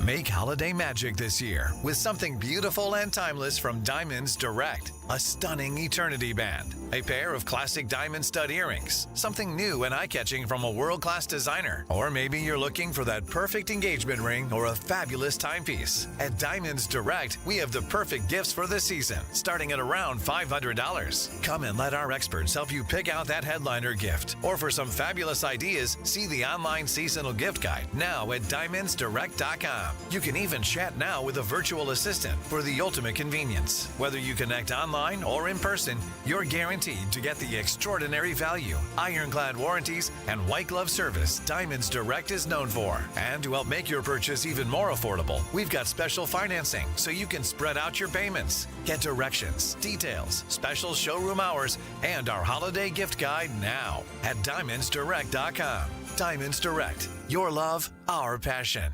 Make holiday magic this year with something beautiful and timeless from Diamonds Direct. A stunning eternity band, a pair of classic diamond stud earrings, something new and eye-catching from a world-class designer, or maybe you're looking for that perfect engagement ring or a fabulous timepiece. At Diamonds Direct, we have the perfect gifts for the season, starting at around $500. Come and let our experts help you pick out that headliner gift, or for some fabulous ideas, see the online seasonal gift guide now at diamondsdirect.com. You can even chat now with a virtual assistant for the ultimate convenience. Whether you connect online or in person, you're guaranteed to get the extraordinary value, ironclad warranties, and white glove service Diamonds Direct is known for. And to help make your purchase even more affordable, we've got special financing so you can spread out your payments. Get directions, details, special showroom hours, and our holiday gift guide now at diamondsdirect.com. Diamonds Direct, your love, our passion.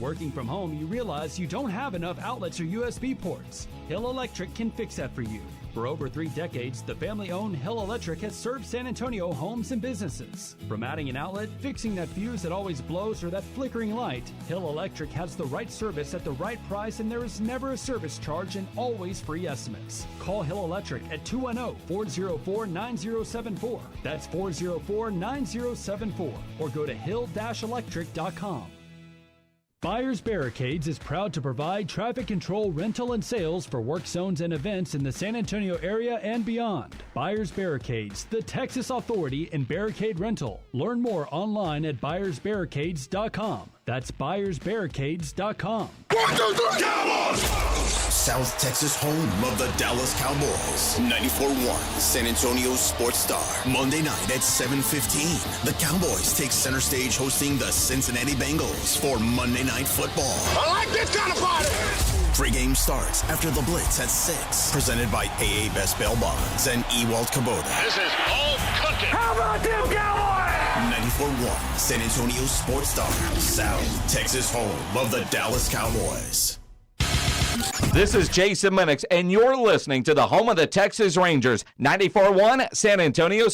Working from home, you realize you don't have enough outlets or USB ports. Hill Electric can fix that for you. For over 3 decades, the family-owned Hill Electric has served San Antonio homes and businesses. From adding an outlet, fixing that fuse that always blows, or that flickering light, Hill Electric has the right service at the right price, and there is never a service charge and always free estimates. Call Hill Electric at 210-404-9074. That's 404-9074. Or go to hill-electric.com. Buyers Barricades is proud to provide traffic control, rental, and sales for work zones and events in the San Antonio area and beyond. Buyers Barricades, the Texas authority in barricade rental. Learn more online at buyersbarricades.com. That's buyersbarricades.com. 1, 2, 3, Cowboys! South Texas home of the Dallas Cowboys. 94.1 San Antonio Sports Star. Monday night at 7:15. The Cowboys take center stage hosting the Cincinnati Bengals for Monday Night Football. I like this kind of party! Pre-game starts after the Blitz at 6. Presented by AA Best Bail Bonds and Ewald Kubota. This is all cooking. How about them Cowboys? 94.1 San Antonio Sports Star. South Texas home of the Dallas Cowboys. This is Jason Minix, and you're listening to the home of the Texas Rangers, 94.1 San Antonio.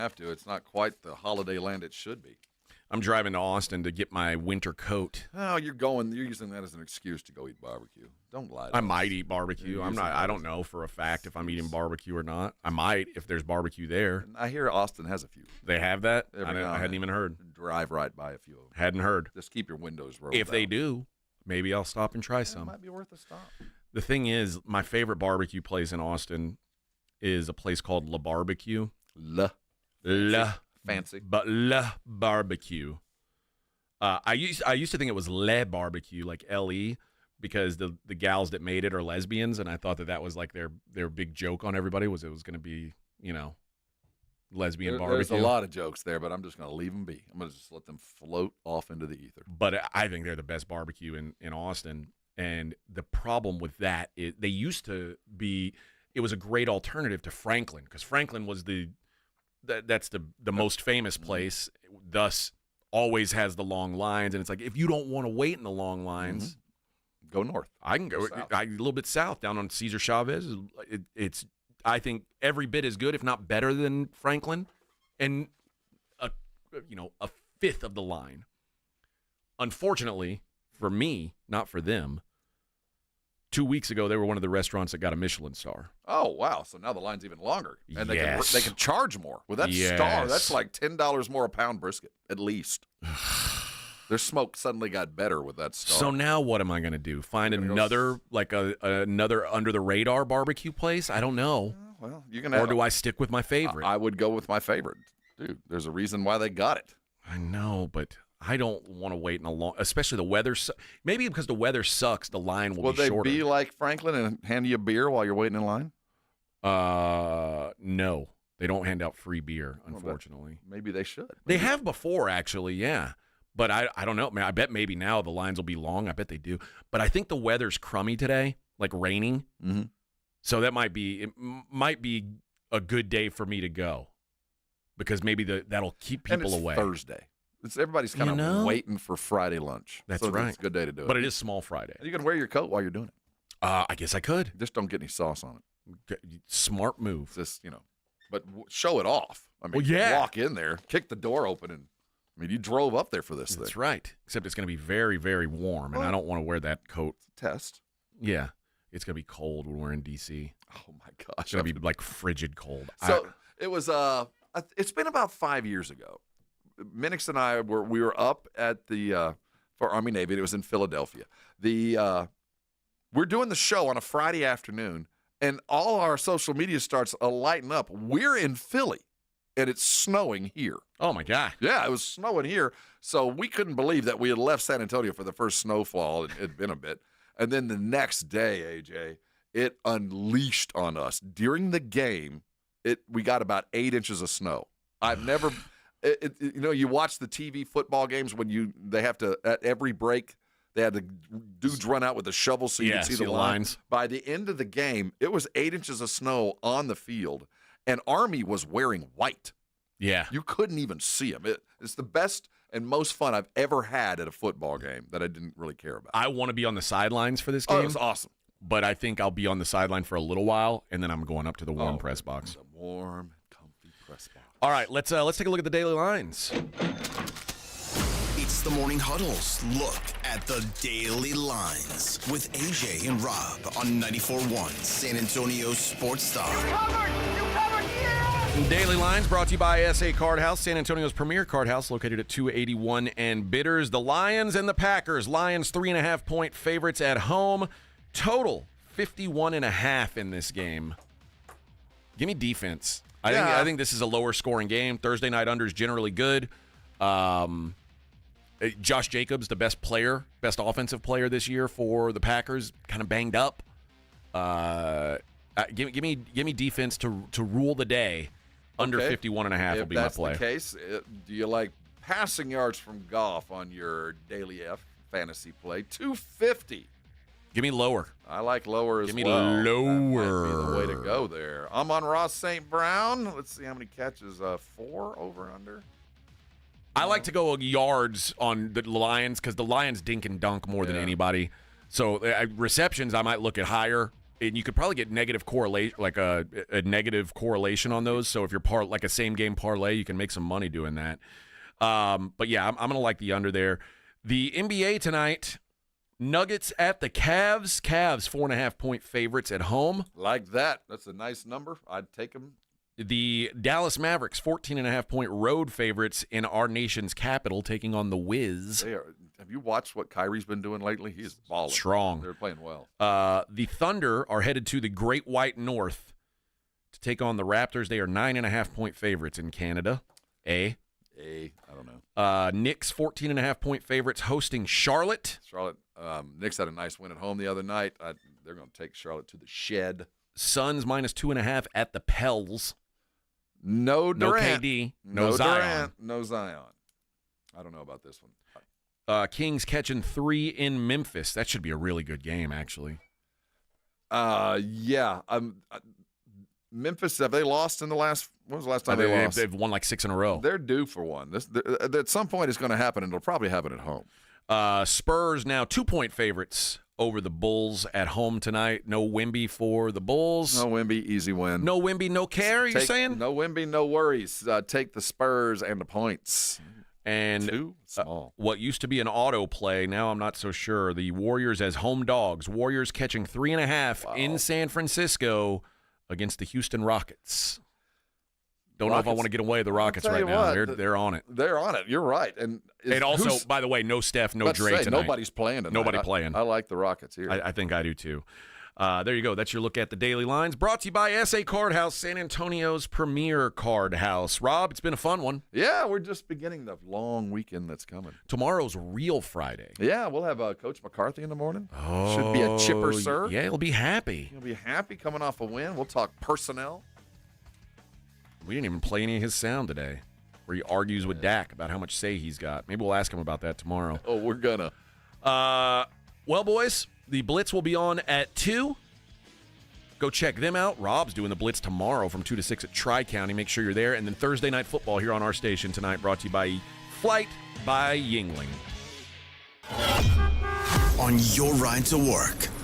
Have to. It's not quite the holiday land it should be. I'm driving to Austin to get my winter coat. Oh, you're using that as an excuse to go eat barbecue. Don't lie to I us. might eat barbecue. I don't know for a fact if I'm eating barbecue or not. I might if there's barbecue there. I hear Austin has a few. They have that? I hadn't even heard. Drive right by a few of them. Hadn't heard. Just keep your windows rolled If they down. do, maybe I'll stop and try some. It might be worth a stop. The thing is, my favorite barbecue place in Austin is a place called La Barbecue. Fancy. But La Barbecue. I used to think it was Le Barbecue, like L-E, because the gals that made it are lesbians, and I thought that was like their big joke on everybody was it was going to be, lesbian barbecue. There's a lot of jokes there, but I'm just going to leave them be. I'm going to just let them float off into the ether. But I think they're the best barbecue in Austin, and the problem with that is they used to be – it was a great alternative to Franklin, because Franklin was that's the most famous place, thus always has the long lines, and it's like if you don't want to wait in the long lines – go north. I can go a little bit south down on Cesar Chavez. It's I think every bit as good, if not better, than Franklin, and a fifth of the line. Unfortunately for me, not for them, 2 weeks ago they were one of the restaurants that got a Michelin star. Oh wow! So now the line's even longer, and Yes. they can charge more with that Yes. star. That's like $10 more a pound brisket at least. Their smoke suddenly got better with that star. So now what am I going to do? Find another another under the radar barbecue place? I don't know. Well, you can. Or do I stick with my favorite? I would go with my favorite, dude. There's a reason why they got it. I know, but I don't want to wait in a long, especially the weather. Maybe because the weather sucks, the line will be shorter. Will they be like Franklin and hand you a beer while you're waiting in line? No, they don't hand out free beer, unfortunately. Maybe they should. They have before, actually, yeah. But I don't know. Man, I bet maybe now the lines will be long. I bet they do. But I think the weather's crummy today, like raining. Mm-hmm. So it might be a good day for me to go because maybe that'll keep people and it's away. Thursday. Everybody's kind of waiting for Friday lunch. That's so right. It's a good day to do it. But it is Small Friday. You can wear your coat while you're doing it. I guess I could. Just don't get any sauce on it. Smart move. Just but show it off. I mean, walk in there, kick the door open, and you drove up there for this thing. That's right. Except it's going to be very, very warm, and I don't want to wear that coat. Test. Yeah. It's going to be cold when we're in D.C. Oh, my gosh. It's going to be like frigid cold. So it was, it's been about 5 years ago. Minix and I we were up at the, for Army Navy. It was in Philadelphia. We're doing the show on a Friday afternoon, and all our social media starts lighting up. We're in Philly. And it's snowing here. Oh, my God. Yeah, it was snowing here. So we couldn't believe that we had left San Antonio for the first snowfall. It had been a bit. And then the next day, AJ, it unleashed on us. During the game, we got about 8 inches of snow. I've never you watch the TV football games when they have to, at every break, they had the dudes run out with a shovel so you can see the lines. By the end of the game, it was 8 inches of snow on the field. And Army was wearing white. Yeah. You couldn't even see them. It's the best and most fun I've ever had at a football game that I didn't really care about. I want to be on the sidelines for this game. Oh, it was awesome. But I think I'll be on the sideline for a little while, and then I'm going up to the warm press box. The warm, comfy press box. All right, let's take a look at the daily lines. It's the Morning Huddle's look at the daily lines with AJ and Rob on 94.1 San Antonio Sports Star. You covered, yeah! Daily Lines brought to you by SA Card House, San Antonio's premier card house located at 281 and Bitters. The Lions and the Packers. Lions 3.5-point favorites at home. Total 51.5 in this game. Give me defense. I think this is a lower scoring game. Thursday night under is generally good. Josh Jacobs, the best offensive player this year for the Packers, kind of banged up. Give me defense to rule the day. Under 51.5 will be my play. If that's the case, do you like passing yards from Goff on your daily fantasy play? 250. Give me lower. I like lower as well. Give me lower. That might be the way to go there. I'm on Ross St. Brown. Let's see how many catches. 4 over under. I like to go yards on the Lions because the Lions dink and dunk more than anybody. So receptions, I might look at higher. And you could probably get negative correlation, like a negative correlation on those. So if you're like a same game parlay, you can make some money doing that. But yeah, I'm going to like the under there. The NBA tonight, Nuggets at the Cavs. Cavs 4.5-point favorites at home. Like that. That's a nice number. I'd take them. The Dallas Mavericks 14.5-point road favorites in our nation's capital, taking on the Wiz. Have you watched what Kyrie's been doing lately? He's balling. Strong. They're playing well. The Thunder are headed to the Great White North to take on the Raptors. They are 9.5-point favorites in Canada. I don't know. Knicks 14.5-point favorites hosting Charlotte. Knicks had a nice win at home the other night. They're going to take Charlotte to the shed. Suns -2.5 at the Pels. No Durant. No KD. No Zion. Durant, no Zion. I don't know about this one. Kings catching 3 in Memphis. That should be a really good game, actually. Yeah. Memphis, have they lost in the last – when was the last time they lost? They've won like 6 in a row. They're due for one. At some point it's going to happen, and it'll probably happen at home. Spurs now 2-point favorites over the Bulls at home tonight. No Wemby for the Bulls. No Wemby, easy win. No Wemby, no care, you're saying? No Wemby, no worries. Take the Spurs and the points. And too small. What used to be an auto play, now I'm not so sure. The Warriors as home dogs. Warriors catching 3.5 in San Francisco against the Houston Rockets. Don't know if I want to get away with the Rockets right now. They're on it. They're on it. You're right. And also, by the way, no Steph, no Dre tonight. Nobody's playing tonight. Nobody playing. I like the Rockets here. I think I do too. There you go. That's your look at the daily lines. Brought to you by SA Card House, San Antonio's premier card house. Rob, it's been a fun one. Yeah, we're just beginning the long weekend that's coming. Tomorrow's Real Friday. Yeah, we'll have Coach McCarthy in the morning. Should be a chipper, sir. Yeah, he'll be happy. He'll be happy coming off a win. We'll talk personnel. We didn't even play any of his sound today, where he argues with Dak about how much say he's got. Maybe we'll ask him about that tomorrow. Oh, we're gonna. Well, boys, the Blitz will be on at 2. Go check them out. Rob's doing the Blitz tomorrow from 2 to 6 at Tri-County. Make sure you're there. And then Thursday Night Football here on our station tonight, brought to you by Flight by Yingling. On your ride to work,